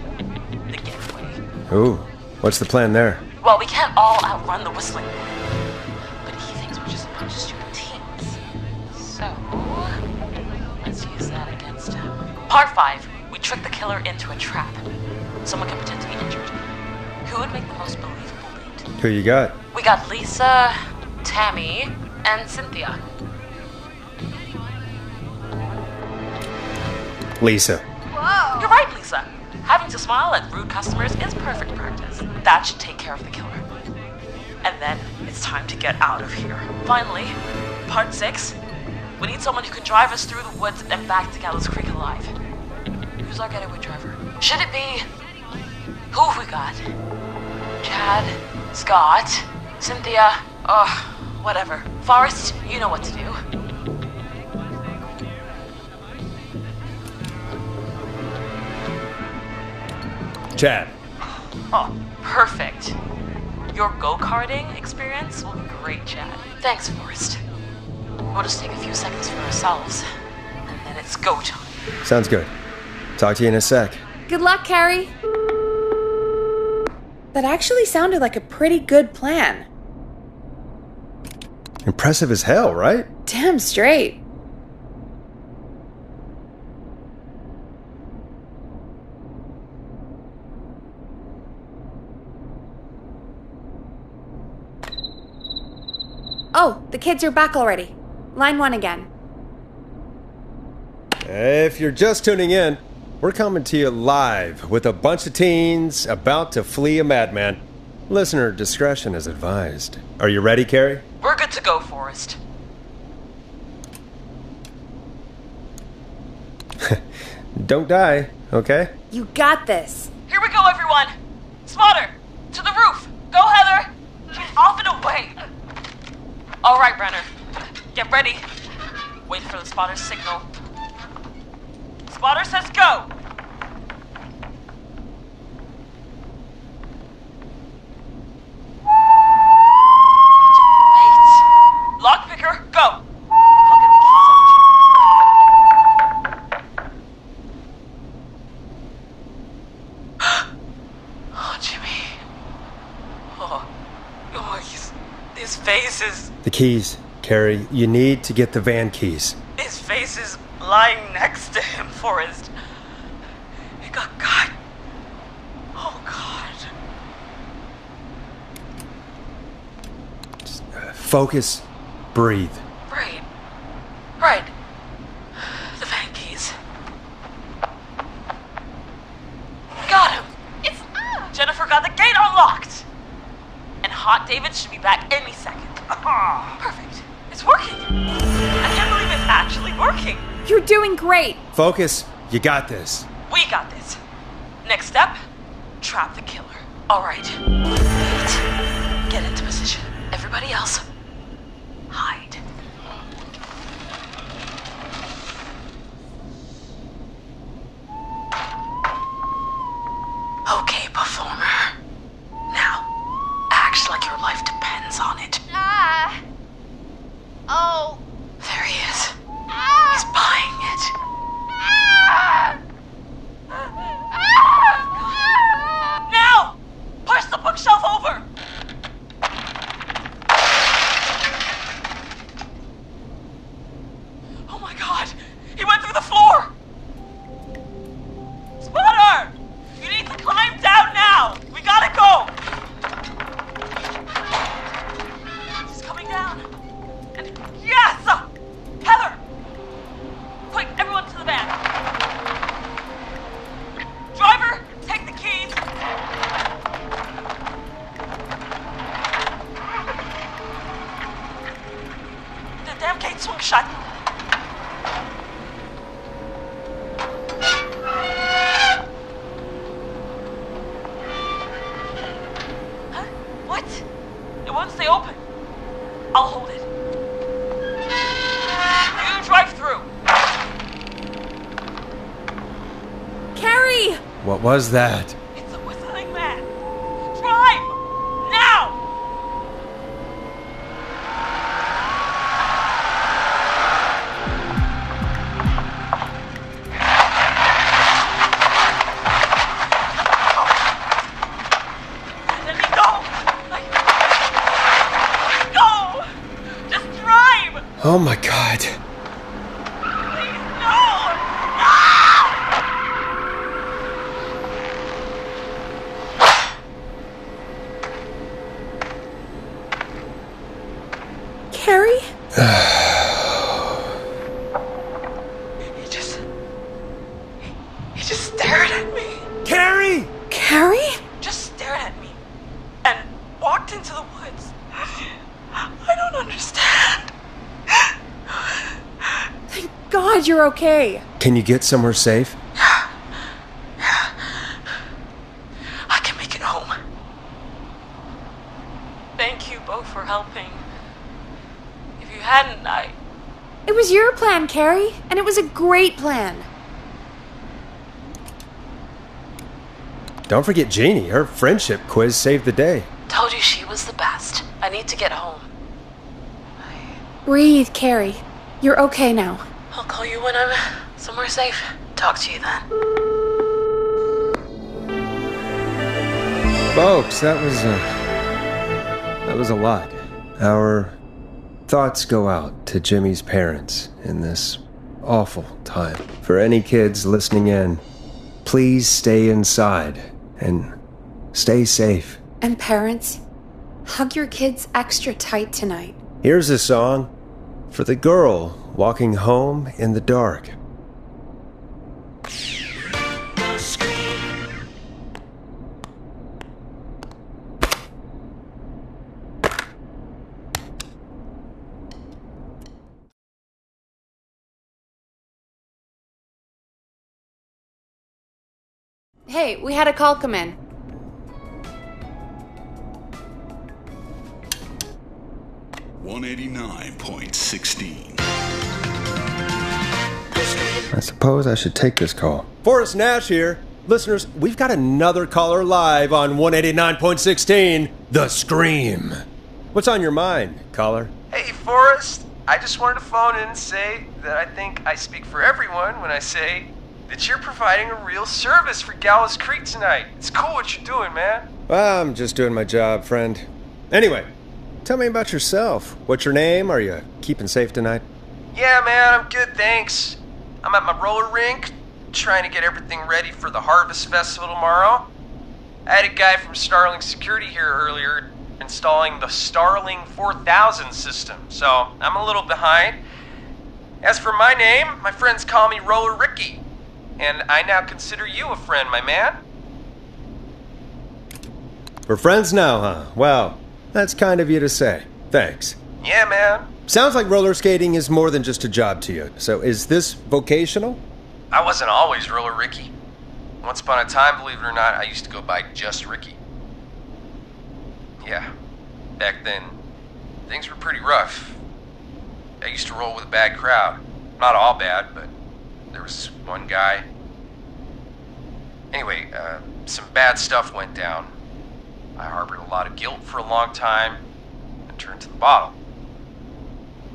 The getaway. Ooh, what's the plan there? Well, we can't all outrun the whistling man. But he thinks we're just a bunch of stupid teens. So, let's use that against him. Part 5. We trick the killer into a trap. Someone can pretend to be injured. Who would make the most believable lead? Who you got? We got Lisa, Tammy, and Cynthia. Lisa. Whoa! You're right, Lisa. Having to smile at rude customers is perfect practice. That should take care of the killer. And then it's time to get out of here. Finally, part 6. We need someone who can drive us through the woods and back to Gallows Creek alive. Who's our getaway driver? Should it be... Who have we got? Chad? Scott? Cynthia? Whatever. Forrest, you know what to do. Chad. Oh, perfect. Your go-karting experience will be great, Chad. Thanks, Forrest. We'll just take a few seconds for ourselves, and then it's go time. Sounds good. Talk to you in a sec. Good luck, Carrie. That actually sounded like a pretty good plan. Impressive as hell, right? Damn straight. Oh, the kids are back already. Line 1 again. If you're just tuning in, we're coming to you live with a bunch of teens about to flee a madman. Listener discretion is advised. Are you ready, Carrie? We're good to go, Forrest. Don't die, okay? You got this. Here we go, everyone. Spotter, to the roof. Go, Heather. She's off and away. All right, Brenner. Get ready. Wait for the spotter's signal. Spotter says go. Wait. Lockpicker, go. I'll get the keys off Jimmy. Oh, Jimmy. Oh, his face is... The keys, Carrie. You need to get the van keys. His face is lying next to him, Forrest. He got cut. Oh, God. Just, focus. Breathe. Right. The van keys. Got him. It's Jennifer got the gate unlocked. And Hot David should be back any second. Perfect. It's working. I can't believe it's actually working. You're doing great. Focus. You got this. We got this. Next step, trap the killer. All right. Wait. Get into position. Everybody else, hide. Okay, performer. Now, act like your life depends on it. Oh. There he is. He's buying it. Now! Push the bookshelf over! What was that? It's a whistling man. Drive! Now! Let me go! Go! Just drive! Oh my God. Carrie? He just stared at me. Carrie! Carrie? Just stared at me and walked into the woods. I don't understand. Thank God you're okay. Can you get somewhere safe? I can make it home. Thank you both for helping. If you hadn't, It was your plan, Carrie, and it was a great plan. Don't forget Jeannie. Her friendship quiz saved the day. Told you she was the best. I need to get home. Breathe, Carrie. You're okay now. I'll call you when I'm somewhere safe. Talk to you then. Folks, that was a lot. Our thoughts go out to Jimmy's parents in this awful time. For any kids listening in, please stay inside and stay safe. And parents, hug your kids extra tight tonight. Here's a song for the girl walking home in the dark. Hey, we had a call come in. $189.16. I suppose I should take this call. Forrest Nash here. Listeners, we've got another caller live on 189.16, The Scream. What's on your mind, caller? Hey, Forrest. I just wanted to phone in and say that I think I speak for everyone when I say that you're providing a real service for Gallows Creek tonight. It's cool what you're doing, man. Well, I'm just doing my job, friend. Anyway, tell me about yourself. What's your name? Are you keeping safe tonight? Yeah, man, I'm good, thanks. I'm at my roller rink, trying to get everything ready for the Harvest Festival tomorrow. I had a guy from Starling Security here earlier installing the Starling 4000 system, so I'm a little behind. As for my name, my friends call me Roller Ricky, and I now consider you a friend, my man. We're friends now, huh? Well, that's kind of you to say. Thanks. Yeah, man. Sounds like roller skating is more than just a job to you. So is this vocational? I wasn't always Roller Ricky. Once upon a time, believe it or not, I used to go by just Ricky. Yeah, back then, things were pretty rough. I used to roll with a bad crowd. Not all bad, but there was one guy. Anyway, some bad stuff went down. I harbored a lot of guilt for a long time and turned to the bottle.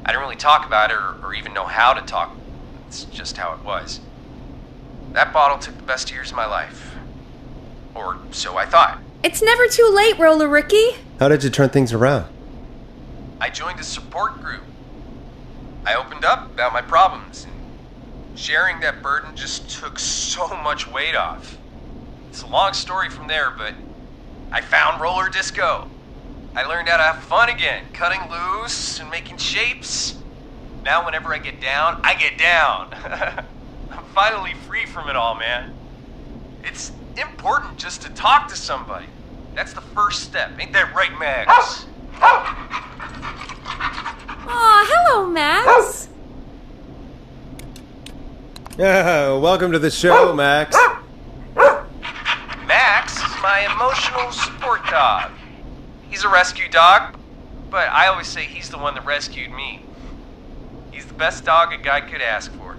I didn't really talk about it or even know how to talk. It's just how it was. That bottle took the best years of my life. Or so I thought. It's never too late, Roller Ricky. How did you turn things around? I joined a support group. I opened up about my problems, and sharing that burden just took so much weight off. It's a long story from there, but I found roller disco. I learned how to have fun again, cutting loose and making shapes. Now whenever I get down, I get down. I'm finally free from it all, man. It's important just to talk to somebody. That's the first step. Ain't that right, Max? Aw, hello, Max. Yeah, welcome to the show, Max. Max is my emotional support dog. He's a rescue dog, but I always say he's the one that rescued me. He's the best dog a guy could ask for.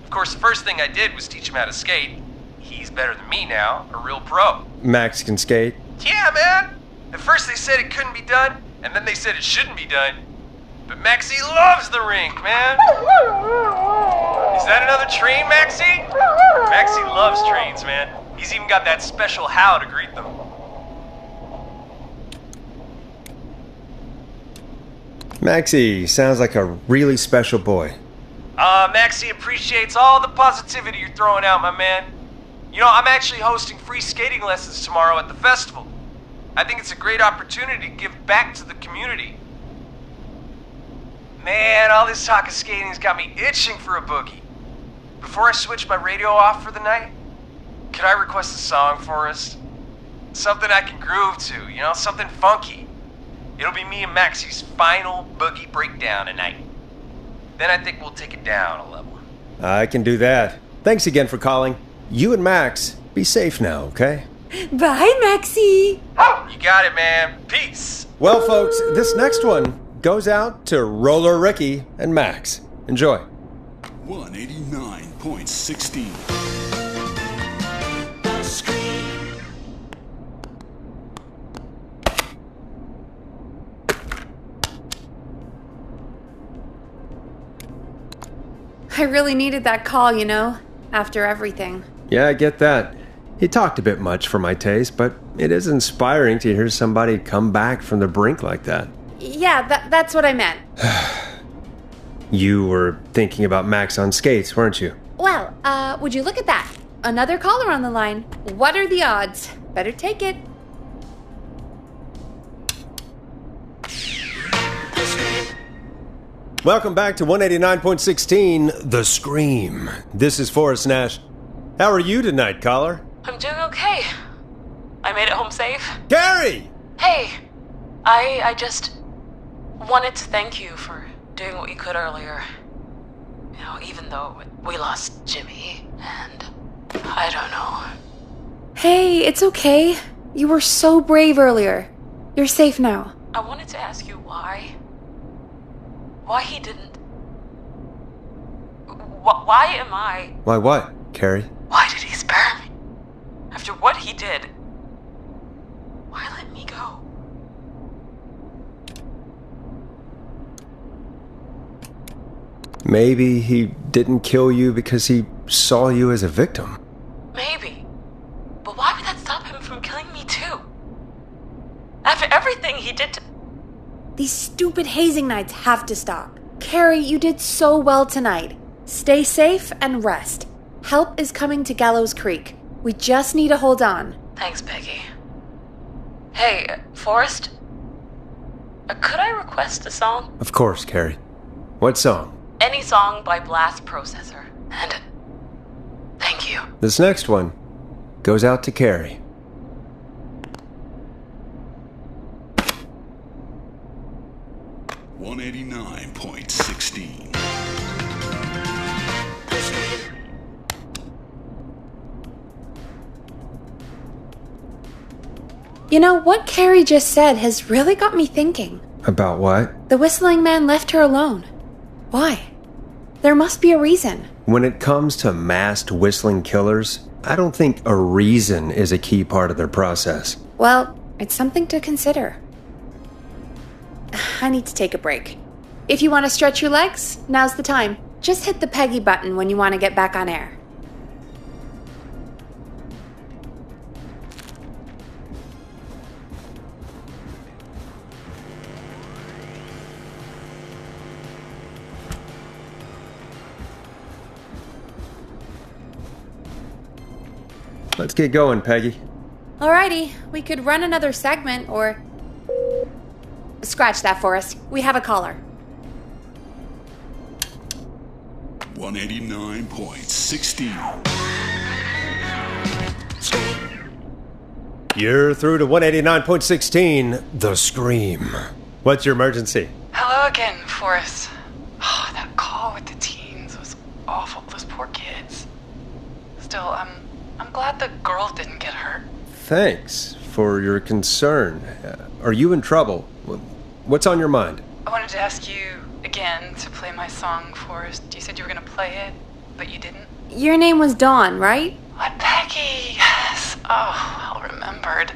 Of course, the first thing I did was teach him how to skate. he's better than me now, a real pro. Max can skate. Yeah, man! At first they said it couldn't be done, and then they said it shouldn't be done. But Maxie loves the rink, man! Is that another train, Maxie? Maxie loves trains, man. He's even got that special how to greet them. Maxie sounds like a really special boy. Maxie appreciates all the positivity you're throwing out, my man. You know, I'm actually hosting free skating lessons tomorrow at the festival. I think it's a great opportunity to give back to the community. Man, all this talk of skating's got me itching for a boogie. Before I switch my radio off for the night, could I request a song for us? Something I can groove to, you know, something funky. It'll be me and Maxie's final boogie breakdown tonight. Then I think we'll take it down a level. I can do that. Thanks again for calling. You and Max, be safe now, okay? Bye, Maxie. You got it, man. Peace. Well, folks, this next one goes out to Roller Ricky and Max. Enjoy. 189.16. I really needed that call, you know, after everything. Yeah, I get that. He talked a bit much for my taste, but it is inspiring to hear somebody come back from the brink like that. Yeah, that's what I meant. You were thinking about Max on skates, weren't you? Well, would you look at that? Another caller on the line. What are the odds? Better take it. Welcome back to 189.16, The Scream. This is Forrest Nash. How are you tonight, caller? I'm doing okay. I made it home safe. Gary! Hey, I just wanted to thank you for doing what you could earlier. You know, even though we lost Jimmy, and I don't know. Hey, it's okay. You were so brave earlier. You're safe now. I wanted to ask you why he didn't... Why am I... Why what, Carrie? Why did he spare me? After what he did, why let me go? Maybe he didn't kill you because he saw you as a victim. Maybe. But why would that stop him from killing me too? After everything he did to... These stupid hazing nights have to stop. Carrie, you did so well tonight. Stay safe and rest. Help is coming to Gallows Creek. We just need to hold on. Thanks, Peggy. Hey, Forrest? Could I request a song? Of course, Carrie. What song? Any song by Blast Processor. And thank you. This next one goes out to Carrie. $189.16. You know, what Carrie just said has really got me thinking. About what? The whistling man left her alone. Why? There must be a reason. When it comes to masked whistling killers, I don't think a reason is a key part of their process. Well, it's something to consider. I need to take a break. If you want to stretch your legs, now's the time. Just hit the Peggy button when you want to get back on air. Let's get going, Peggy. Alrighty, we could run another segment or... Scratch that, Forrest. We have a caller. 189.16. You're through to 189.16, The Scream. What's your emergency? Hello again, Forrest. Oh, that call with the teens was awful. Those poor kids. Still, I'm glad the girl didn't get hurt. Thanks for your concern. Are you in trouble? What's on your mind? I wanted to ask you again to play my song, Forrest. You said you were going to play it, but you didn't. Your name was Dawn, right? What, Peg? Peggy, yes. Oh, well remembered.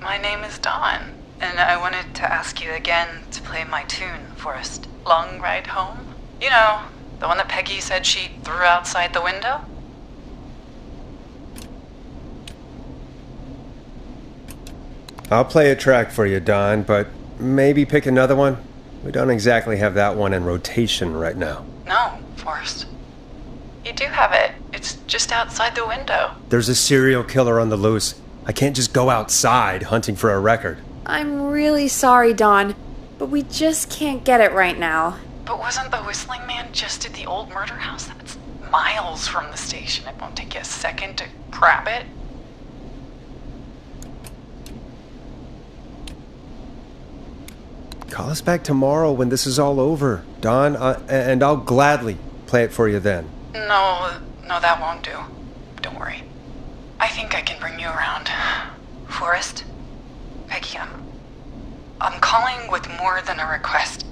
My name is Dawn, and I wanted to ask you again to play my tune, Forrest. Long Ride Home? You know, the one that Peggy said she threw outside the window? I'll play a track for you, Don, but maybe pick another one. We don't exactly have that one in rotation right now. No, Forrest. You do have it. It's just outside the window. There's a serial killer on the loose. I can't just go outside hunting for a record. I'm really sorry, Dawn, but we just can't get it right now. But wasn't the Whistling Man just at the old murder house? That's miles from the station. It won't take you a second to grab it. Call us back tomorrow when this is all over, Don, and I'll gladly play it for you then. No, that won't do. Don't worry. I think I can bring you around. Forrest? Peggy, I'm calling with more than a request.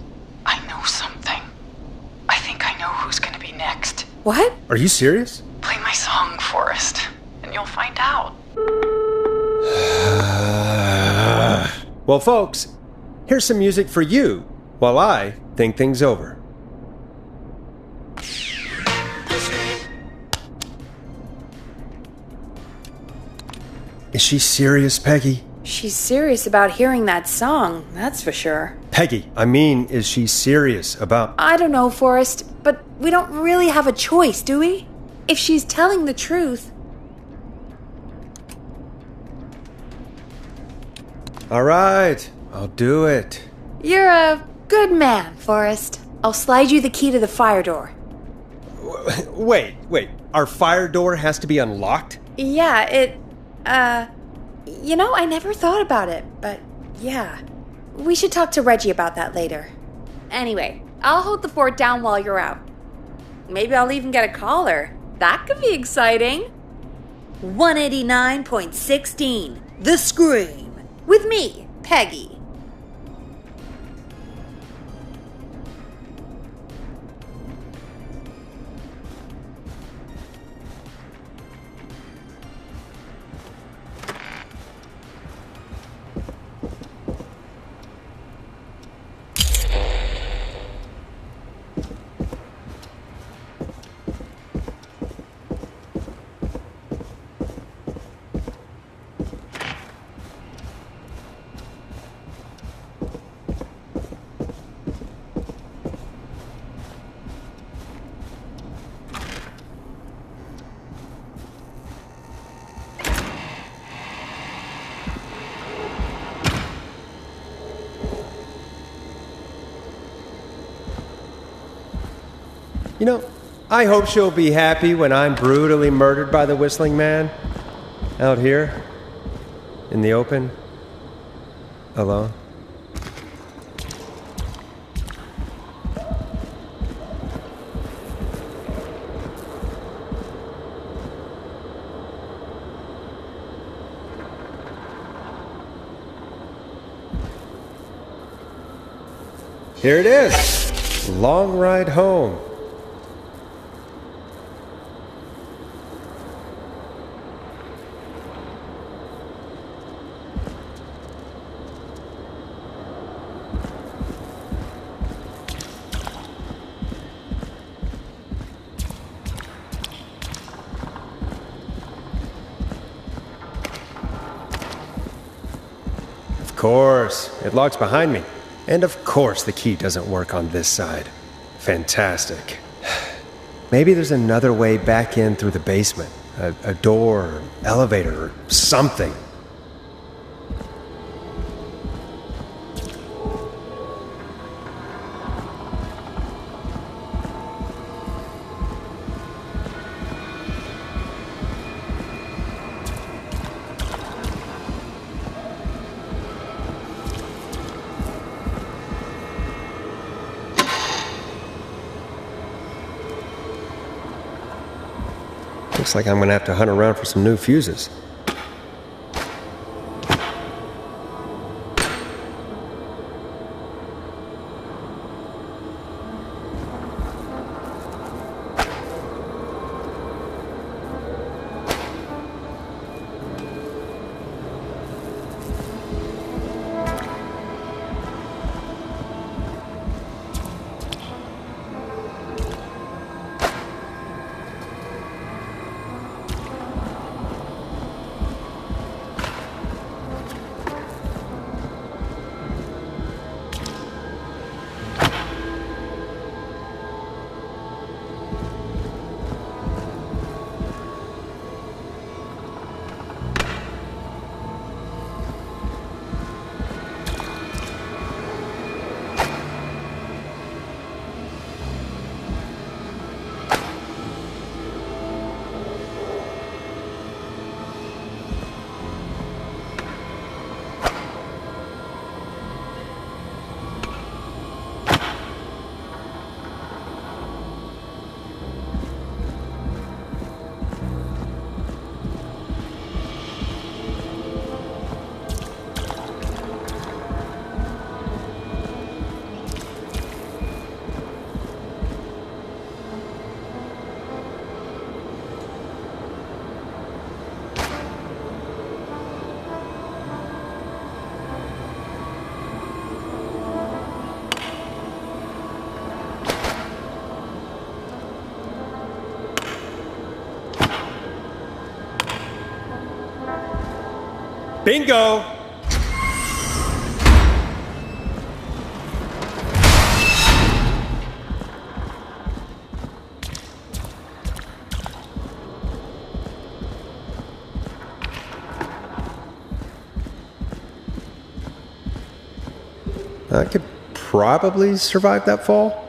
I know something. I think I know who's gonna be next. What? Are you serious? Play my song, Forrest, and you'll find out. Well, folks, here's some music for you while I think things over. Is she serious, Peggy? She's serious about hearing that song, that's for sure. Peggy, I mean, is she serious about... I don't know, Forrest, but we don't really have a choice, do we? If she's telling the truth... All right, I'll do it. You're a good man, Forrest. I'll slide you the key to the fire door. Wait. Our fire door has to be unlocked? Yeah, You know, I never thought about it, but yeah. We should talk to Reggie about that later. Anyway, I'll hold the fort down while you're out. Maybe I'll even get a caller. That could be exciting. 189.16, The Scream. With me, Peggy. You know, I hope she'll be happy when I'm brutally murdered by the Whistling Man. Out here, in the open, alone. Here it is. Long Ride Home. Of course, it locks behind me. And of course the key doesn't work on this side. Fantastic. Maybe there's another way back in through the basement. A door, or elevator, or something. Looks like I'm gonna have to hunt around for some new fuses. Bingo! I could probably survive that fall.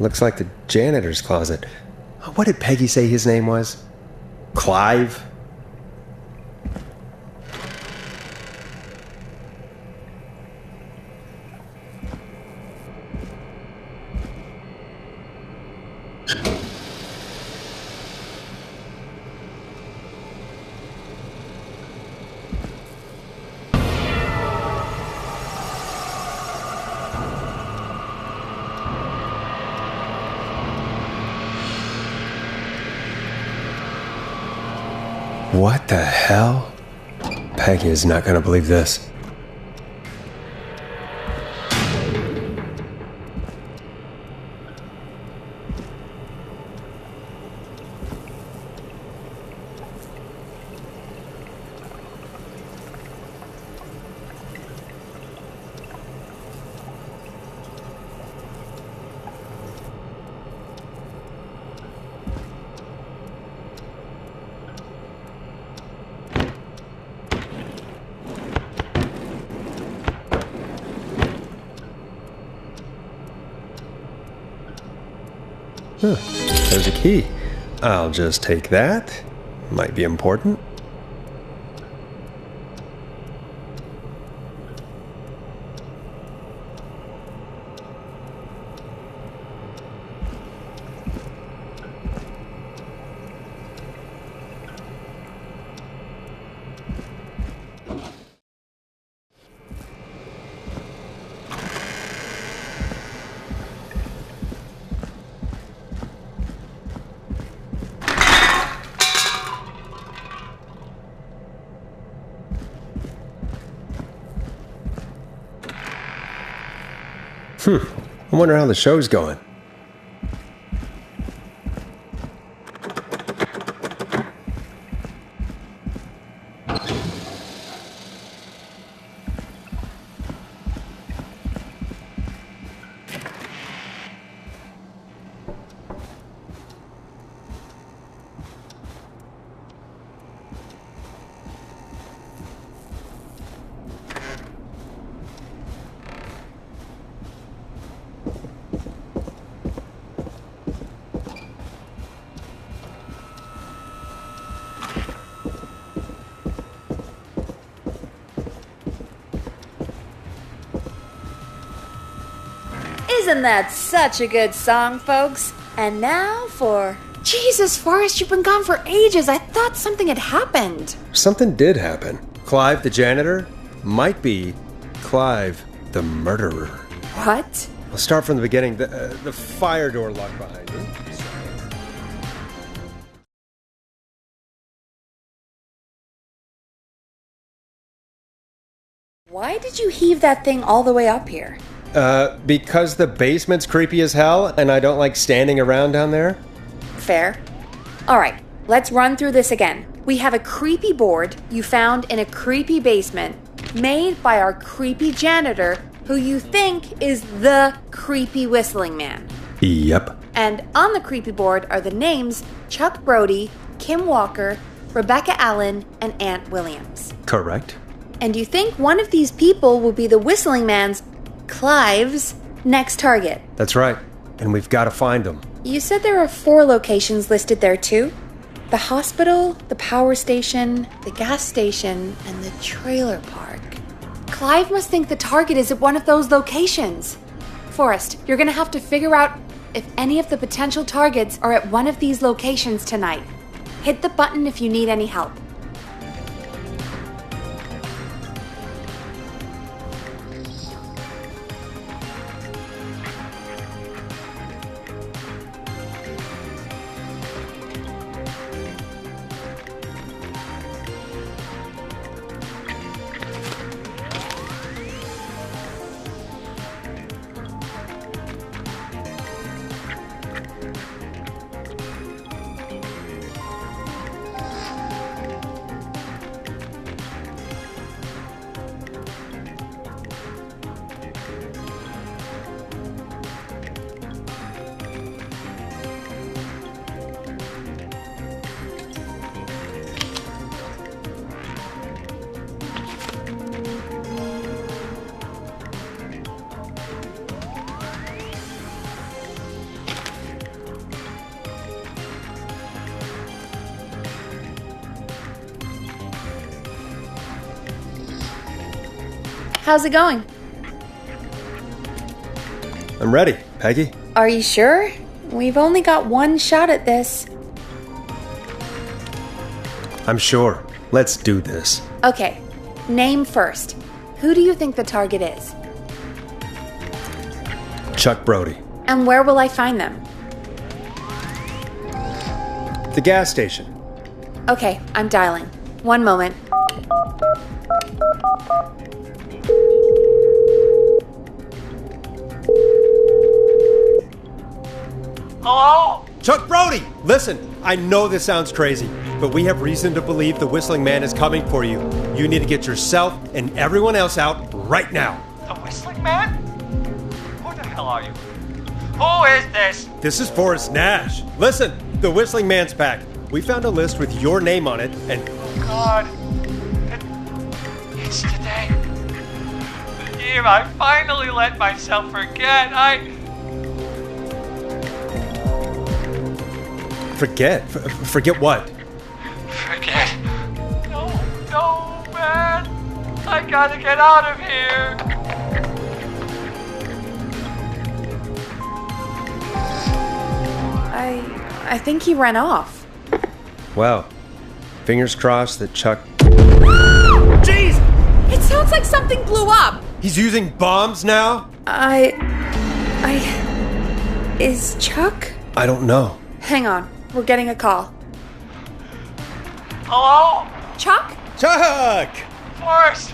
Looks like the janitor's closet. What did Peggy say his name was? Clive? What the hell? Peggy is not going to believe this. Huh, there's a key. I'll just take that. Might be important. I wonder how the show's going. Isn't that such a good song, folks? And now for... Jesus, Forrest, you've been gone for ages. I thought something had happened. Something did happen. Clive the janitor might be Clive the murderer. What? I'll start from the beginning. The fire door locked behind me. Why did you heave that thing all the way up here? Because the basement's creepy as hell, and I don't like standing around down there. Fair. Alright, let's run through this again. We have a creepy board you found in a creepy basement, made by our creepy janitor, who you think is the creepy whistling man. Yep. And on the creepy board are the names Chuck Brody, Kim Walker, Rebecca Allen, and Aunt Williams. Correct. And you think one of these people will be the whistling man's, Clive's, next target. That's right. And we've got to find them. You said there are 4 locations listed there too? The hospital, the power station, the gas station, and the trailer park. Clive must think the target is at one of those locations. Forrest, you're gonna have to figure out if any of the potential targets are at one of these locations tonight. Hit the button if you need any help. How's it going? I'm ready, Peggy. Are you sure? We've only got one shot at this. I'm sure. Let's do this. Okay, name first. Who do you think the target is? Chuck Brody. And where will I find them? The gas station. Okay, I'm dialing. One moment. Hello? Chuck Brody! Listen, I know this sounds crazy, but we have reason to believe the Whistling Man is coming for you. You need to get yourself and everyone else out right now. The Whistling Man? Who the hell are you? Who is this? This is Forrest Nash. Listen, the Whistling Man's back. We found a list with your name on it, and... God. It's today. The year I finally let myself forget. Forget? Forget what? Forget. No, man. I gotta get out of here. I think he ran off. Well, fingers crossed that Chuck... Jeez! It sounds like something blew up! He's using bombs now? Is Chuck? I don't know. Hang on, we're getting a call. Hello? Chuck? Chuck! Forrest!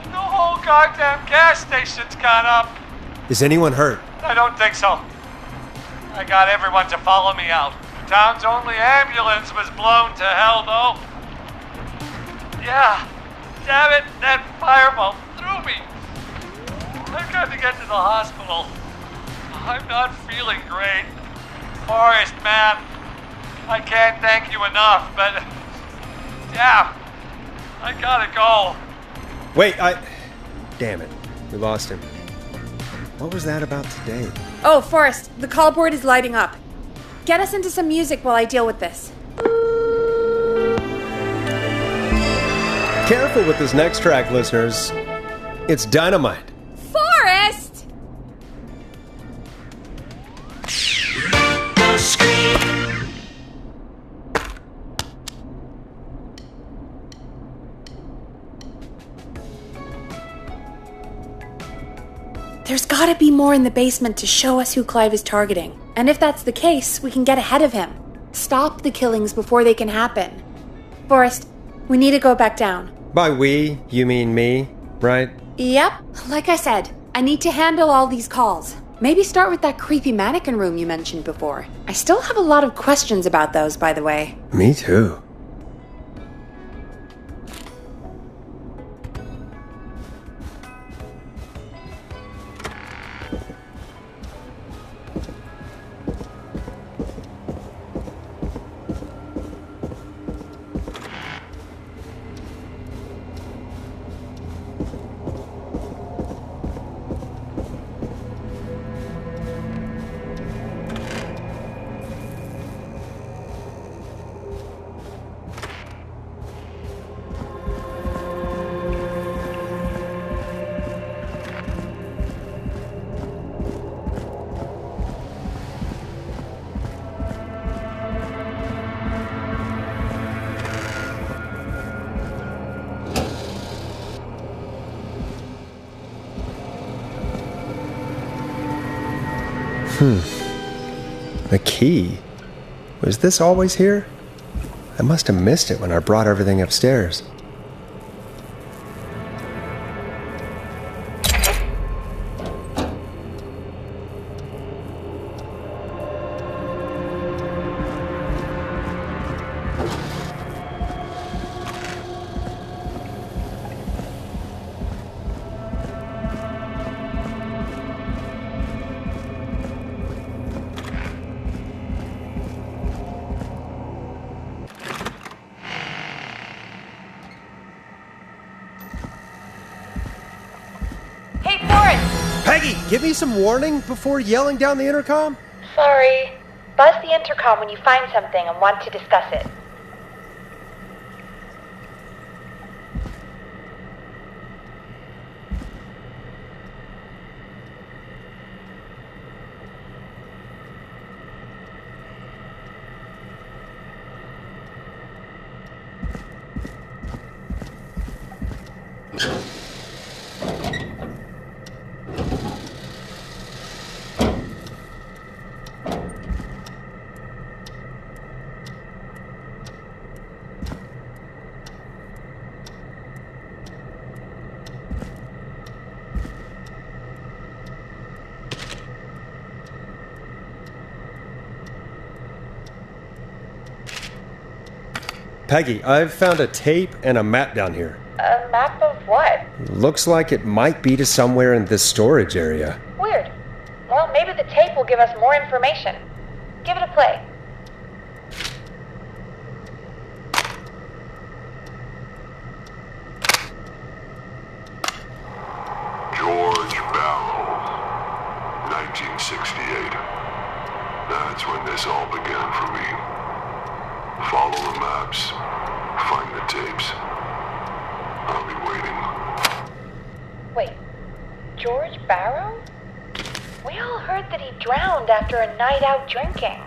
The whole goddamn gas station's gone up. Is anyone hurt? I don't think so. I got everyone to follow me out. The town's only ambulance was blown to hell, though. Yeah. Damn it, that fireball threw me. I've got to get to the hospital. I'm not feeling great. Forrest, man, I can't thank you enough, but... yeah, I gotta go. Wait, Damn it. We lost him. What was that about today? Oh, Forrest, the call board is lighting up. Get us into some music while I deal with this. Careful with this next track, listeners. It's dynamite. Forrest! There's gotta be more in the basement to show us who Clive is targeting. And if that's the case, we can get ahead of him. Stop the killings before they can happen. Forrest, we need to go back down. By we, you mean me, right? Yep. Like I said, I need to handle all these calls. Maybe start with that creepy mannequin room you mentioned before. I still have a lot of questions about those, by the way. Me too. The key. Was this always here? I must have missed it when I brought everything upstairs. Peggy, give me some warning before yelling down the intercom? Sorry. Buzz the intercom when you find something and want to discuss it. Peggy, I've found a tape and a map down here. A map of what? Looks like it might be to somewhere in this storage area. Weird. Well, maybe the tape will give us more information. Give it a play. George Barrow, 1968. That's when this all began for me. Follow the maps, find the tapes. I'll be waiting. Wait, George Barrow? We all heard that he drowned after a night out drinking.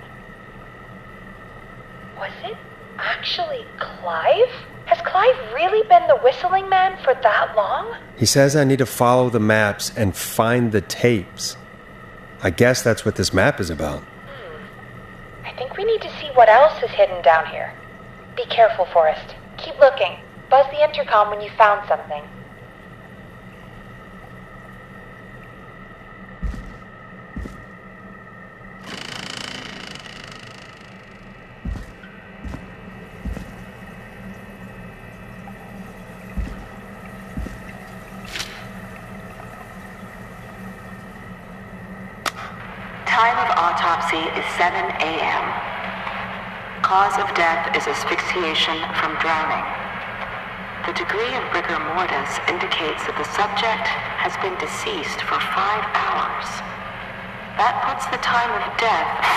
Was it actually Clive? Has Clive really been the whistling man for that long? He says I need to follow the maps and find the tapes. I guess that's what this map is about. I think we need to see what else is hidden down here. Be careful, Forrest. Keep looking. Buzz the intercom when you found something. Time of autopsy is 7 a.m. Cause of death is asphyxiation from drowning. The degree of rigor mortis indicates that the subject has been deceased for 5 hours. That puts the time of death...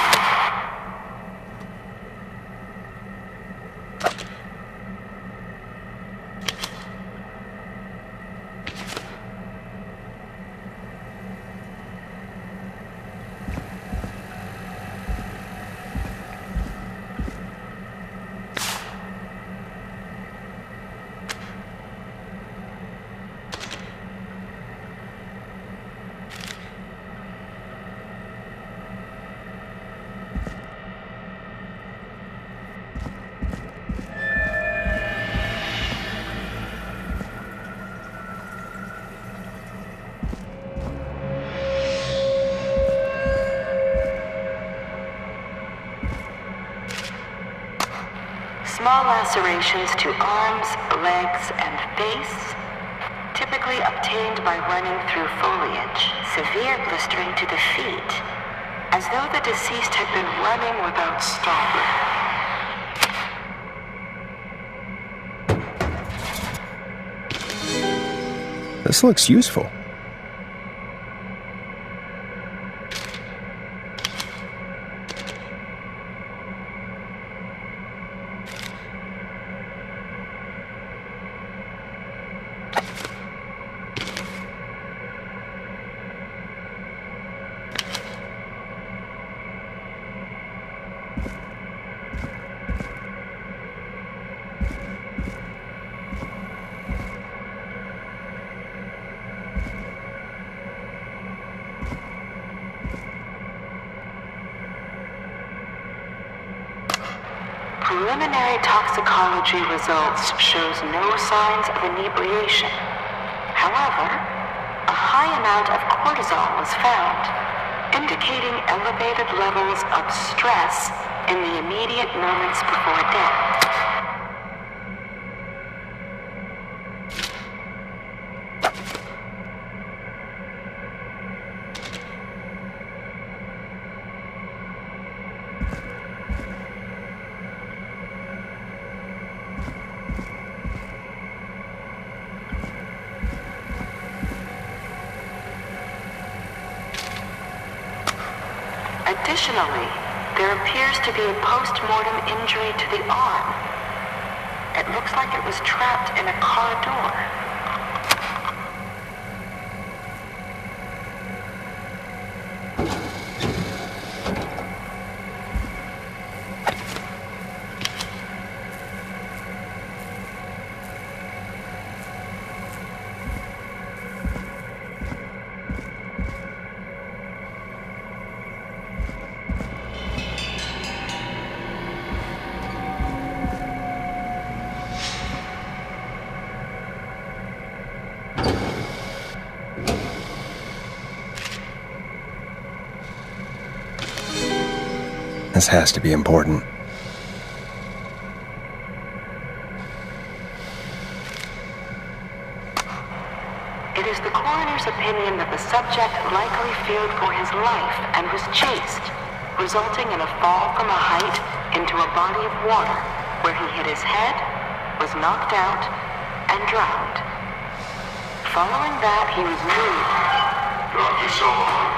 Small lacerations to arms, legs, and face, typically obtained by running through foliage. Severe blistering to the feet, as though the deceased had been running without stopping. This looks useful. Preliminary toxicology results shows no signs of inebriation. However, a high amount of cortisol was found, indicating elevated levels of stress in the immediate moments before death. Additionally, there appears to be a post-mortem injury to the arm. It looks like it was trapped in a car door. This has to be important. opinion that the subject likely feared for his life and was chased, resulting in a fall from a height into a body of water where he hit his head, was knocked out, and drowned. Following that, he was moved. Dr. Sullivan,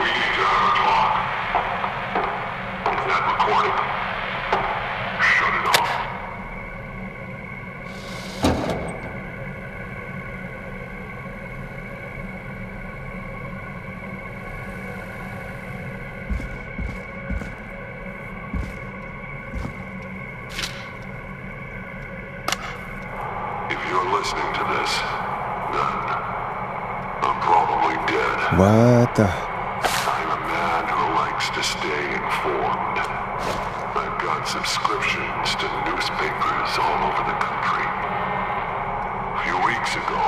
we need to have a talk. Is that recording? Shut it off. If you're listening to this, then I'm probably dead. What the? I'm a man who likes to stay informed. I've got subscriptions to newspapers all over the country. A few weeks ago,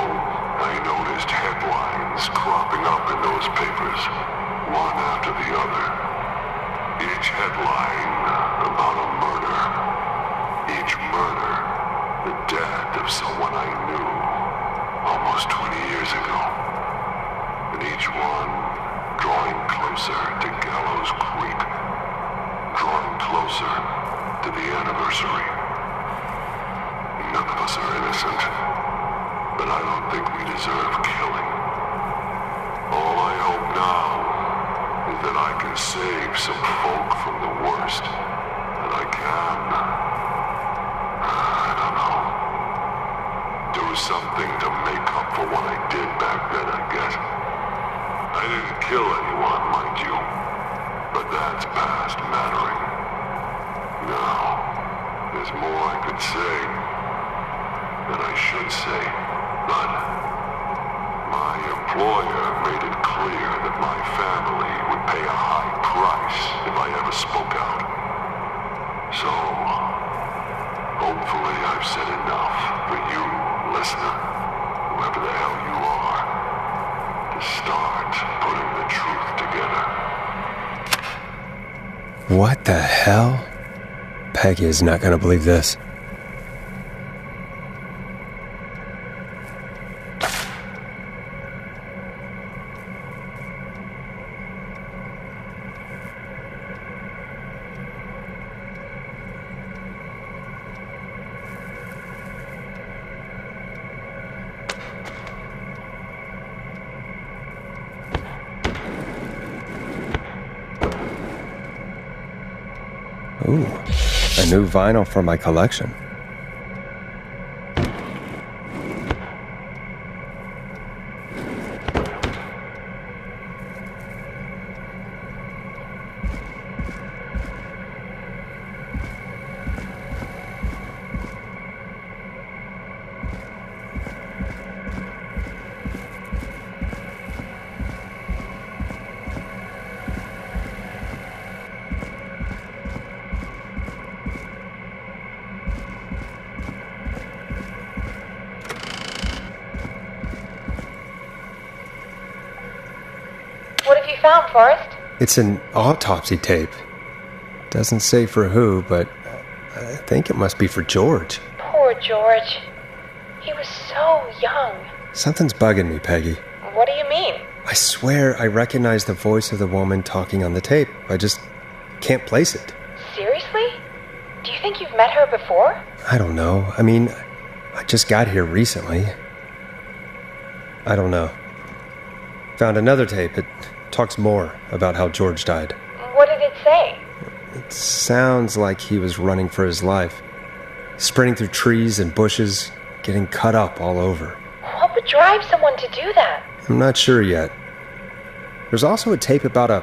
I noticed headlines cropping up in those papers, one after the other. Each headline about a murder. Each murder, the death of someone I knew almost 20 years ago. And each one drawing closer to Gallows Creek, drawing closer to the anniversary. None of us are innocent, but I don't think we deserve killing. All I hope now is that I can save some folk from the worst, and I can. I don't know. Do something to make up for what I did back then, I guess. I didn't kill anyone, mind you, but that's past mattering. Now, there's more I could say than I should say, but my employer made it clear that my family would pay a high price if I ever spoke out. So, hopefully I've said enough for you, listener, whoever the hell you are, to start putting the truth together. What the hell? Peggy is not going to believe this. Ooh, a new vinyl for my collection. Found, Forrest? It's an autopsy tape. Doesn't say for who, but I think it must be for George. Poor George. He was so young. Something's bugging me, Peggy. What do you mean? I swear I recognize the voice of the woman talking on the tape. I just can't place it. Seriously? Do you think you've met her before? I don't know. I mean, I just got here recently. I don't know. Found another tape. It talks more about how George died. What did it say? It sounds like he was running for his life. Sprinting through trees and bushes, getting cut up all over. What would drive someone to do that? I'm not sure yet. There's also a tape about a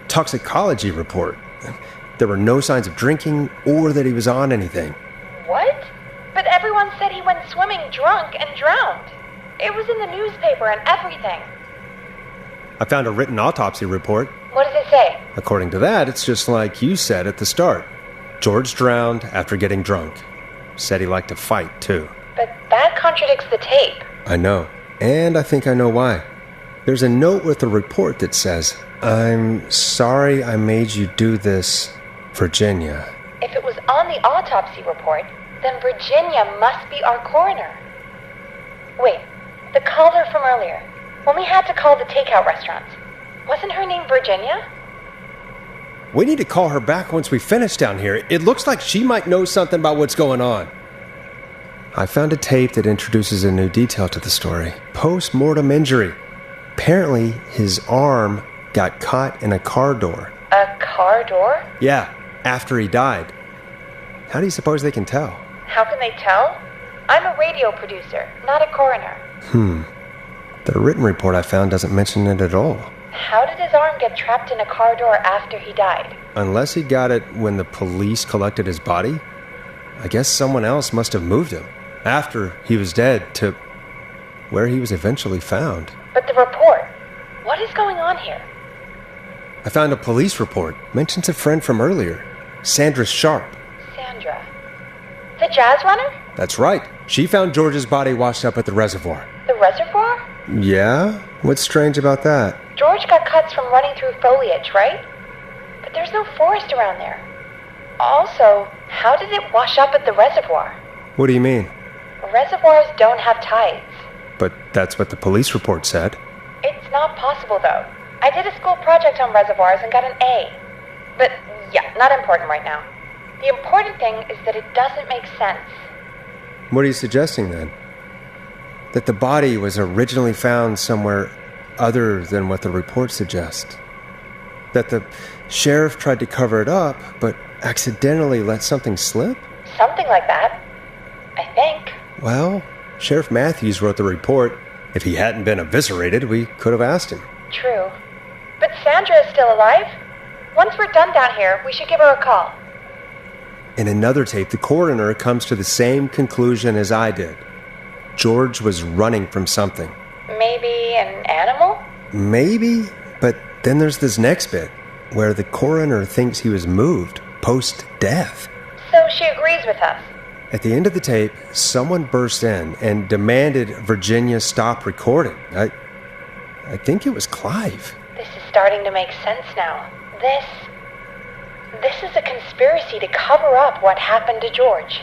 toxicology report. There were no signs of drinking or that he was on anything. What? But everyone said he went swimming drunk and drowned. It was in the newspaper and everything. I found a written autopsy report. What does it say? According to that, it's just like you said at the start. George drowned after getting drunk. Said he liked to fight, too. But that contradicts the tape. I know. And I think I know why. There's a note with the report that says, "I'm sorry I made you do this, Virginia." If it was on the autopsy report, then Virginia must be our coroner. Wait, the caller from earlier. when we had to call the takeout restaurants. Wasn't her name Virginia? We need to call her back once we finish down here. It looks like she might know something about what's going on. I found a tape that introduces a new detail to the story. Post-mortem injury. Apparently, his arm got caught in a car door. A car door? Yeah, after he died. How do you suppose they can tell? How can they tell? I'm a radio producer, not a coroner. The written report I found doesn't mention it at all. How did his arm get trapped in a car door after he died? Unless he got it when the police collected his body, I guess someone else must have moved him after he was dead to where he was eventually found. But the report, what is going on here? I found a police report. Mentions a friend from earlier, Sandra Sharp. Sandra? The jazz runner? That's right. She found George's body washed up at the reservoir. The reservoir? Yeah? What's strange about that? George got cuts from running through foliage, right? But there's no forest around there. Also, how did it wash up at the reservoir? What do you mean? Reservoirs don't have tides. But that's what the police report said. It's not possible, though. I did a school project on reservoirs and got an A. But, yeah, not important right now. The important thing is that it doesn't make sense. What are you suggesting, then? That the body was originally found somewhere other than what the report suggests? That the sheriff tried to cover it up, but accidentally let something slip? Something like that. I think. Well, Sheriff Matthews wrote the report. If he hadn't been eviscerated, we could have asked him. True. But Sandra is still alive. Once we're done down here, we should give her a call. In another tape, the coroner comes to the same conclusion as I did. George was running from something. Maybe an animal? Maybe, but then there's this next bit, where the coroner thinks he was moved post-death. So she agrees with us. At the end of the tape, someone burst in and demanded Virginia stop recording. I think it was Clive. This is starting to make sense now. This is a conspiracy to cover up what happened to George.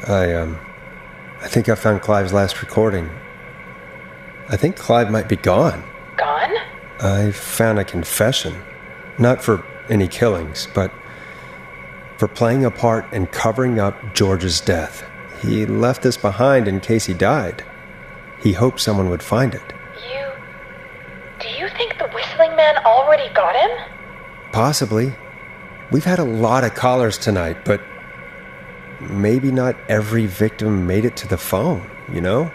I think I found Clive's last recording. I think Clive might be gone. Gone? I found a confession. Not for any killings, but for playing a part in covering up George's death. He left this behind in case he died. He hoped someone would find it. Do you think the whistling man already got him? Possibly. We've had a lot of callers tonight, but maybe not every victim made it to the phone, you know?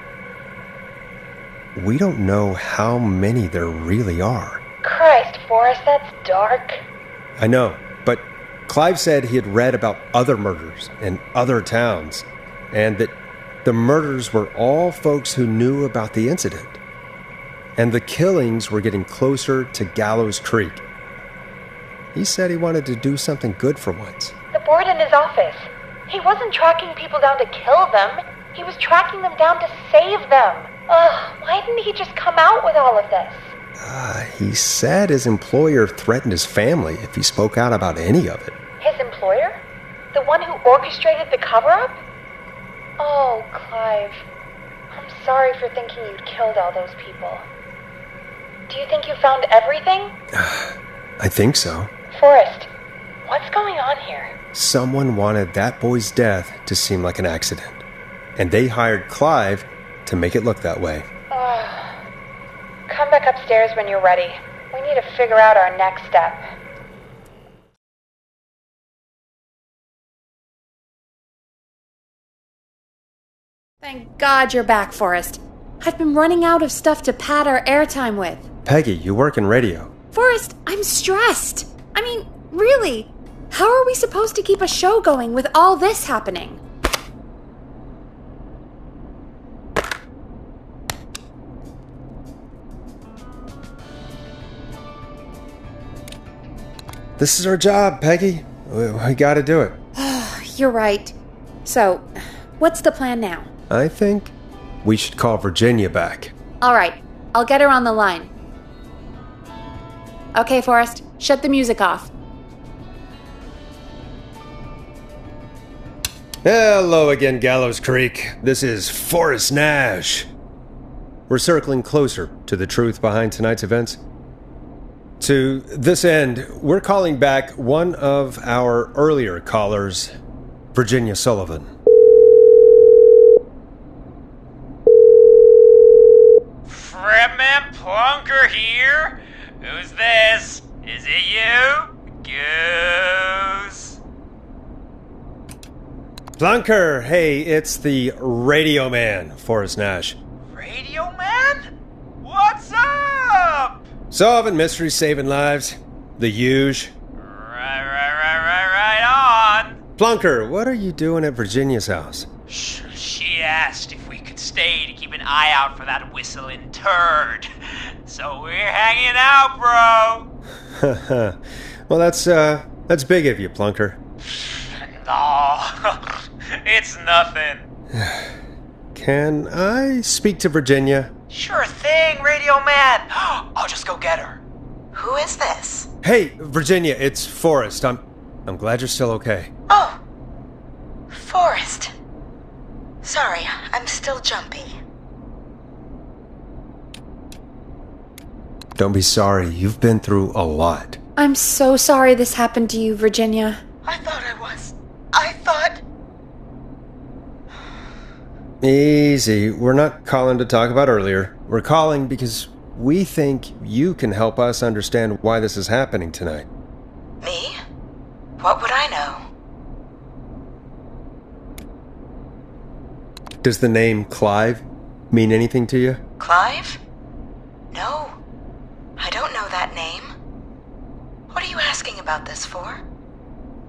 We don't know how many there really are. Christ, Forrest, that's dark. I know, but Clive said he had read about other murders in other towns, and that the murders were all folks who knew about the incident. And the killings were getting closer to Gallows Creek. He said he wanted to do something good for once. The board in his office. He wasn't tracking people down to kill them. He was tracking them down to save them. Ugh, why didn't he just come out with all of this? He said his employer threatened his family if he spoke out about any of it. His employer? The one who orchestrated the cover-up? Oh, Clive. I'm sorry for thinking you'd killed all those people. Do you think you found everything? I think so. Forrest, what's going on here? Someone wanted that boy's death to seem like an accident, and they hired Clive to make it look that way. Come back upstairs when you're ready. We need to figure out our next step. Thank God you're back, Forrest. I've been running out of stuff to pad our airtime with. Peggy, you work in radio. Forrest, I'm stressed. I mean, really, how are we supposed to keep a show going with all this happening? This is our job, Peggy. We gotta do it. You're right. So, what's the plan now? I think we should call Virginia back. All right, I'll get her on the line. Okay, Forrest, shut the music off. Hello again, Gallows Creek. This is Forrest Nash. we're circling closer to the truth behind tonight's events. To this end, we're calling back one of our earlier callers, Virginia Sullivan. Fretman Plunker here? Who's this? Is it you? Goose? Plunker, hey, it's the Radio Man, Forrest Nash. Radio Man? What's up? Solving mysteries, saving lives. The huge. Right on. Plunker, what are you doing at Virginia's house? She asked if we could stay to keep an eye out for that whistling turd. So we're hanging out, bro. Well, that's big of you, Plunker. No, it's nothing. Can I speak to Virginia? Sure thing, Radio Man. I'll just go get her. Who is this? Hey, Virginia, it's Forrest. I'm glad you're still okay. Oh, Forrest. Sorry, I'm still jumpy. Don't be sorry. You've been through a lot. I'm so sorry this happened to you, Virginia. I thought I was. I thought... Easy. We're not calling to talk about earlier. We're calling because we think you can help us understand why this is happening tonight. Me? What would I know? Does the name Clive mean anything to you? Clive? No. I don't know that name. What are you asking about this for?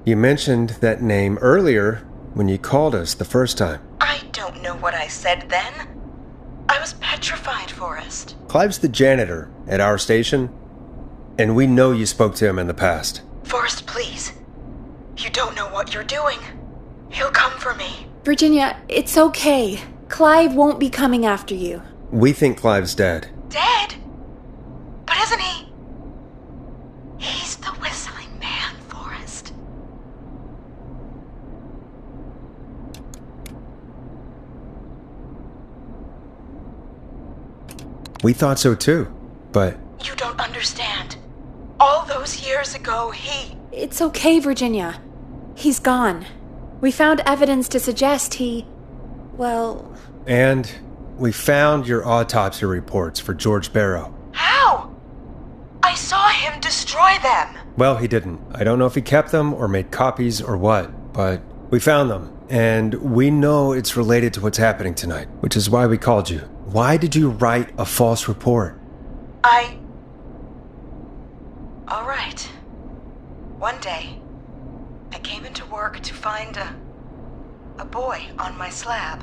You mentioned that name earlier when you called us the first time. I don't know what I said then. I was petrified, Forrest. Clive's the janitor at our station, and we know you spoke to him in the past. Forrest, please. You don't know what you're doing. He'll come for me. Virginia, it's okay. Clive won't be coming after you. We think Clive's dead. Dead? But isn't he? He's the whistling man, Forrest. We thought so too, but... You don't understand. All those years ago, he... It's okay, Virginia. He's gone. We found evidence to suggest he... well... And we found your autopsy reports for George Barrow. How? I saw him destroy them. Well, he didn't. I don't know if he kept them or made copies or what, but we found them. And we know it's related to what's happening tonight, which is why we called you. Why did you write a false report? All right. One day, I came into work to find a boy on my slab.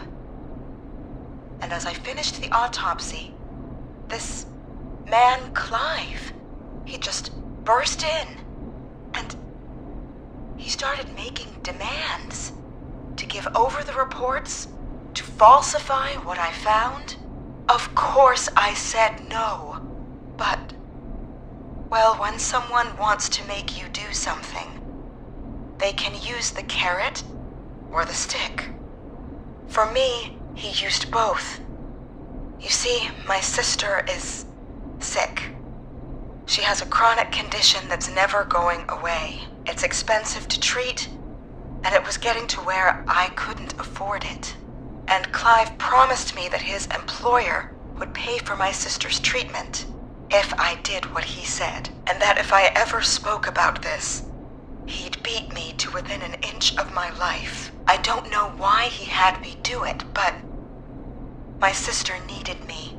And as I finished the autopsy, this man, Clive, he just burst in. And he started making demands to give over the reports, to falsify what I found. Of course I said no, but, well, when someone wants to make you do something, they can use the carrot or the stick. For me, he used both. You see, my sister is sick. She has a chronic condition that's never going away. It's expensive to treat, and it was getting to where I couldn't afford it. And Clive promised me that his employer would pay for my sister's treatment if I did what he said, and that if I ever spoke about this, he'd beat me to within an inch of my life. I don't know why he had me do it, but my sister needed me.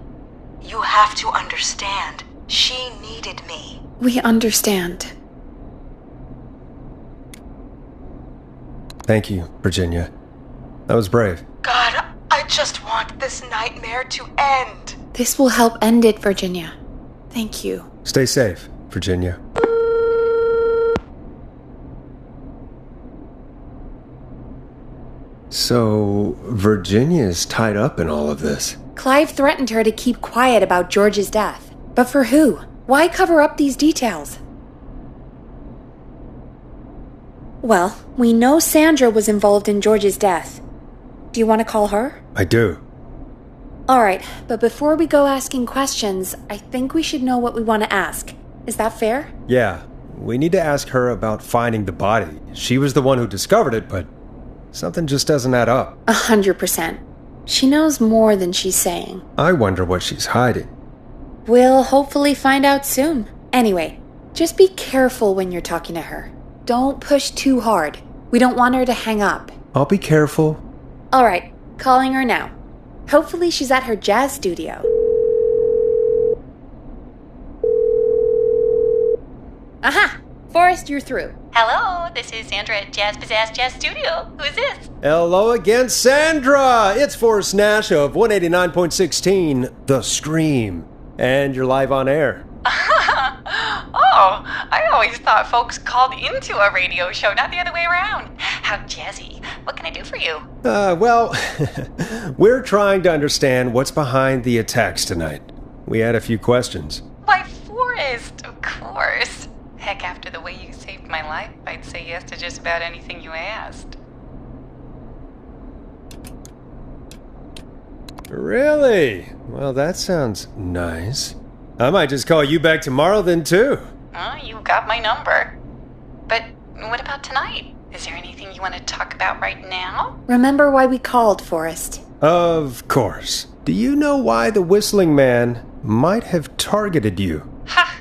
You have to understand, she needed me. We understand. Thank you, Virginia. That was brave. God, I just want this nightmare to end. This will help end it, Virginia. Thank you. Stay safe, Virginia. So, Virginia's tied up in all of this. Clive threatened her to keep quiet about George's death. But for who? Why cover up these details? Well, we know Sandra was involved in George's death. Do you want to call her? I do. Alright, but before we go asking questions, I think we should know what we want to ask. Is that fair? Yeah, we need to ask her about finding the body. She was the one who discovered it, but something just doesn't add up. 100%. She knows more than she's saying. I wonder what she's hiding. We'll hopefully find out soon. Anyway, just be careful when you're talking to her. Don't push too hard. We don't want her to hang up. I'll be careful. Alright, calling her now. Hopefully she's at her jazz studio. Aha! Forrest, you're through. Hello, this is Sandra at Jazz Pizzazz Jazz Studio. Who is this? Hello again, Sandra! It's Forrest Nash of 189.16, The Scream. And you're live on air. Oh, I always thought folks called into a radio show, not the other way around. How jazzy. What can I do for you? Well, we're trying to understand what's behind the attacks tonight. We had a few questions. Why, Forrest, of course. Heck, after the way you saved my life, I'd say yes to just about anything you asked. Really? Well, that sounds nice. I might just call you back tomorrow then, too. Oh, you got my number. But what about tonight? Is there anything you want to talk about right now? Remember why we called, Forrest? Of course. Do you know why the Whistling Man might have targeted you? Ha!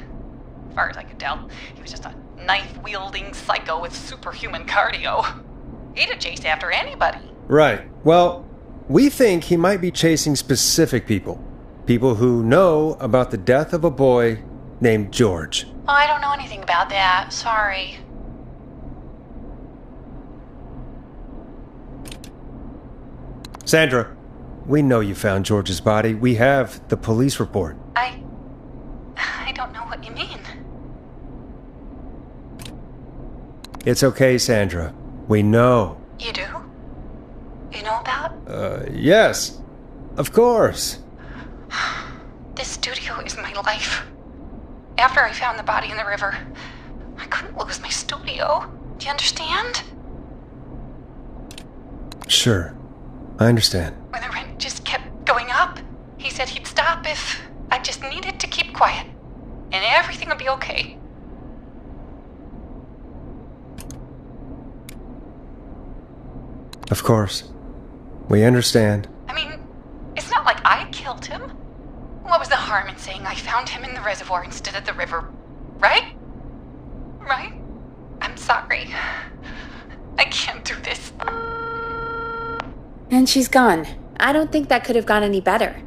As far as I could tell, he was just a knife-wielding psycho with superhuman cardio. He'd have chased after anybody. Right. Well, we think he might be chasing specific people. People who know about the death of a boy named George. Oh, I don't know anything about that. Sorry. Sandra, we know you found George's body. We have the police report. I don't know what you mean. It's okay, Sandra. We know. You do? You know about? Yes. Of course. This studio is my life. After I found the body in the river, I couldn't lose my studio. Do you understand? Sure. I understand. When the rent just kept going up, he said he'd stop if I just needed to keep quiet. And everything would be okay. Of course. We understand. I mean, it's not like I killed him. What was the harm in saying I found him in the reservoir instead of the river? Right? Right? I'm sorry. I can't do this. And she's gone. I don't think that could have gone any better.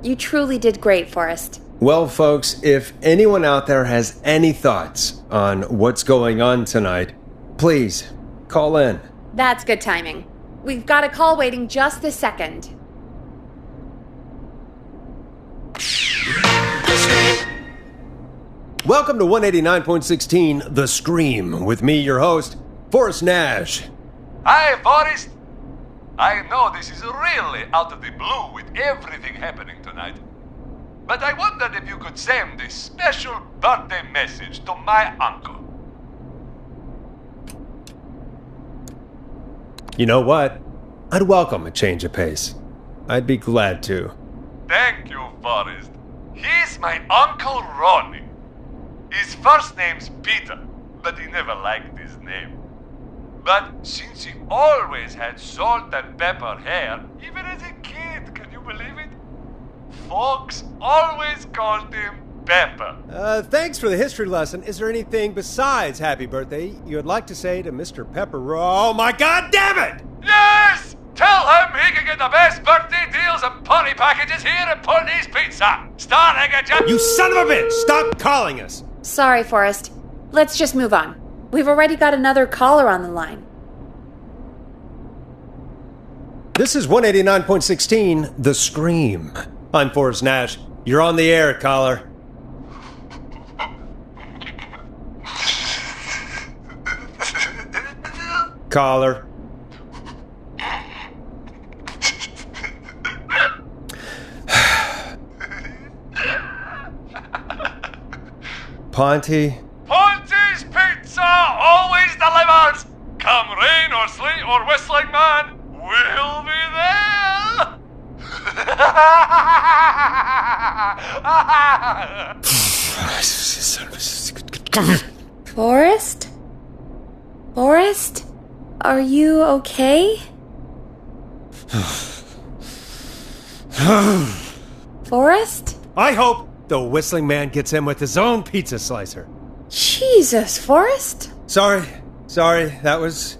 You truly did great, Forrest. Well, folks, if anyone out there has any thoughts on what's going on tonight, please call in. That's good timing. We've got a call waiting just this second. Welcome to 189.16, The Scream, with me, your host, Forrest Nash. Hi, Forrest. I know this is really out of the blue with everything happening tonight. But I wondered if you could send a special birthday message to my uncle. You know what? I'd welcome a change of pace. I'd be glad to. Thank you, Forrest. He's my Uncle Ronnie. His first name's Peter, but he never liked his name. But since he always had salt and pepper hair, even as a kid, can you believe it? Folks always called him Pepper. Thanks for the history lesson. Is there anything besides happy birthday you would like to say to Mr. Pepper? Oh my god damn it! Yes! Tell him he can get the best birthday deals and party packages here at Pony's Pizza. Starting at just... You son of a bitch! Stop calling us! Sorry, Forrest. Let's just move on. We've already got another caller on the line. This is 189.16, The Scream. I'm Forrest Nash. You're on the air, caller. Caller. Ponty. Ponty's Pizza always delivers. Come rain or sleet or whistling man, we'll be there. Forrest? Forrest? Are you okay? Forrest? I hope the whistling man gets in with his own pizza slicer. Jesus, Forrest? Sorry. That was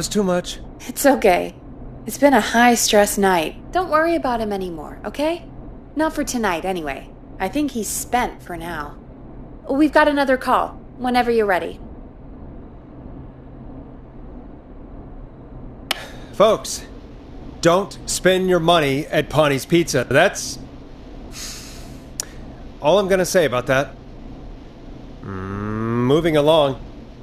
too much. It's okay. It's been a high-stress night. Don't worry about him anymore, okay? Not for tonight, anyway. I think he's spent for now. We've got another call, whenever you're ready. Folks, don't spend your money at Pawnee's Pizza. That's all I'm going to say about that. Moving along,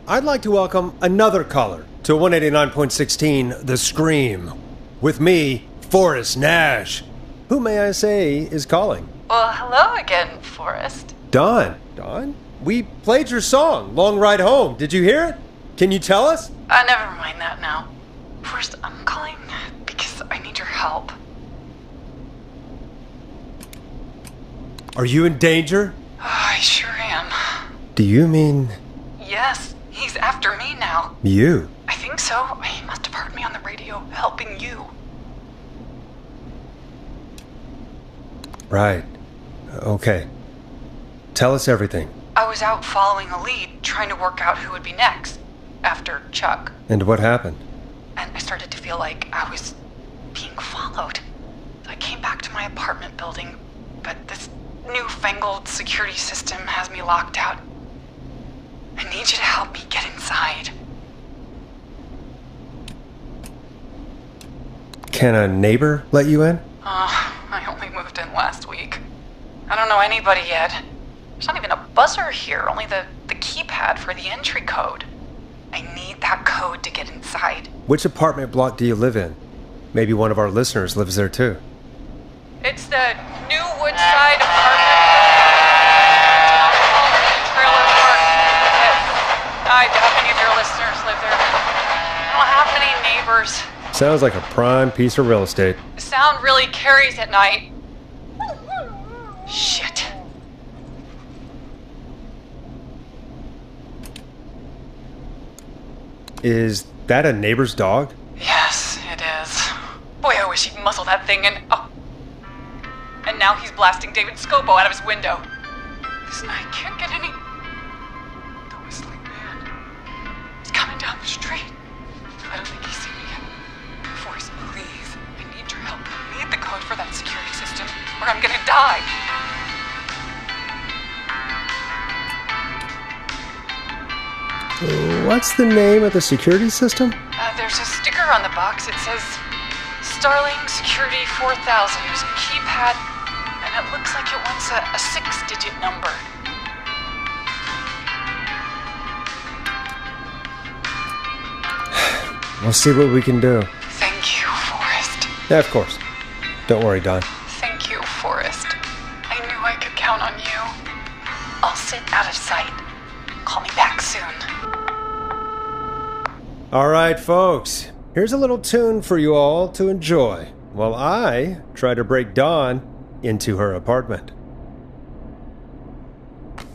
I'd like to welcome another caller to 189.16 The Scream. With me, Forrest Nash. Who, may I say, is calling? Well, hello again, Forrest. Don, we played your song, Long Ride Home. Did you hear it? Can you tell us? Never mind that now. First, I'm calling because I need your help. Are you in danger? I sure am. Do you mean... Yes, he's after me now. You? I think so. He must have heard me on the radio helping you. Right. Okay. Tell us everything. I was out following a lead, trying to work out who would be next, after Chuck. And what happened? And I started to feel like I was being followed. I came back to my apartment building, but this newfangled security system has me locked out. I need you to help me get inside. Can a neighbor let you in? I only moved in last week. I don't know anybody yet. There's not even a buzzer here, only the keypad for the entry code. I need that code to get inside. Which apartment block do you live in? Maybe one of our listeners lives there too. It's the New Woodside apartment trailer park. I doubt any of your listeners live there. I don't have many neighbors. Sounds like a prime piece of real estate. The sound really carries at night. Shit. Is that a neighbor's dog? Yes, it is. Boy, I wish he'd muzzle that thing and... Oh. And now he's blasting David Scopo out of his window. This night can't get any... The whistling man. He's coming down the street. I don't think he's seen me yet. Forrest, please. I need your help. I need the code for that security system, or I'm gonna die. What's the name of the security system? There's a sticker on the box. It says Starling Security 4000. There's a keypad, and it looks like it wants a 6-digit number. We'll see what we can do. Thank you, Forrest. Yeah, of course. Don't worry, Don. Thank you, Forrest. I knew I could count on you. I'll sit out of sight. Call me back soon. All right, folks. Here's a little tune for you all to enjoy while I try to break Dawn into her apartment.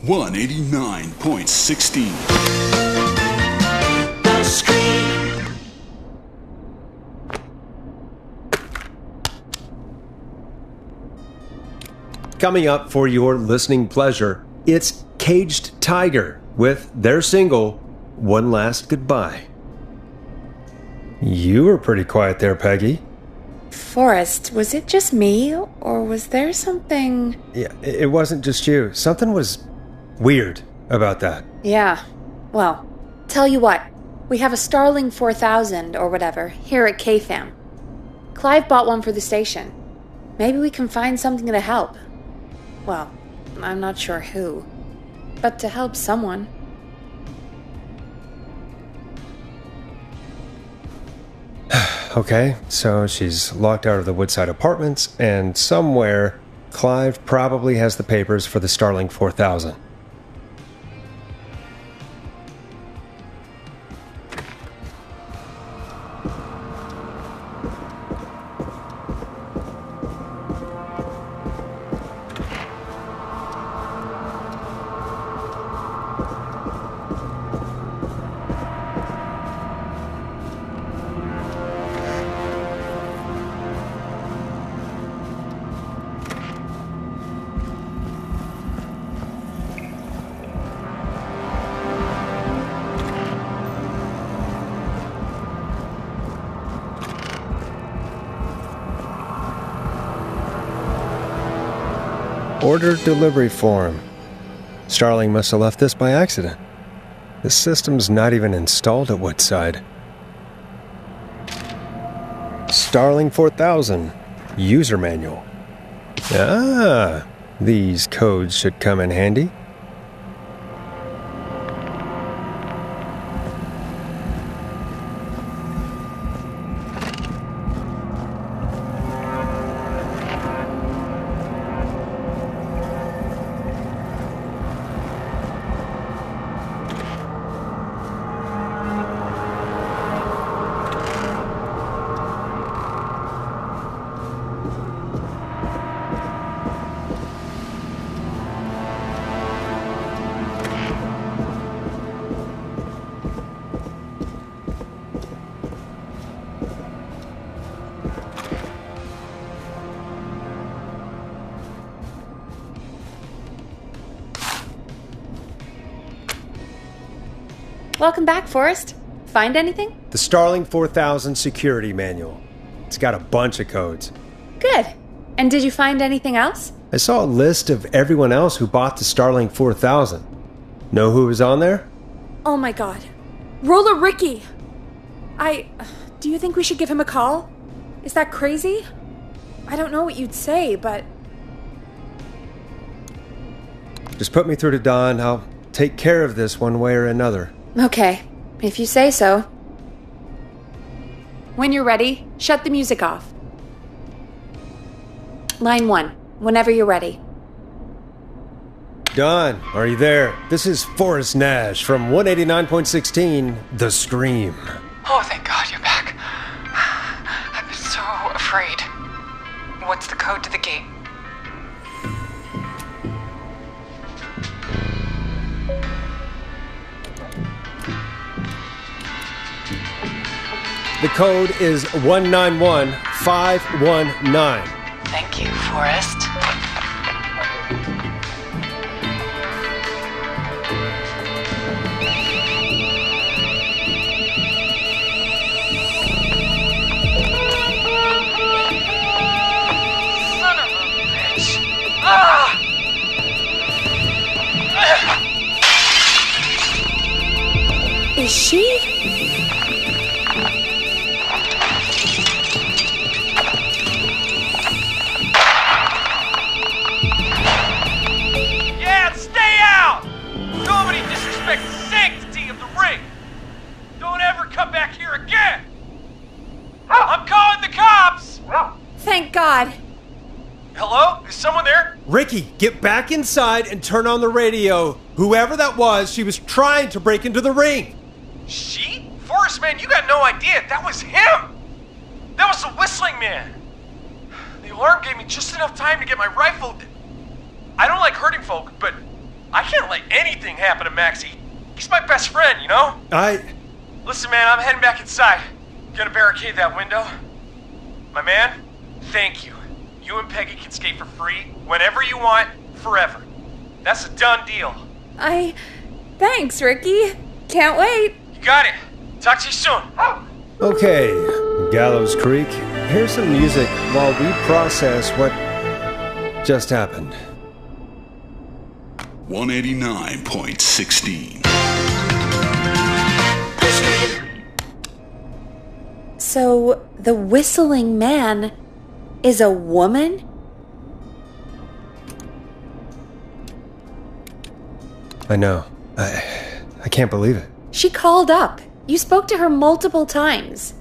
189.16 The Scream. Coming up for your listening pleasure, it's Caged Tiger with their single, One Last Goodbye. You were pretty quiet there, Peggy. Forrest, was it just me, or was there something... Yeah, it wasn't just you. Something was weird about that. Yeah. Well, tell you what. We have a Starling 4000, or whatever, here at KFAM. Clive bought one for the station. Maybe we can find something to help. Well, I'm not sure who. But to help someone. Okay, so she's locked out of the Woodside Apartments, and somewhere, Clive probably has the papers for the Starling 4000. Order delivery form. Starling must have left this by accident. This system's not even installed at Woodside. Starling 4000. User manual. Ah, these codes should come in handy. Welcome back, Forrest. Find anything? The Starling 4000 security manual. It's got a bunch of codes. Good. And did you find anything else? I saw a list of everyone else who bought the Starling 4000. Know who was on there? Oh my god. Roller Ricky! Do you think we should give him a call? Is that crazy? I don't know what you'd say, but... Just put me through to Don. I'll take care of this one way or another. Okay, if you say so. When you're ready, shut the music off. Line 1, whenever you're ready. Don, are you there? This is Forrest Nash from 189.16, The Scream. Oh, thank God you're back. I've been so afraid. What's the code to the gate? The code is 191519. Thank you, Forrest. Son of a bitch! Ah! Is she? Yeah, stay out! Nobody disrespects the sanctity of the ring! Don't ever come back here again! I'm calling the cops! Thank God. Hello? Is someone there? Ricky, get back inside and turn on the radio. Whoever that was, she was trying to break into the ring. She? Forrest, man, you got no idea. That was him! That was the whistling man! The alarm gave me just enough time to get my rifle. I don't like hurting folk, but I can't let anything happen to Maxie. He's my best friend, you know? Listen, man, I'm heading back inside. Gonna barricade that window. My man, thank you. You and Peggy can skate for free whenever you want, forever. That's a done deal. Thanks, Ricky. Can't wait. You got it. Talk to you soon. Okay, Gallows Creek, here's some music while we process what just happened. 189.16. So, the whistling man is a woman? I know. I can't believe it. She called up. You spoke to her multiple times.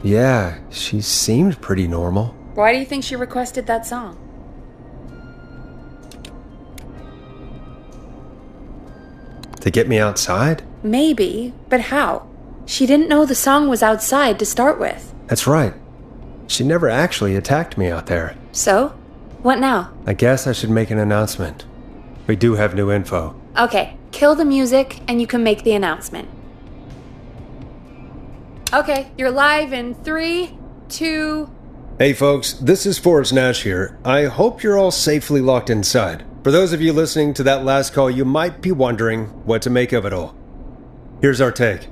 Yeah, she seemed pretty normal. Why do you think she requested that song? To get me outside? Maybe, but how? She didn't know the song was outside to start with. That's right. She never actually attacked me out there. So? What now? I guess I should make an announcement. We do have new info. Okay, kill the music and you can make the announcement. Okay, you're live in 3, 2... Hey folks, this is Forrest Nash here. I hope you're all safely locked inside. For those of you listening to that last call, you might be wondering what to make of it all. Here's our take.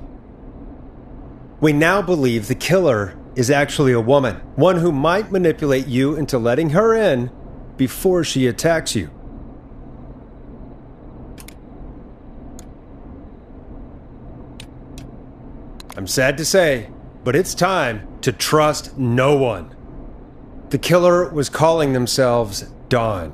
We now believe the killer is actually a woman, one who might manipulate you into letting her in before she attacks you. I'm sad to say, but it's time to trust no one. The killer was calling themselves Dawn.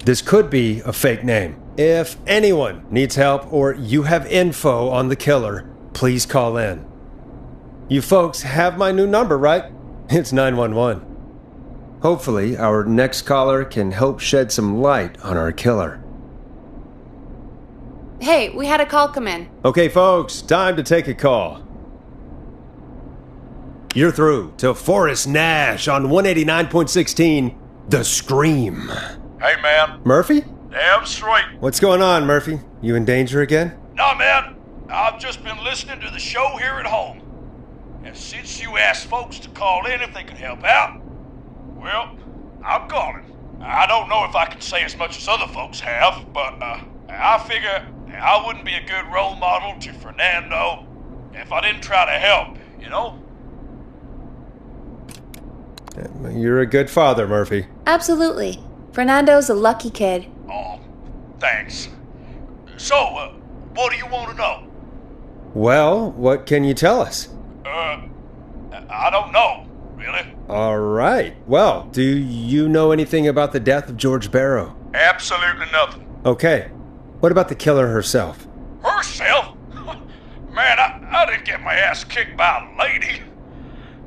This could be a fake name. If anyone needs help or you have info on the killer, please call in. You folks have my new number, right? It's 911. Hopefully, our next caller can help shed some light on our killer. Hey, we had a call come in. Okay, folks, time to take a call. You're through to Forrest Nash on 189.16, The Scream. Hey, man. Murphy? Damn straight. What's going on, Murphy? You in danger again? Nah, man. I've just been listening to the show here at home. And since you asked folks to call in if they could help out, well, I'm calling. I don't know if I can say as much as other folks have, but I figure I wouldn't be a good role model to Fernando if I didn't try to help, you know? You're a good father, Murphy. Absolutely. Fernando's a lucky kid. Oh, thanks. So, what do you want to know? Well, what can you tell us? I don't know, really. All right. Well, do you know anything about the death of George Barrow? Absolutely nothing. Okay. What about the killer herself? Herself? Man, I didn't get my ass kicked by a lady.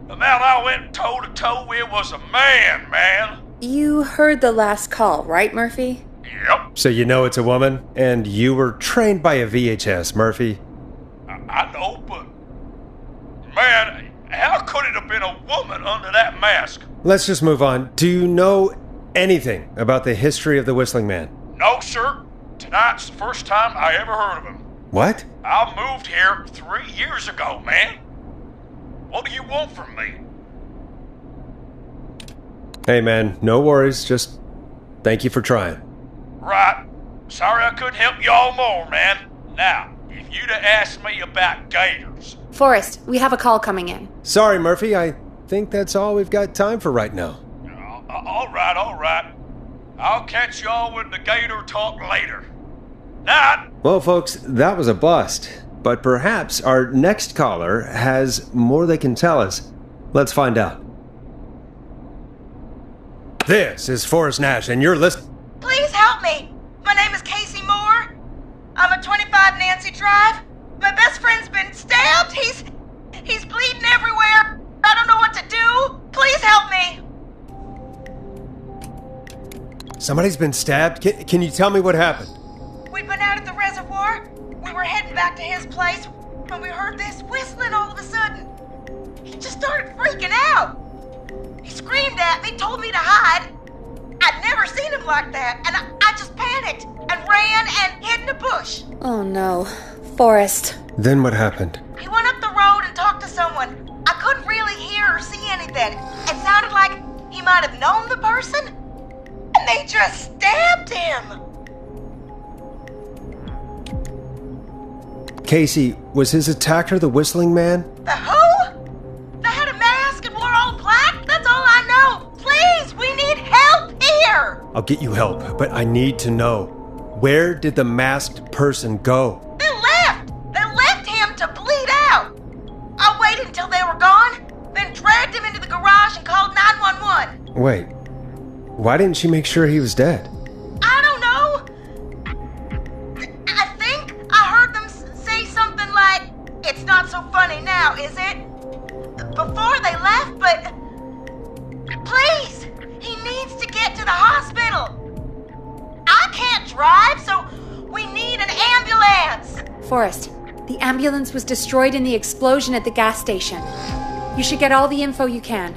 The man I went toe-to-toe with was a man. You heard the last call, right, Murphy? Yep. So you know it's a woman, and you were trained by a VHS, Murphy. I know, but... Man, how could it have been a woman under that mask? Let's just move on. Do you know anything about the history of the Whistling Man? No, sir. Tonight's the first time I ever heard of him. What? I moved here 3 years ago, man. What do you want from me? Hey, man, no worries. Just thank you for trying. Right. Sorry I couldn't help y'all more, man. Now, if you'd have asked me about gators... Forrest, we have a call coming in. Sorry, Murphy. I think that's all we've got time for right now. All right. I'll catch y'all with the gator talk later. Night. Well, folks, that was a bust. But perhaps our next caller has more they can tell us. Let's find out. This is Forrest Nash, and you're listening. Please help me. My name is Casey Moore. I'm at 25 Nancy Drive. My best friend's been stabbed. He's bleeding everywhere. I don't know what to do. Please help me. Somebody's been stabbed? Can you tell me what happened? We'd been out at the reservoir. We were heading back to his place when we heard this whistling all of a sudden. He just started freaking out. He screamed at me, told me to hide. I'd never seen him like that, and I just panicked and ran and hid in a bush. Oh no. Forrest. Then what happened? He went up the road and talked to someone. I couldn't really hear or see anything. It sounded like he might have known the person, and they just stabbed him. Casey, was his attacker the Whistling Man? The who? They had a mask and wore all black? That's all I know. Please, we need help here. I'll get you help, but I need to know. Where did the masked person go? They left. They left him to bleed out. I waited until they were gone, then dragged him into the garage and called 911. Wait, why didn't she make sure he was dead? I don't know. I think I heard them say something like, "It's not so funny now, is it?" before they left, but please, he needs to get to the hospital. I can't drive, so we need an ambulance. Forrest, the ambulance was destroyed in the explosion at the gas station. You should get all the info you can.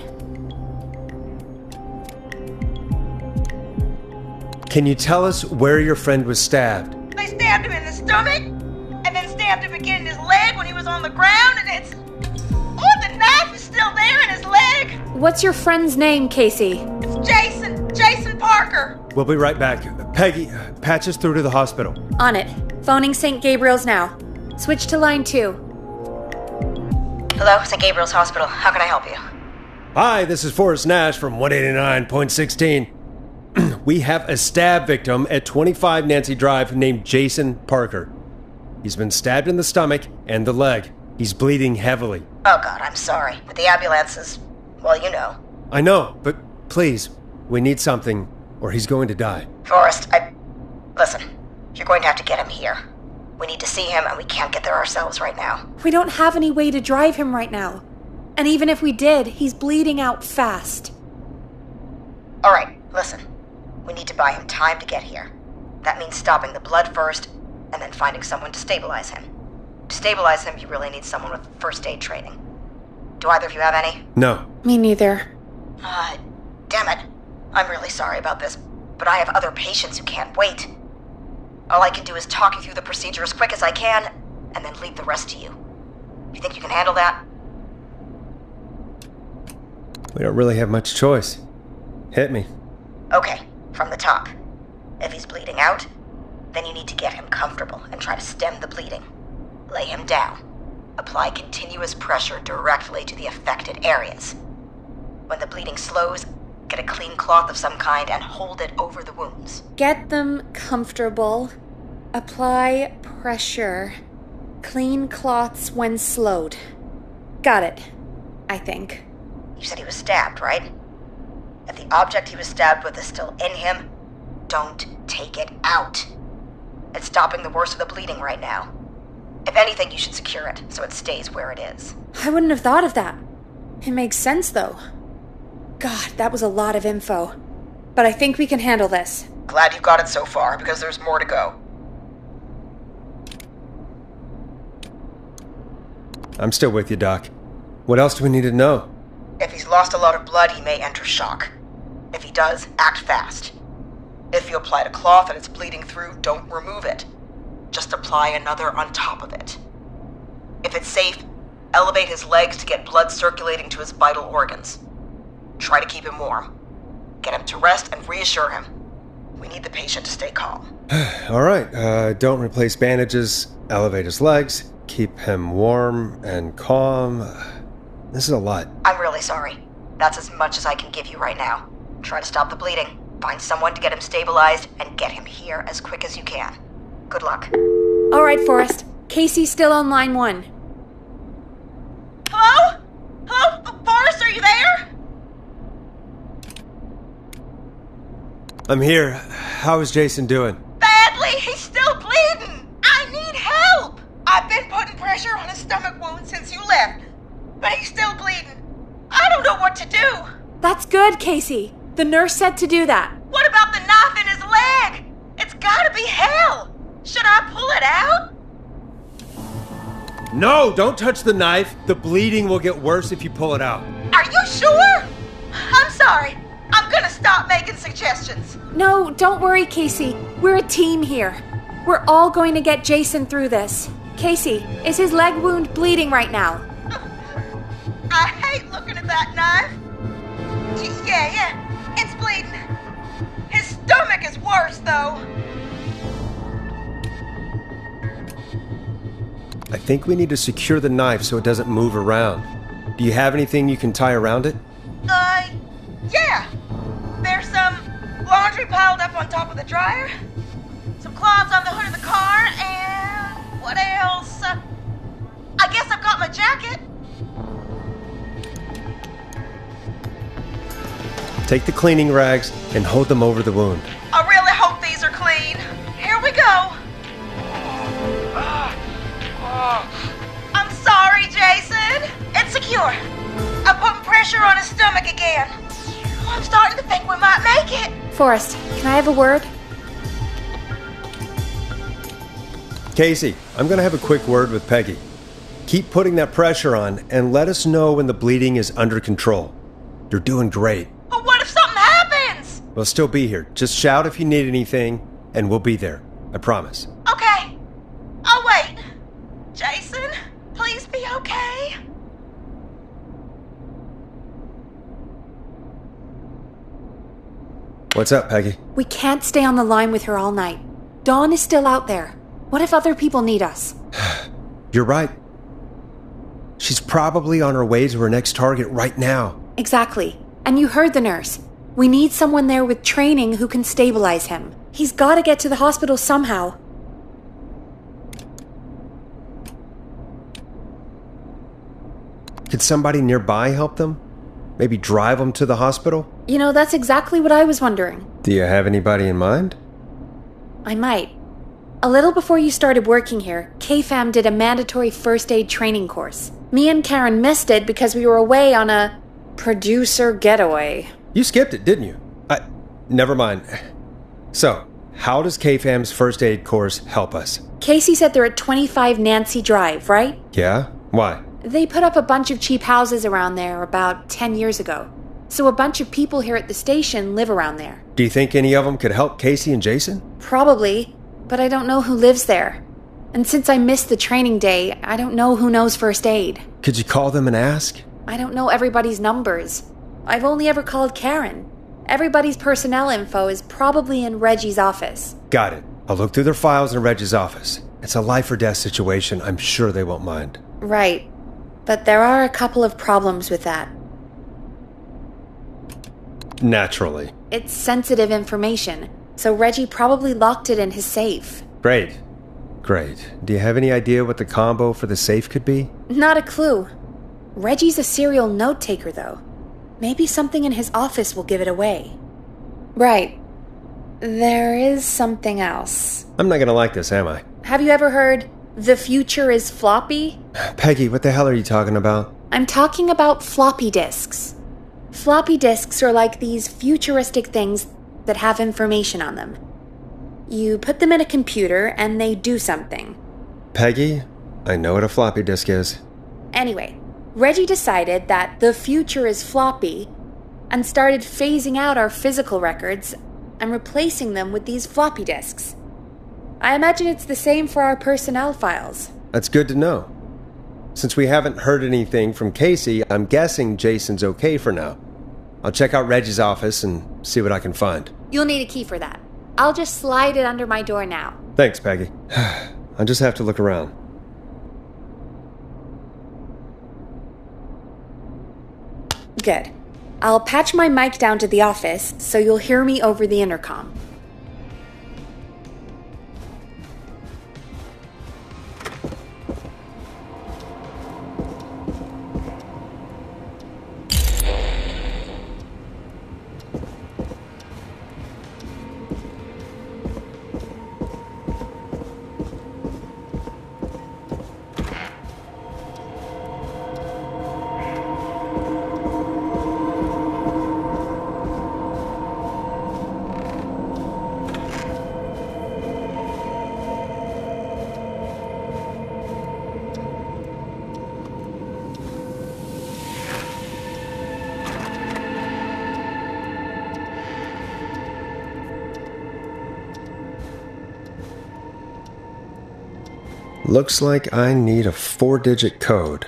Can you tell us where your friend was stabbed? They stabbed him in the stomach, and then stabbed him again in his leg when he was on the ground, and it's... Oh, the knife is still there in his leg! What's your friend's name, Casey? It's Jason Parker. We'll be right back. Peggy, patch us through to the hospital. On it. Phoning St. Gabriel's now. Switch to line 2. Hello, St. Gabriel's Hospital. How can I help you? Hi, this is Forrest Nash from 189.16. We have a stab victim at 25 Nancy Drive named Jason Parker. He's been stabbed in the stomach and the leg. He's bleeding heavily. Oh God, I'm sorry. But the ambulances, well, you know. I know, but please, we need something, or he's going to die. Forrest, listen, you're going to have to get him here. We need to see him, and we can't get there ourselves right now. We don't have any way to drive him right now. And even if we did, he's bleeding out fast. All right, listen. We need to buy him time to get here. That means stopping the blood first, and then finding someone to stabilize him. To stabilize him, you really need someone with first aid training. Do either of you have any? No. Me neither. Damn it. I'm really sorry about this, but I have other patients who can't wait. All I can do is talk you through the procedure as quick as I can, and then leave the rest to you. You think you can handle that? We don't really have much choice. Hit me. Okay, from the top. If he's bleeding out, then you need to get him comfortable and try to stem the bleeding. Lay him down. Apply continuous pressure directly to the affected areas. When the bleeding slows, get a clean cloth of some kind and hold it over the wounds. Get them comfortable. Apply pressure. Clean cloths when slowed. Got it, I think. You said he was stabbed, right? If the object he was stabbed with is still in him, don't take it out. It's stopping the worst of the bleeding right now. If anything, you should secure it so it stays where it is. I wouldn't have thought of that. It makes sense, though. God, that was a lot of info. But I think we can handle this. Glad you got it so far, because there's more to go. I'm still with you, Doc. What else do we need to know? If he's lost a lot of blood, he may enter shock. If he does, act fast. If you applied a cloth and it's bleeding through, don't remove it. Just apply another on top of it. If it's safe, elevate his legs to get blood circulating to his vital organs. Try to keep him warm. Get him to rest and reassure him. We need the patient to stay calm. All right, don't replace bandages, elevate his legs, keep him warm and calm. This is a lot. I'm really sorry. That's as much as I can give you right now. Try to stop the bleeding, find someone to get him stabilized, and get him here as quick as you can. Good luck. All right, Forrest. Casey's still on line 1. Hello? Hello? Forrest, are you there? I'm here. How is Jason doing? Badly. He's still bleeding. I need help. I've been putting pressure on his stomach wound since you left, but he's still bleeding. I don't know what to do. That's good, Casey. The nurse said to do that. What about the knife in his leg? It's gotta be hell. Should I pull it out? No, don't touch the knife. The bleeding will get worse if you pull it out. Are you sure? I'm sorry. I'm gonna stop making suggestions. No, don't worry, Casey. We're a team here. We're all going to get Jason through this. Casey, is his leg wound bleeding right now? I hate looking at that knife. Yeah, it's bleeding. His stomach is worse, though. I think we need to secure the knife so it doesn't move around. Do you have anything you can tie around it? Yeah. There's some laundry piled up on top of the dryer, some cloths on the hood of the car, and what else? I guess I've got my jacket. Take the cleaning rags and hold them over the wound. I really hope these are clean. Here we go. I'm sorry, Jason. It's secure. I'm putting pressure on his stomach again. I'm starting to think we might make it. Forrest, can I have a word? Casey, I'm going to have a quick word with Peggy. Keep putting that pressure on and let us know when the bleeding is under control. You're doing great. But what if something happens? We'll still be here. Just shout if you need anything, and we'll be there. I promise. Okay. I'll wait. Jason, please be okay. What's up, Peggy? We can't stay on the line with her all night. Dawn is still out there. What if other people need us? You're right. She's probably on her way to her next target right now. Exactly. And you heard the nurse. We need someone there with training who can stabilize him. He's got to get to the hospital somehow. Could somebody nearby help them? Maybe drive them to the hospital? You know, that's exactly what I was wondering. Do you have anybody in mind? I might. A little before you started working here, KFAM did a mandatory first aid training course. Me and Karen missed it because we were away on a producer getaway. You skipped it, didn't you? Never mind. So, how does KFAM's first aid course help us? Casey said they're at 25 Nancy Drive, right? Yeah? Why? They put up a bunch of cheap houses around there about 10 years ago. So a bunch of people here at the station live around there. Do you think any of them could help Casey and Jason? Probably, but I don't know who lives there. And since I missed the training day, I don't know who knows first aid. Could you call them and ask? I don't know everybody's numbers. I've only ever called Karen. Everybody's personnel info is probably in Reggie's office. Got it. I'll look through their files in Reggie's office. It's a life or death situation. I'm sure they won't mind. Right. But there are a couple of problems with that. Naturally. It's sensitive information, so Reggie probably locked it in his safe. Great. Do you have any idea what the combo for the safe could be? Not a clue. Reggie's a serial note taker, though. Maybe something in his office will give it away. Right. There is something else. I'm not gonna like this, am I? Have you ever heard, the future is floppy? Peggy, what the hell are you talking about? I'm talking about floppy disks. Floppy disks are like these futuristic things that have information on them. You put them in a computer and they do something. Peggy, I know what a floppy disk is. Anyway, Reggie decided that the future is floppy and started phasing out our physical records and replacing them with these floppy disks. I imagine it's the same for our personnel files. That's good to know. Since we haven't heard anything from Casey, I'm guessing Jason's okay for now. I'll check out Reggie's office and see what I can find. You'll need a key for that. I'll just slide it under my door now. Thanks, Peggy. I'll just have to look around. Good. I'll patch my mic down to the office so you'll hear me over the intercom. Looks like I need a 4-digit code.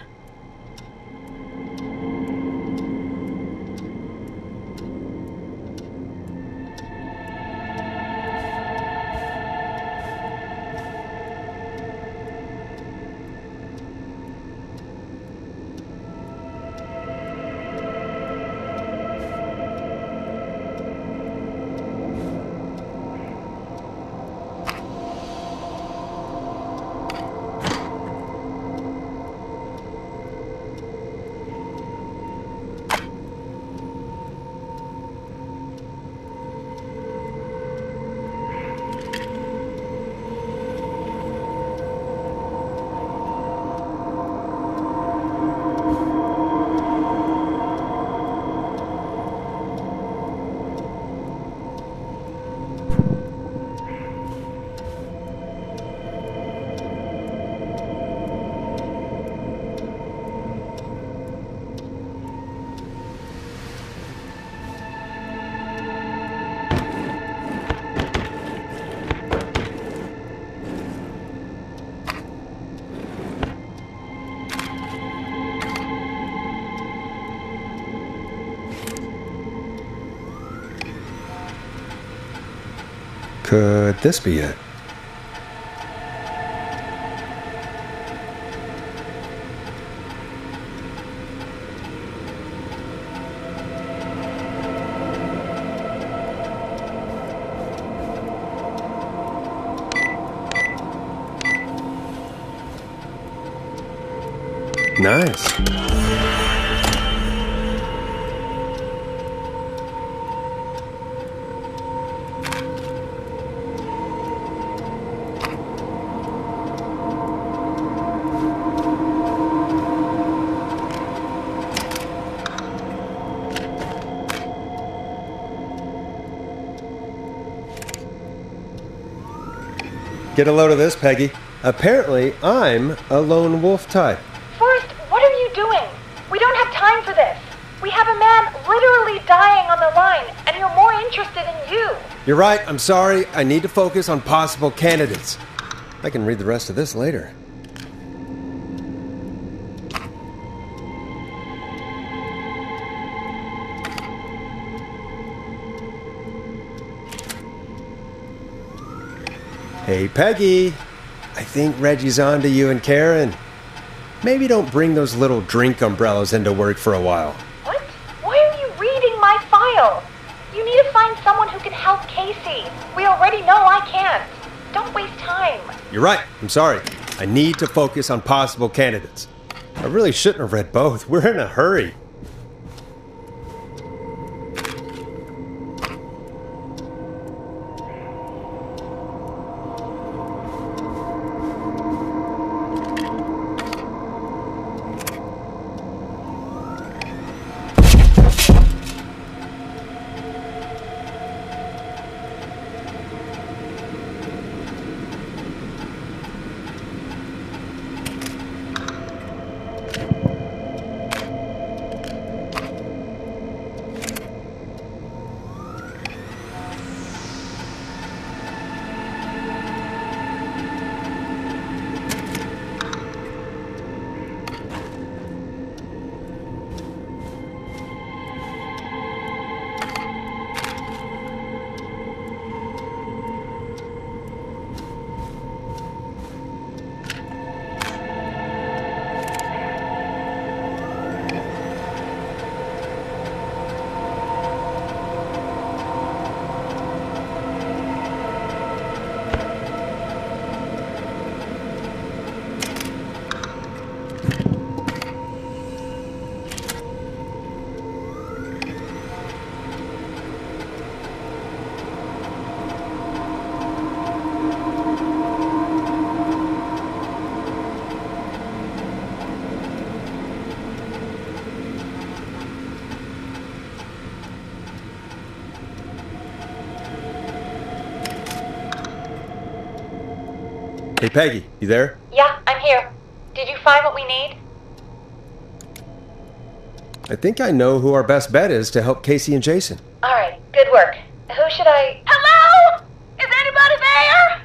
Could this be it? Nice. Get a load of this, Peggy. Apparently, I'm a lone wolf type. Forrest, what are you doing? We don't have time for this. We have a man literally dying on the line, and you're more interested in you. You're right, I'm sorry. I need to focus on possible candidates. I can read the rest of this later. Hey, Peggy. I think Reggie's on to you and Karen. Maybe don't bring those little drink umbrellas into work for a while. What? Why are you reading my file? You need to find someone who can help Casey. We already know I can't. Don't waste time. You're right. I'm sorry. I need to focus on possible candidates. I really shouldn't have read both. We're in a hurry. Hey, Peggy, you there? Yeah, I'm here. Did you find what we need? I think I know who our best bet is to help Casey and Jason. All right, good work. Who should I... Hello? Is anybody there?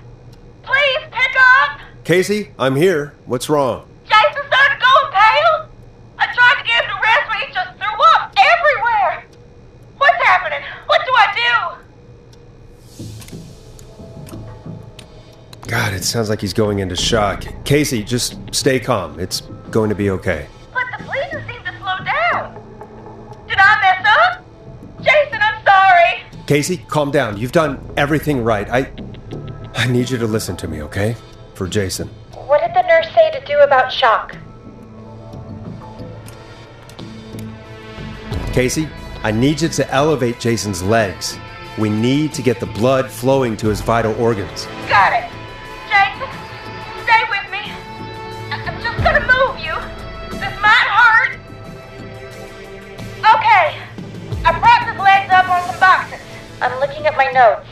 Please pick up. Casey, I'm here. What's wrong? Jason started going pale. I tried to get him to rest, but he just threw up everywhere. What's happening? What do I do? God, it sounds like he's going into shock. Casey, just stay calm. It's going to be okay. But the bleeding seemed to slow down. Did I mess up? Jason, I'm sorry. Casey, calm down. You've done everything right. I need you to listen to me, okay? For Jason. What did the nurse say to do about shock? Casey, I need you to elevate Jason's legs. We need to get the blood flowing to his vital organs. Got it. Jason, stay with me. I'm just gonna move you. This might hurt. Okay. I propped his legs up on some boxes. I'm looking at my notes.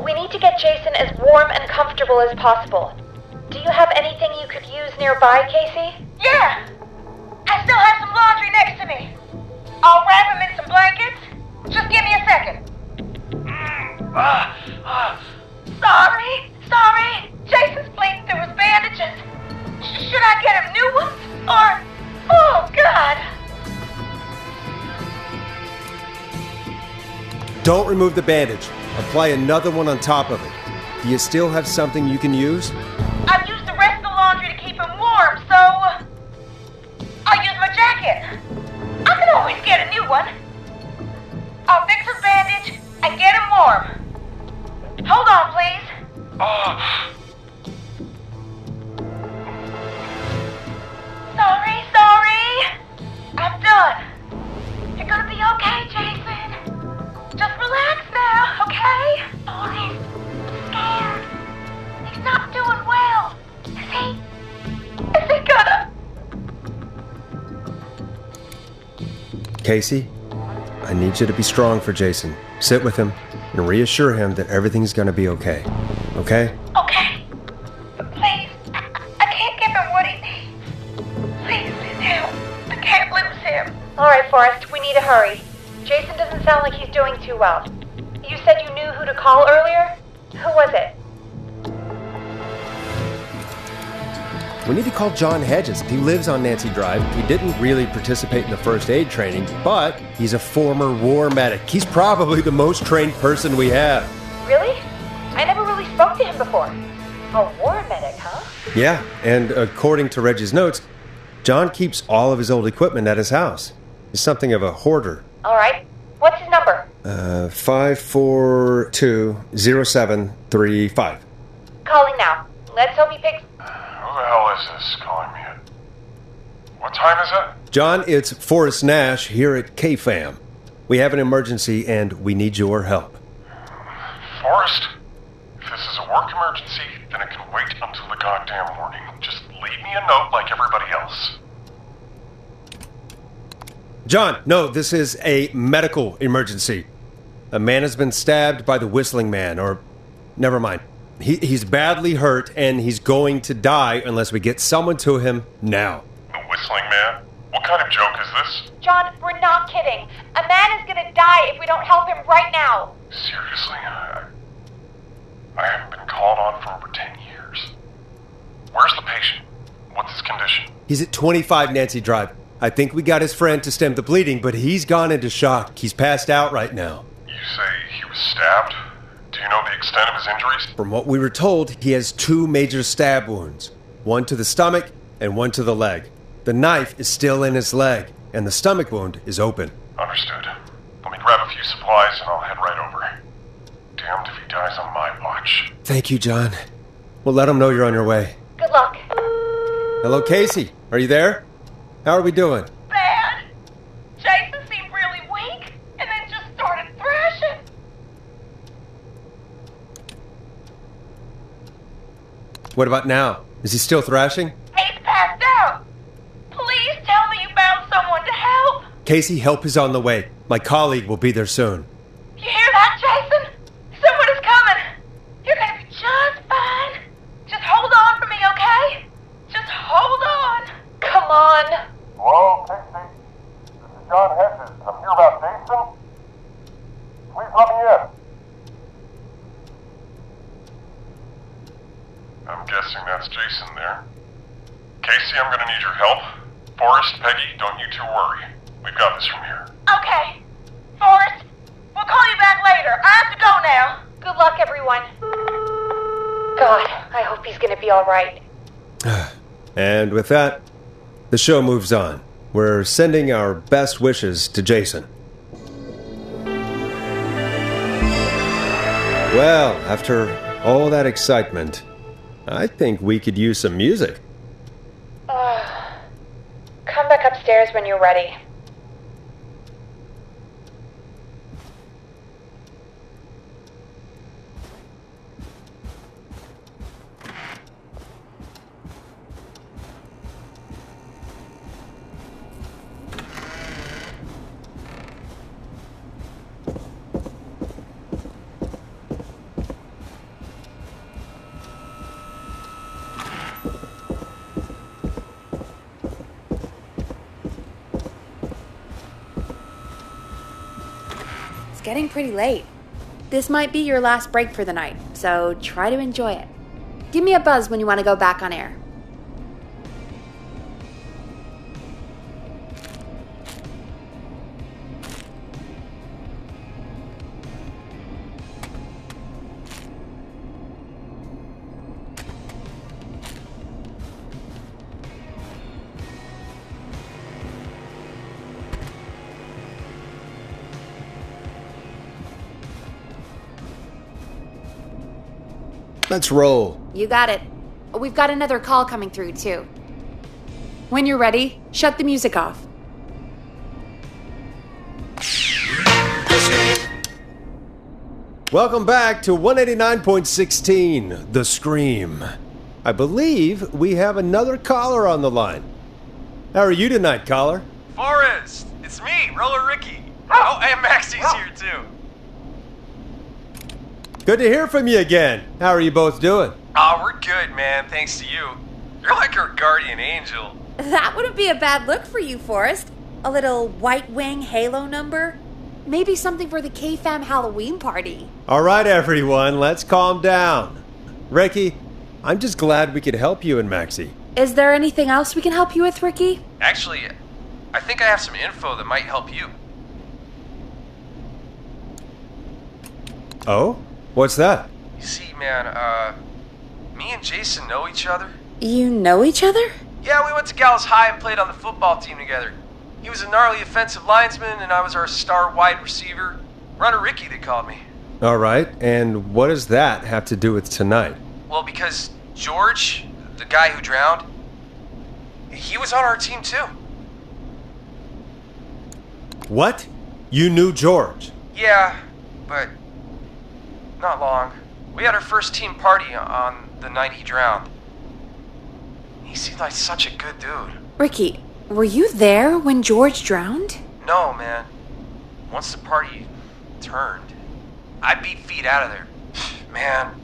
We need to get Jason as warm and comfortable as possible. Do you have anything you could use nearby, Casey? Yeah. I still have some laundry next to me. I'll wrap him in some blankets. Just give me a second. Sorry. Jason's bleeding through his bandages. Should I get him new ones? Or... Oh, God. Don't remove the bandage. apply another one on top of it. Do you still have something you can use? I've used the rest of the laundry to keep him warm, so I'll use my jacket. I can always get a new one. I'll fix his bandage and get him warm. Hold on, please. Sorry. I'm done. You're gonna be okay, Jason. Just relax now, okay? Oh, he's scared. He's not doing well. Is he gonna? Casey, I need you to be strong for Jason. Sit with him and reassure him that everything's gonna be okay. Okay? Okay. Please, I can't give him what he needs. Please sit down. I can't lose him. All right, Forrest, we need to hurry. Jason doesn't sound like he's doing too well. You said you knew who to call earlier? Who was it? We need to call John Hedges. He lives on Nancy Drive. He didn't really participate in the first aid training, but he's a former war medic. He's probably the most trained person we have. Really? I never really spoke to him before. A war medic, huh? Yeah, and according to Reggie's notes, John keeps all of his old equipment at his house. He's something of a hoarder. All right. What's his number? 542-0735. Calling now. Let's hope he picks... Who the hell is this calling me at? What time is it? John, it's Forrest Nash here at KFAM. We have an emergency and we need your help. Forrest? If this is a work emergency, then it can wait until the goddamn morning. Just leave me a note like everybody else. John, no, this is a medical emergency. A man has been stabbed by the Whistling Man, or... Never mind. He's badly hurt, and he's going to die unless we get someone to him now. The Whistling Man? What kind of joke is this? John, we're not kidding. A man is gonna die if we don't help him right now. Seriously? I haven't been called on for over 10 years. Where's the patient? What's his condition? He's at 25 Nancy Drive. I think we got his friend to stem the bleeding, but he's gone into shock. He's passed out right now. You say he was stabbed? Do you know the extent of his injuries? From what we were told, he has 2 major stab wounds. One to the stomach and one to the leg. The knife is still in his leg, and the stomach wound is open. Understood. Let me grab a few supplies and I'll head right over. Damned if he dies on my watch. Thank you, John. We'll let him know you're on your way. Good luck. Hello, Casey. Are you there? How are we doing? Bad. Jason seemed really weak and then just started thrashing. What about now? Is he still thrashing? He's passed out. Please tell me you found someone to help. Casey, help is on the way. My colleague will be there soon. You hear that, Jason? Someone is coming. You're gonna be just fine. Just hold on for me, okay? Just hold on. Come on. Hello, Casey. This is John Hedges. I'm here about Jason. Please let me in. I'm guessing that's Jason there. Casey, I'm gonna need your help. Forrest, Peggy, don't you two worry. We've got this from here. Okay. Forrest, we'll call you back later. I have to go now. Good luck, everyone. God, I hope he's gonna be all right. And with that, the show moves on. We're sending our best wishes to Jason. Well, after all that excitement, I think we could use some music. Come back upstairs when you're ready. It's getting pretty late. This might be your last break for the night, so try to enjoy it. Give me a buzz when you want to go back on air. Let's roll. You got it. We've got another call coming through, too. When you're ready, shut the music off. Welcome back to 189.16, The Scream. I believe we have another caller on the line. How are you tonight, caller? Forrest! It's me, Roller Ricky. Oh, and Maxie's here too. Good to hear from you again. How are you both doing? Oh, we're good, man, thanks to you. You're like our guardian angel. That wouldn't be a bad look for you, Forrest. A little white wing halo number? Maybe something for the K-Fam Halloween party. All right, everyone, let's calm down. Ricky, I'm just glad we could help you and Maxie. Is there anything else we can help you with, Ricky? Actually, I think I have some info that might help you. Oh? What's that? You see, man, me and Jason know each other. You know each other? Yeah, we went to Gallows High and played on the football team together. He was a gnarly offensive linesman, and I was our star wide receiver. Runner Ricky, they called me. All right, and what does that have to do with tonight? Well, because George, the guy who drowned, he was on our team too. What? You knew George? Yeah, but not long. We had our first team party on the night he drowned. He seemed like such a good dude. Ricky, were you there when George drowned? No, man. Once the party turned, I beat feet out of there. Man,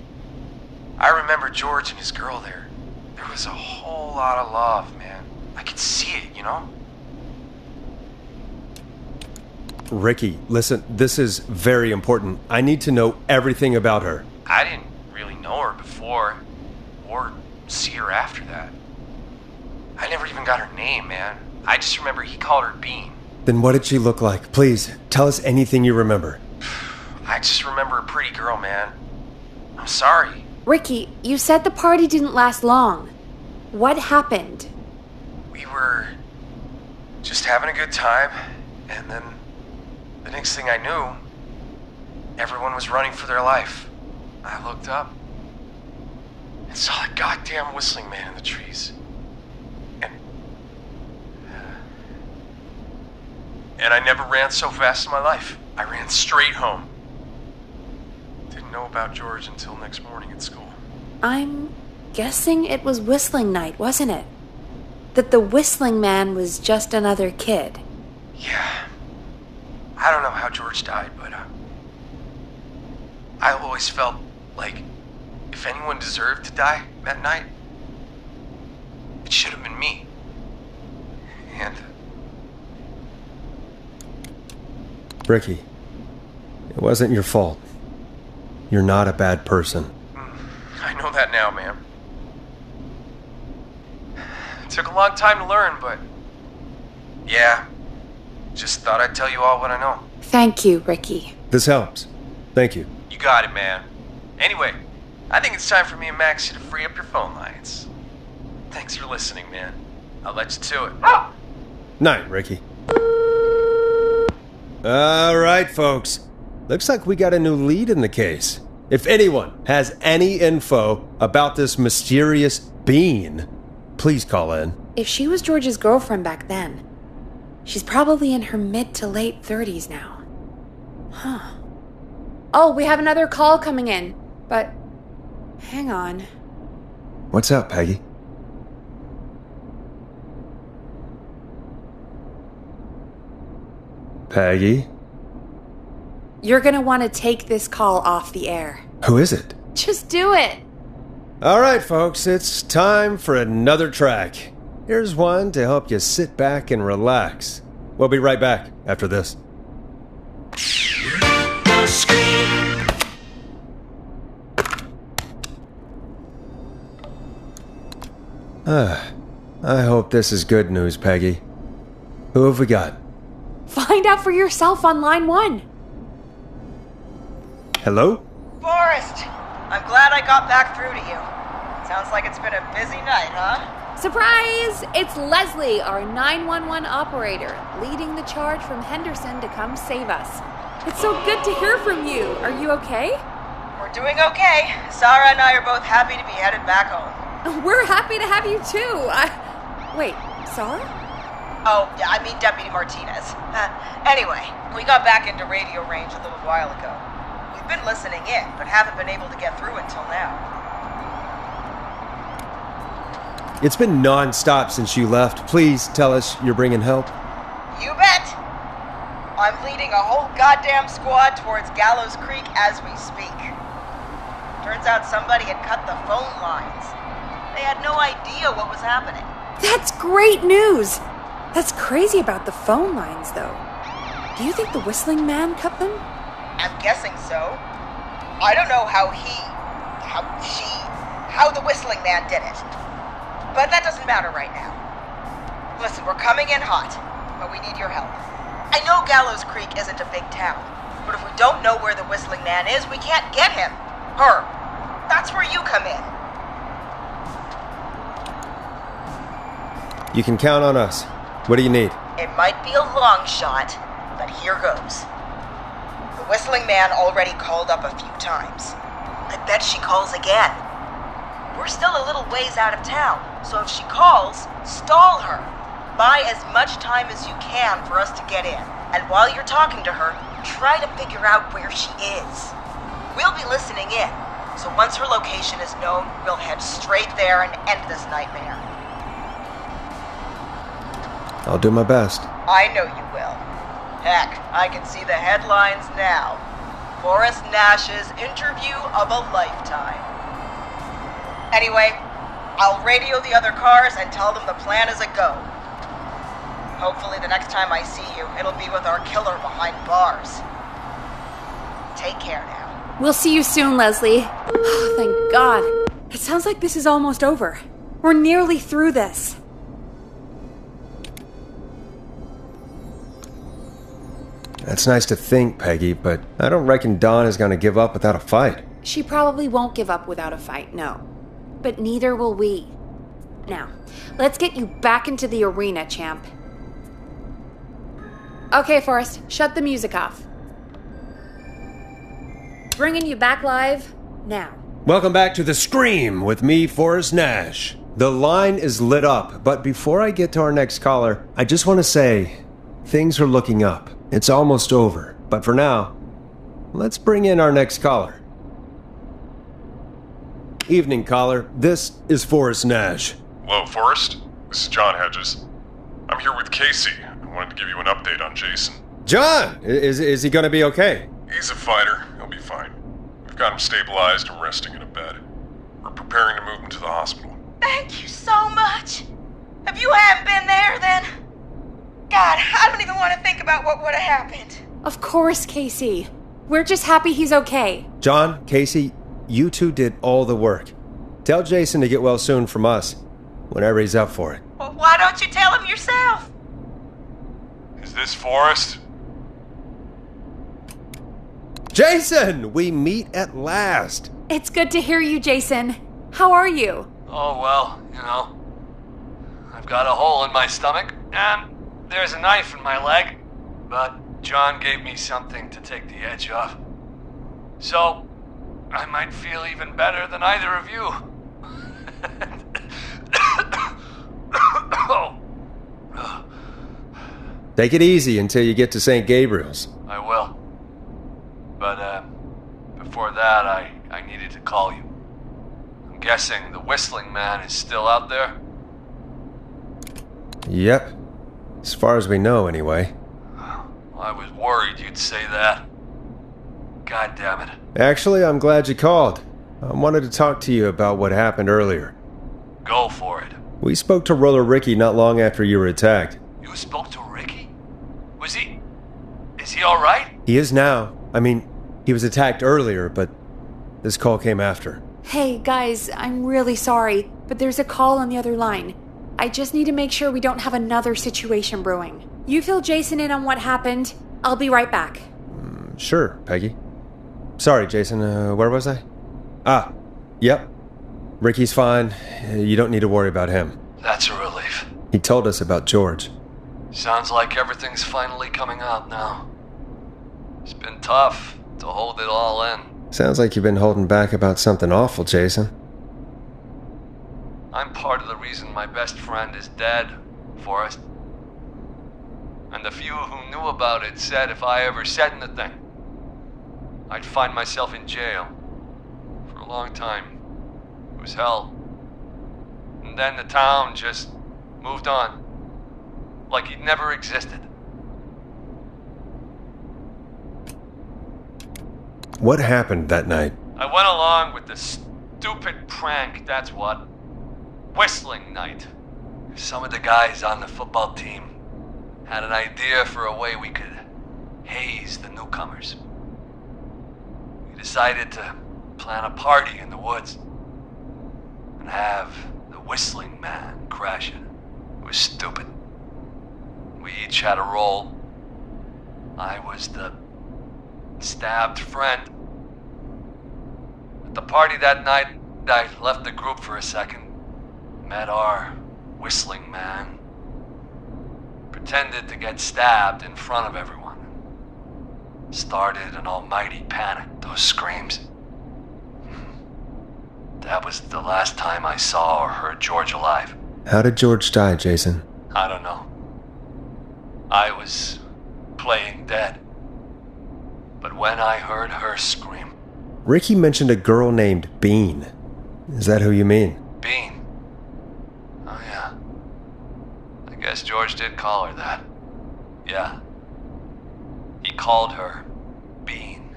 I remember George and his girl there. There was a whole lot of love, man. I could see it, you know? Ricky, listen, this is very important. I need to know everything about her. I didn't really know her before, or see her after that. I never even got her name, man. I just remember he called her Bean. Then what did she look like? Please, tell us anything you remember. I just remember a pretty girl, man. I'm sorry. Ricky, you said the party didn't last long. What happened? We were just having a good time, and then the next thing I knew, everyone was running for their life. I looked up and saw that goddamn whistling man in the trees. And I never ran so fast in my life. I ran straight home. Didn't know about George until next morning at school. I'm guessing it was whistling night, wasn't it? That the whistling man was just another kid. Yeah. I don't know how George died, but I always felt like if anyone deserved to die that night, it should have been me. And Ricky, it wasn't your fault. You're not a bad person. I know that now, man. It took a long time to learn, but yeah, just thought I'd tell you all what I know. Thank you, Ricky. This helps. Thank you. You got it, man. Anyway, I think it's time for me and Maxie to free up your phone lines. Thanks for listening, man. I'll let you to it. Night, Ricky. All right, folks. Looks like we got a new lead in the case. If anyone has any info about this mysterious being, please call in. If she was George's girlfriend back then, she's probably in her mid to late 30s now. Huh. Oh, we have another call coming in, but hang on. What's up, Peggy? Peggy? You're gonna want to take this call off the air. Who is it? Just do it. All right, folks, it's time for another track. Here's one to help you sit back and relax. We'll be right back after this. I hope this is good news, Peggy. Who have we got? Find out for yourself on line 1. Hello? Forrest! I'm glad I got back through to you. Sounds like it's been a busy night, huh? Surprise! It's Leslie, our 911 operator, leading the charge from Henderson to come save us. It's so good to hear from you. Are you okay? We're We're doing okay. Sarah and I are both happy to be headed back home. We're happy to have you too. Wait, Sarah? Oh, yeah, I mean Deputy Martinez. Anyway, we got back into radio range a little while ago. We've been listening in, but haven't been able to get through until now. It's been non-stop since you left. Please tell us you're bringing help. You bet! I'm leading a whole goddamn squad towards Gallows Creek as we speak. Turns out somebody had cut the phone lines. They had no idea what was happening. That's great news! That's crazy about the phone lines, though. Do you think the Whistling Man cut them? I'm guessing so. I don't know how the Whistling Man did it. But that doesn't matter right now. Listen, we're coming in hot, but we need your help. I know Gallows Creek isn't a big town, but if we don't know where the Whistling Man is, we can't get him. Her. That's where you come in. You can count on us. What do you need? It might be a long shot, but here goes. The Whistling Man already called up a few times. I bet she calls again. We're still a little ways out of town, so if she calls, stall her. Buy as much time as you can for us to get in. And while you're talking to her, try to figure out where she is. We'll be listening in, so once her location is known, we'll head straight there and end this nightmare. I'll do my best. I know you will. Heck, I can see the headlines now. Forrest Nash's interview of a lifetime. Anyway, I'll radio the other cars and tell them the plan is a go. Hopefully the next time I see you, it'll be with our killer behind bars. Take care now. We'll see you soon, Leslie. Oh, thank God. It sounds like this is almost over. We're nearly through this. That's nice to think, Peggy, but I don't reckon Dawn is going to give up without a fight. She probably won't give up without a fight, no. But neither will we. Now, let's get you back into the arena, champ. Okay, Forrest, shut the music off. Bringing you back live now. Welcome back to The Scream with me, Forrest Nash. The line is lit up, but before I get to our next caller, I just want to say, things are looking up. It's almost over, but for now, let's bring in our next caller. Evening, caller. This is Forrest Nash. Hello, Forrest. This is John Hedges. I'm here with Casey. I wanted to give you an update on Jason. John! Is he gonna be okay? He's a fighter. He'll be fine. We've got him stabilized and resting in a bed. We're preparing to move him to the hospital. Thank you so much. If you hadn't been there, then... God, I don't even want to think about what would have happened. Of course, Casey. We're just happy he's okay. John, Casey, you two did all the work. Tell Jason to get well soon from us, whenever he's up for it. Well, why don't you tell him yourself? Is this Forrest? Jason! We meet at last. It's good to hear you, Jason. How are you? Oh, well, you know. I've got a hole in my stomach, and there's a knife in my leg. But John gave me something to take the edge off. So, I might feel even better than either of you. Take it easy until you get to St. Gabriel's. I will. But, before that, I needed to call you. I'm guessing the Whistling Man is still out there? Yep. As far as we know, anyway. I was worried you'd say that. God damn it. Actually, I'm glad you called. I wanted to talk to you about what happened earlier. Go for it. We spoke to Roller Ricky not long after you were attacked. You spoke to Ricky? Was he... Is he alright? He is now. I mean, he was attacked earlier, but this call came after. Hey, guys, I'm really sorry, but there's a call on the other line. I just need to make sure we don't have another situation brewing. You fill Jason in on what happened. I'll be right back. Sure, Peggy. Sorry, Jason, where was I? Yep. Ricky's fine. You don't need to worry about him. That's a relief. He told us about George. Sounds like everything's finally coming out now. It's been tough to hold it all in. Sounds like you've been holding back about something awful, Jason. I'm part of the reason my best friend is dead, Forrest. And the few who knew about it said if I ever said anything, I'd find myself in jail. For a long time. It was hell. And then the town just moved on. Like he'd never existed. What happened that night? I went along with the stupid prank, that's what. Whistling night. Some of the guys on the football team had an idea for a way we could haze the newcomers. We decided to plan a party in the woods and have the whistling man crash it. It was stupid. We each had a role. I was the stabbed friend. At the party that night, I left the group for a second. Met our whistling man. Pretended to get stabbed in front of everyone. Started an almighty panic, those screams. That was the last time I saw or heard George alive. How did George die, Jason? I don't know. I was playing dead. But when I heard her scream... Ricky mentioned a girl named Bean. Is that who you mean? Bean? Oh yeah. I guess George did call her that. Yeah. He called her Bean.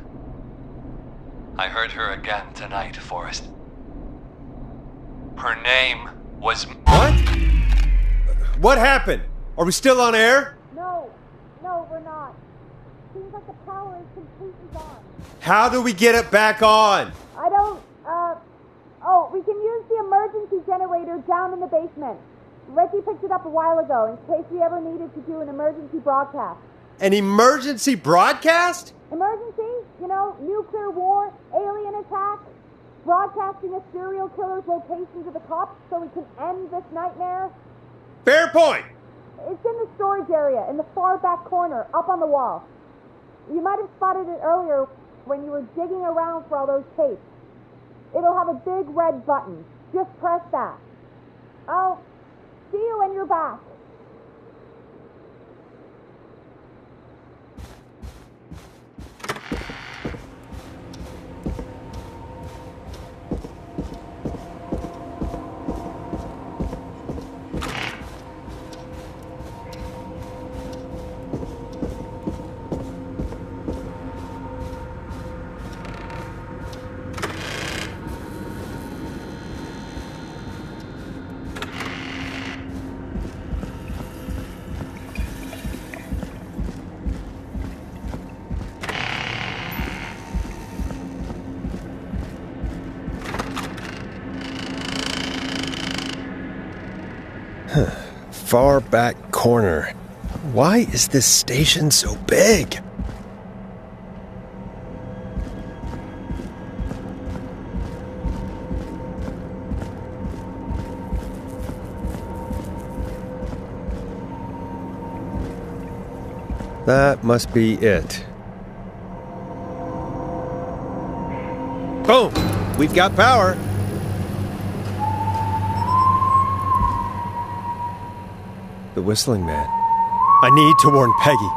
I heard her again tonight, Forrest. Her name was... What? What happened? Are we still on air? No, we're not. Seems like the power is completely gone. How do we get it back on? We can use the emergency generator down in the basement. Ricky picked it up a while ago in case we ever needed to do an emergency broadcast. An emergency broadcast? Emergency? You know, nuclear war, alien attack, broadcasting a serial killer's location to the cops so we can end this nightmare. Fair point! It's in the storage area, in the far back corner, up on the wall. You might have spotted it earlier when you were digging around for all those tapes. It'll have a big red button. Just press that. I'll see you when you're back. Far back corner. Why is this station so big? That must be it. Boom! We've got power. The whistling man. I need to warn Peggy.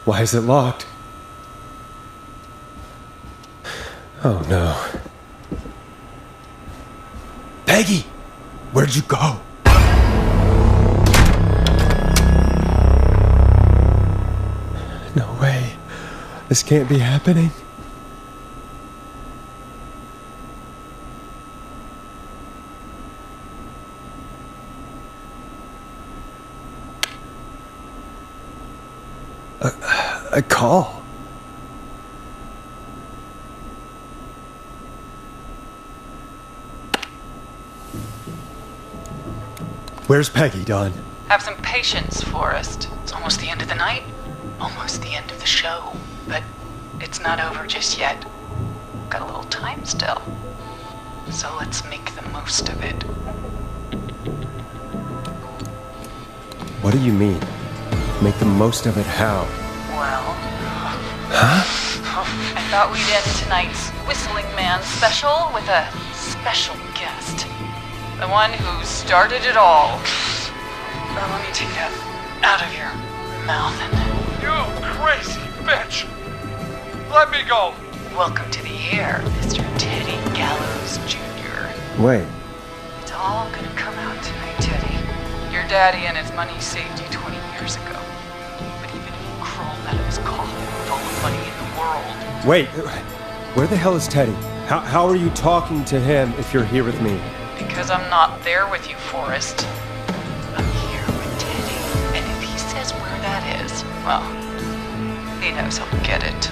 Why is it locked? Oh no. Peggy! Where'd you go? This can't be happening. A call. Where's Peggy, Don? Have some patience, Forrest. It's almost the end of the night. Almost the end of the show. But it's not over just yet. Got a little time still. So let's make the most of it. What do you mean? Make the most of it how? Well... Huh? I thought we'd end tonight's Whistling Man special with a special guest. The one who started it all. Let me take that out of your mouth and... You crazy bitch! Let me go! Welcome to the air, Mr. Teddy Gallows Jr. Wait. It's all gonna come out tonight, Teddy. Your daddy and his money saved you 20 years ago. But even if you crawled out of his coffin with all the money in the world... Wait, where the hell is Teddy? How are you talking to him if you're here with me? Because I'm not there with you, Forrest. I'm here with Teddy. And if he says where that is, well, he knows how to get it.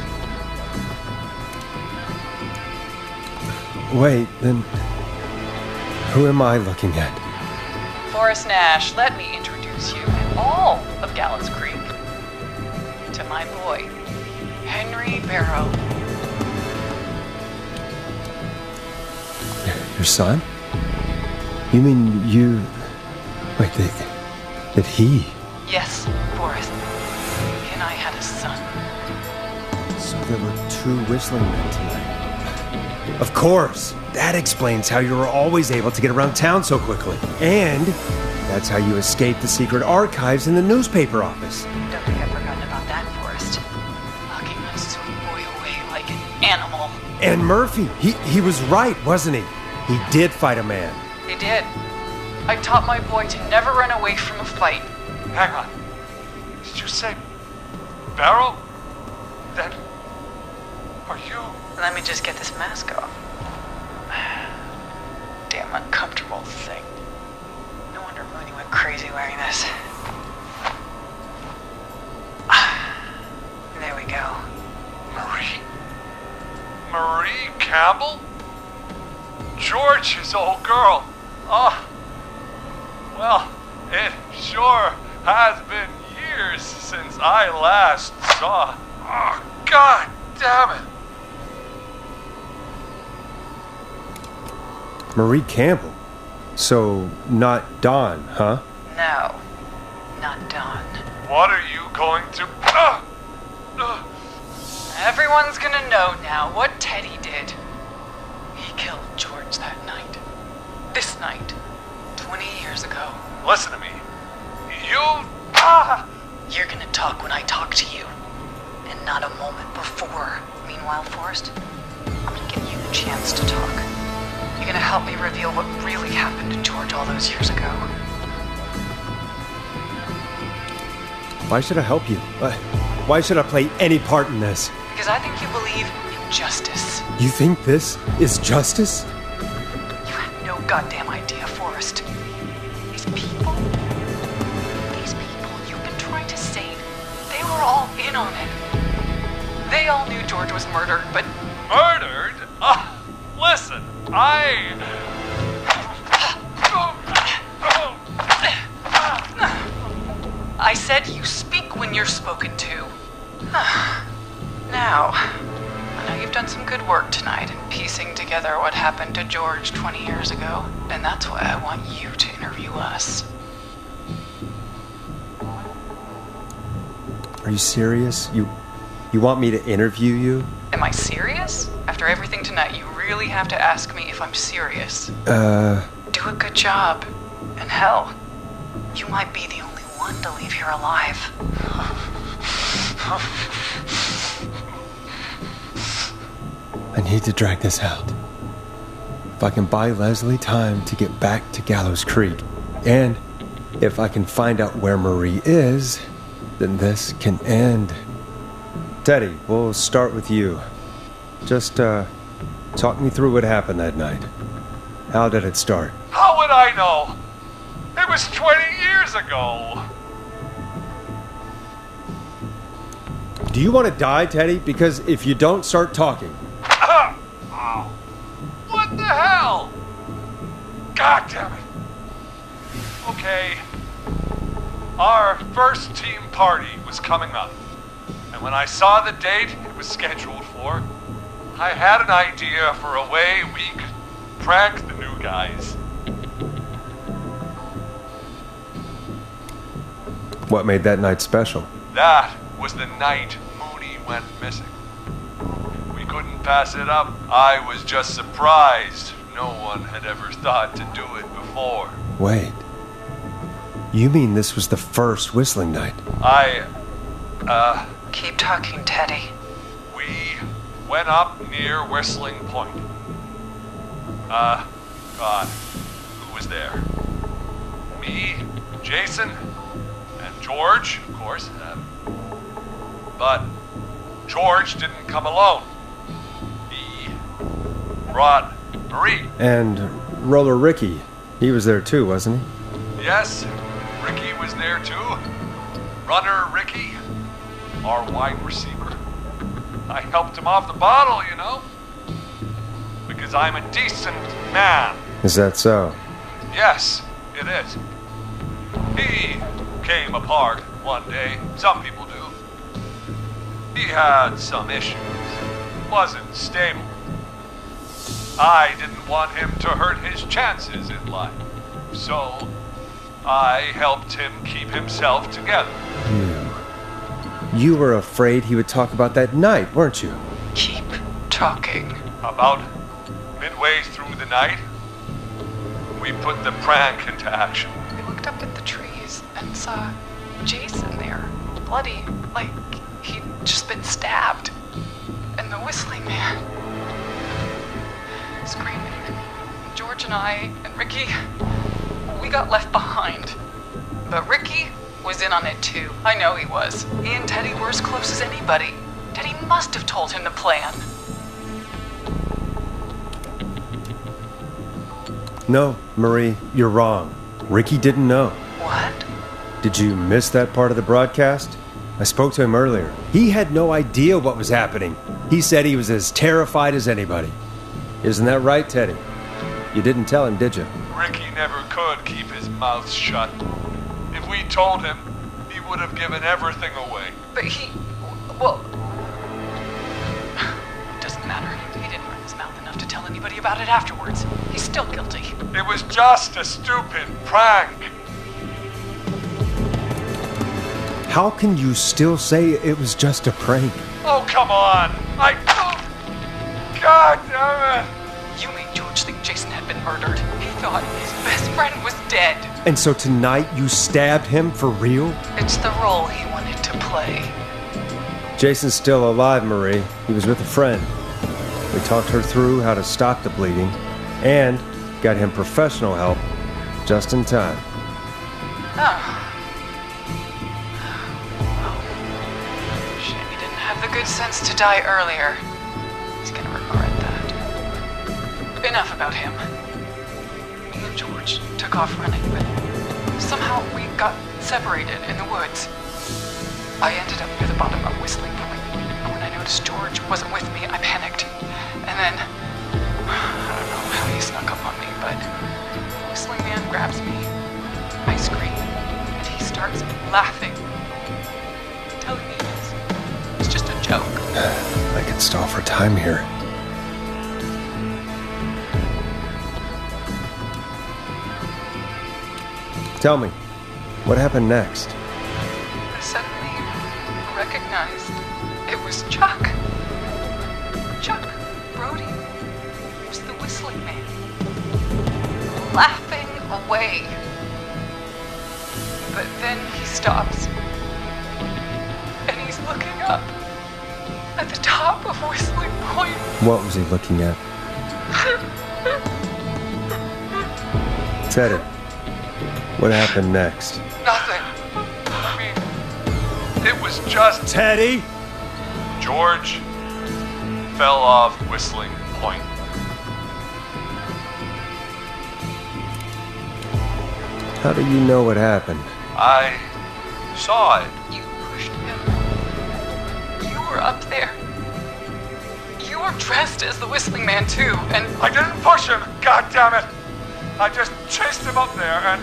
Wait, then... Who am I looking at? Forrest Nash, let me introduce you and all of Gallows Creek to my boy, Henry Barrow. Your son? You mean you... Wait, that he... Yes, Forrest. He and I had a son. So there were 2 whistling men tonight. Of course! That explains how you were always able to get around town so quickly. And that's how you escaped the secret archives in the newspaper office. Don't think I've forgotten about that, Forrest. Locking my sweet boy away like an animal. And Murphy, he was right, wasn't he? He did fight a man. He did. I taught my boy to never run away from a fight. Hang on. Did you say Barrow? Then... Are you... Let me just get this mask off. Damn uncomfortable thing. No wonder Mooney went crazy wearing this. There we go. Marie Campbell? George's old girl. Oh. Well, it sure has been years since I last saw. Oh, God damn it. Marie Campbell? So, not Dawn, huh? No, not Dawn. What are you going to... Everyone's gonna know now what Teddy did. He killed George that night. This night. 20 years ago. Listen to me. You... You're gonna talk when I talk to you. And not a moment before. Meanwhile, Forrest, I'm gonna give you the chance to talk. You're gonna help me reveal what really happened to George all those years ago. Why should I help you? Why should I play any part in this? Because I think you believe in justice. You think this is justice? You have no goddamn idea, Forrest. These people you've been trying to save, they were all in on it. They all knew George was murdered, but... Murdered? Listen, I said you speak when you're spoken to. Now, I know you've done some good work tonight in piecing together what happened to George 20 years ago, and that's why I want you to interview us. Are you serious? You want me to interview you? Am I serious? After everything tonight, you really have to ask me if I'm serious. Do a good job. And hell, you might be the only one to leave here alive. I need to drag this out. If I can buy Leslie time to get back to Gallows Creek, and if I can find out where Marie is, then this can end. Teddy, we'll start with you. Just, talk me through what happened that night. How did it start? How would I know? It was 20 years ago. Do you want to die, Teddy? Because if you don't start talking... Oh. What the hell? God damn it. Okay. Our first team party was coming up. And when I saw the date it was scheduled for, I had an idea for a way we could prank the new guys. What made that night special? That was the night Mooney went missing. We couldn't pass it up. I was just surprised no one had ever thought to do it before. Wait. You mean this was the first whistling night? Keep talking, Teddy. We went up near Whistling Point. God, who was there? Me, Jason, and George, of course. But George didn't come alone. He brought Marie. And Roller Ricky. He was there too, wasn't he? Yes, Ricky was there too. Runner Ricky, our wide receiver. I helped him off the bottle, you know. Because I'm a decent man. Is that so? Yes, it is. He came apart one day. Some people do. He had some issues. Wasn't stable. I didn't want him to hurt his chances in life. So, I helped him keep himself together. You were afraid he would talk about that night, weren't you? Keep talking. About midway through the night, we put the prank into action. We looked up at the trees and saw Jason there, bloody, like he'd just been stabbed. And the whistling man screaming. George and I and Ricky, we got left behind. But Ricky was in on it too. I know he was. He and Teddy were as close as anybody. Teddy must have told him the plan. No, Marie, you're wrong. Ricky didn't know. What? Did you miss that part of the broadcast? I spoke to him earlier. He had no idea what was happening. He said he was as terrified as anybody. Isn't that right, Teddy? You didn't tell him, did you? Ricky never could keep his mouth shut. If we told him, he would have given everything away. But well, it doesn't matter. He didn't run his mouth enough to tell anybody about it afterwards. He's still guilty. It was just a stupid prank. How can you still say it was just a prank? Oh, come on. God damn it. You made George think Jason had been murdered. He thought his best friend was dead. And so tonight you stabbed him for real? It's the role he wanted to play. Jason's still alive, Marie. He was with a friend. We talked her through how to stop the bleeding and got him professional help just in time. Oh. Shame he didn't have the good sense to die earlier. He's gonna regret that. Enough about him. Me and George took off running, but somehow we got separated in the woods. I ended up near the bottom of Whistling Point. When I noticed George wasn't with me, I panicked. And then, I don't know how he snuck up on me, but the Whistling Man grabs me. I scream, and he starts laughing. Telling me it's just a joke. I could stall for time here. Tell me, what happened next? I suddenly recognized it was Chuck. Chuck Brody was the Whistling Man. Laughing away. But then he stops. And he's looking up at the top of Whistling Point. What was he looking at? Teddy, what happened next? Nothing. I mean, it was just... Teddy? George fell off Whistling Point. How do you know what happened? I saw it. You pushed him. You were up there. You were dressed as the Whistling Man too, and I didn't push him, goddammit! I just chased him up there and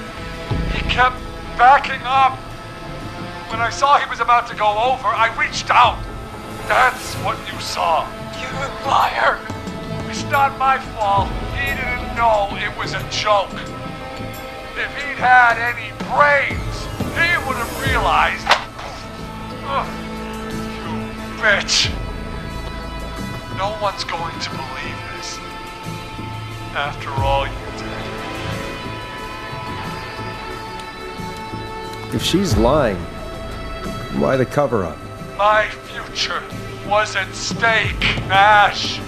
he kept backing up. When I saw he was about to go over, I reached out. That's what you saw. You liar. It's not my fault. He didn't know it was a joke. If he'd had any brains, he would have realized. Ugh, you bitch. No one's going to believe this. After all you did. If she's lying, why the cover-up? My future was at stake, Nash.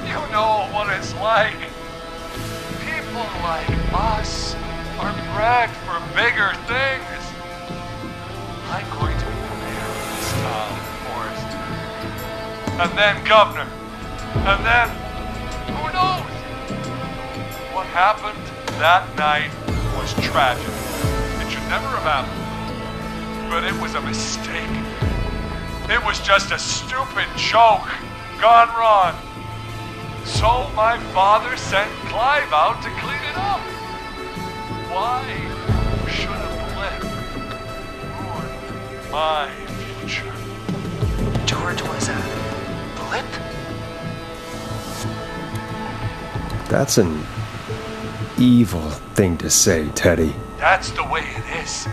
You know what it's like. People like us are bred for bigger things. I'm going to be the mayor of this town, Forrest. And then governor. And then, who knows? What happened that night was tragic. It should never have happened. But it was a mistake. It was just a stupid joke gone wrong. So my father sent Clive out to clean it up. Why should a blip ruin my future? George was a blip? That's an evil thing to say, Teddy. That's the way it is.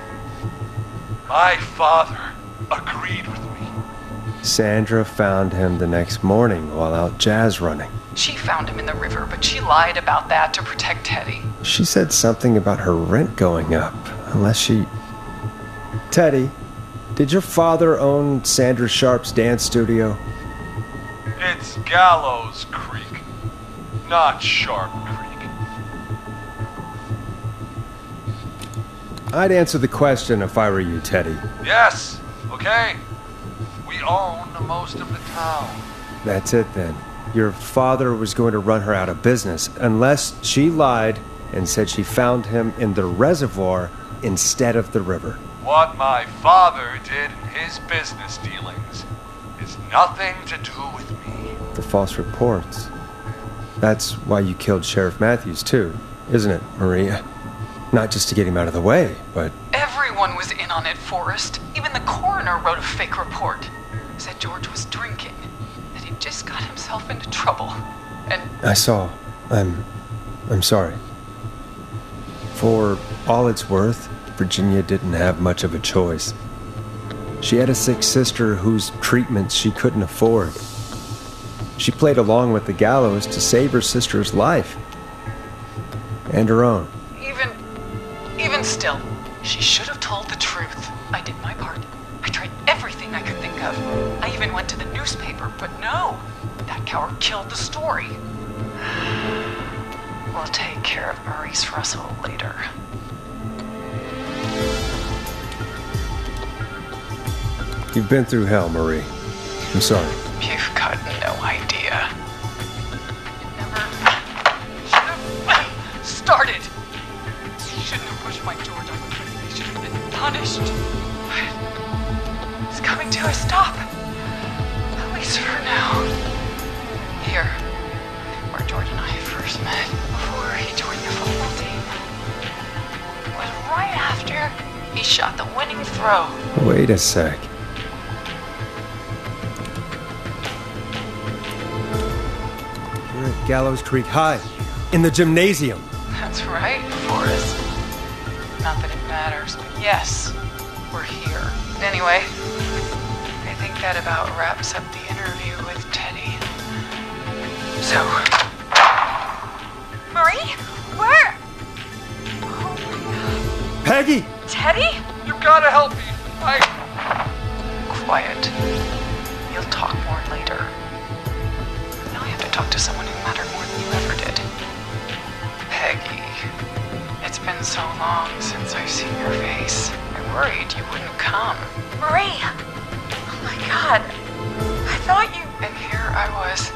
My father agreed with me. Sandra found him the next morning while out jazz running. She found him in the river, but she lied about that to protect Teddy. She said something about her rent going up, unless she... Teddy, did your father own Sandra Sharp's dance studio? It's Gallows Creek, not Sharp Creek. I'd answer the question if I were you, Teddy. Yes, okay. We own most of the town. That's it then. Your father was going to run her out of business unless she lied and said she found him in the reservoir instead of the river. What my father did in his business dealings is nothing to do with me. The false reports. That's why you killed Sheriff Matthews too, isn't it, Maria? Not just to get him out of the way, but... Everyone was in on it, Forrest. Even the coroner wrote a fake report. Said George was drinking. That he just got himself into trouble. And... I saw. I'm sorry. For all it's worth, Virginia didn't have much of a choice. She had a sick sister whose treatments she couldn't afford. She played along with the gallows to save her sister's life. And her own. Even still, she should have told the truth. I did my part. I tried everything I could think of. I even went to the newspaper, but no. That coward killed the story. We'll take care of Maurice Russell later. You've been through hell, Marie. I'm sorry. You've got no idea. Never should have started. You shouldn't have pushed my George off the cliff. He should have been punished. But it's coming to a stop. At least for now. Here, where George and I first met, before he joined the football team. It was right after he shot the winning throw. Wait a sec. You're at Gallows Creek High, in the gymnasium. That's right, Forrest. Not that it matters, but yes, we're here. Anyway, I think that about wraps up the interview with Teddy. So... Marie? Where? Peggy! Teddy? You gotta help me. Quiet. You'll talk more later. Now I have to talk to someone who mattered more than you ever did. Peggy. It's been so long since I've seen your face. I worried you wouldn't come. Marie! Oh my god. I thought you... And here I was,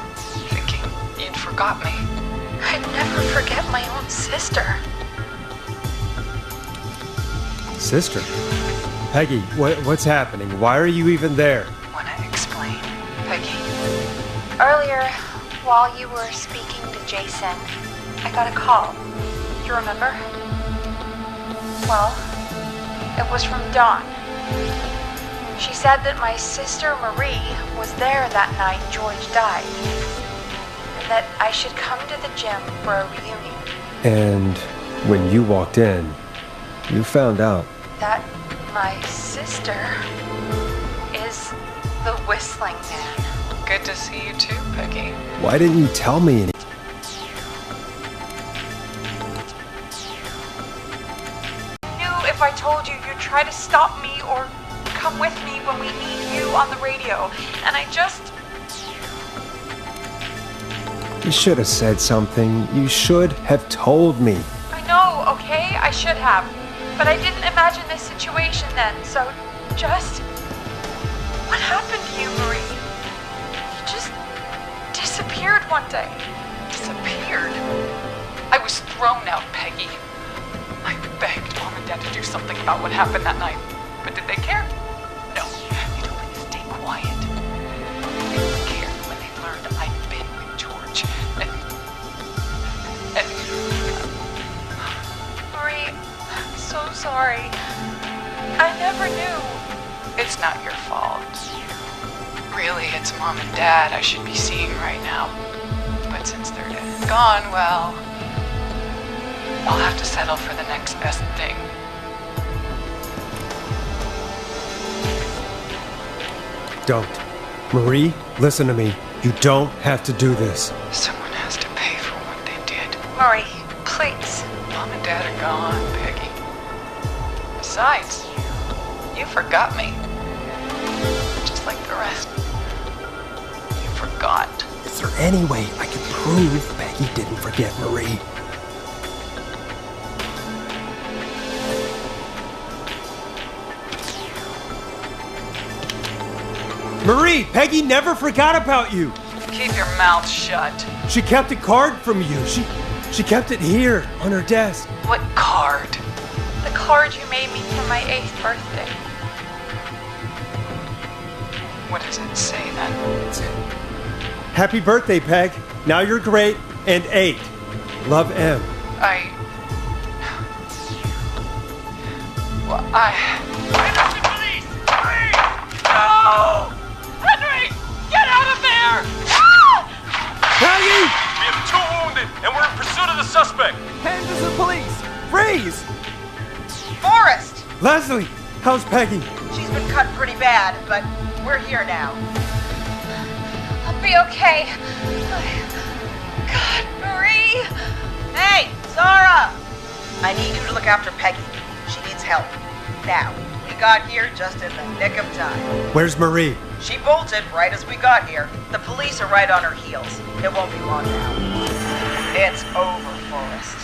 thinking you'd forgot me. I'd never forget my own sister. Sister? Peggy, what's happening? Why are you even there? Wanna explain, Peggy? Earlier, while you were speaking to Jason, I got a call. You remember? Well, it was from Dawn. She said that my sister Marie was there that night George died, and that I should come to the gym for a reunion. And when you walked in, you found out That my sister is the Whistling Man. Good to see you too, Peggy. Why didn't you tell me anything? If I told you, you'd try to stop me or come with me when we need you on the radio. And I just... You should have said something. You should have told me. I know, okay? I should have. But I didn't imagine this situation then, so just... What happened to you, Marie? You just disappeared one day. Disappeared? I was thrown out, Peggy. I begged Mom and Dad to do something about what happened that night. But did they care? No. They told me to stay quiet. They cared when they learned I'd been with George. And... Marie, I'm so sorry. I never knew. It's not your fault. Really, it's Mom and Dad I should be seeing right now. But since they're gone, well... I'll have to settle for the next best thing. Don't. Marie, listen to me. You don't have to do this. Someone has to pay for what they did. Marie, please. Mom and Dad are gone, Peggy. Besides, you forgot me. Just like the rest. You forgot. Is there any way I can prove Peggy didn't forget Marie? Marie, Peggy never forgot about you. Keep your mouth shut. She kept a card from you. She kept it here on her desk. What card? The card you made me for my 8th birthday. What does it say then? Happy birthday, Peg. Now you're great and 8. Love, M. No! Henry! Get out of there! Peggy! We have 2 wounded, and we're in pursuit of the suspect. Hands to the police! Freeze! Forrest! Leslie, how's Peggy? She's been cut pretty bad, but we're here now. I'll be okay. God, Marie! Hey, Zara! I need you to look after Peggy. She needs help. Now, we got here just in the nick of time. Where's Marie? She bolted right as we got here. The police are right on her heels. It won't be long now. It's over, Forrest.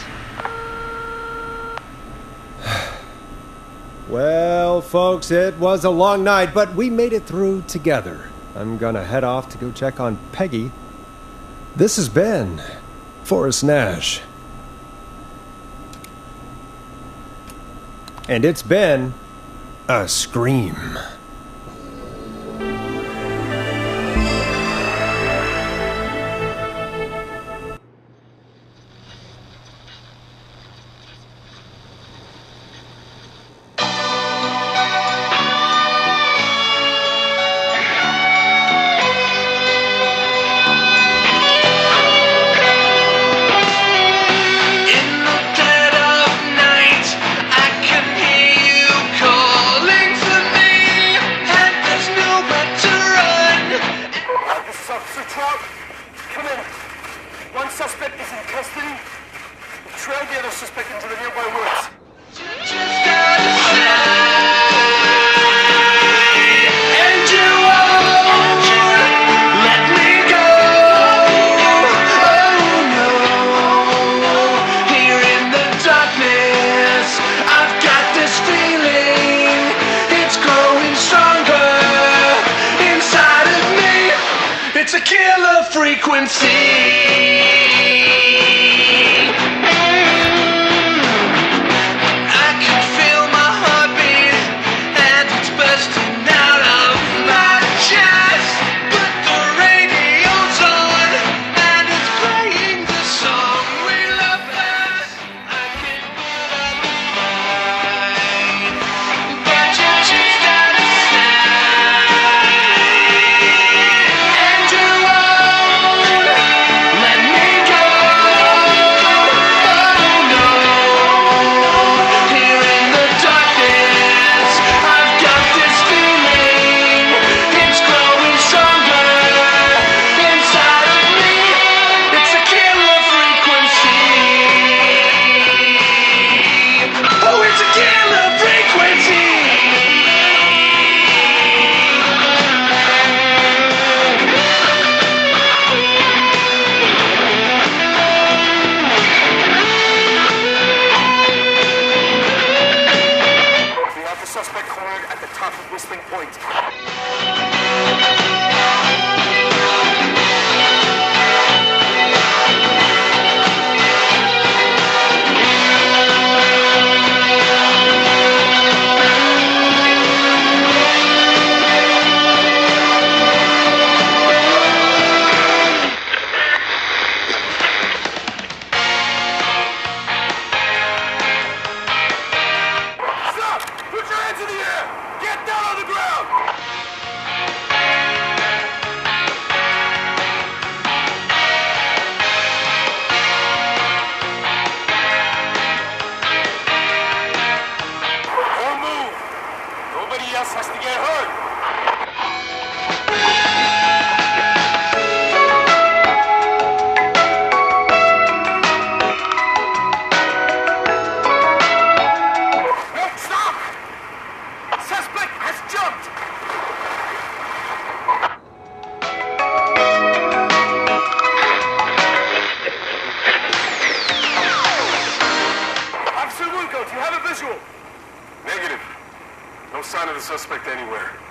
Well, folks, it was a long night, but we made it through together. I'm gonna head off to go check on Peggy. This has been Forrest Nash. And it's been a scream. Calling for me. It's a killer frequency. Negative. No sign of the suspect anywhere.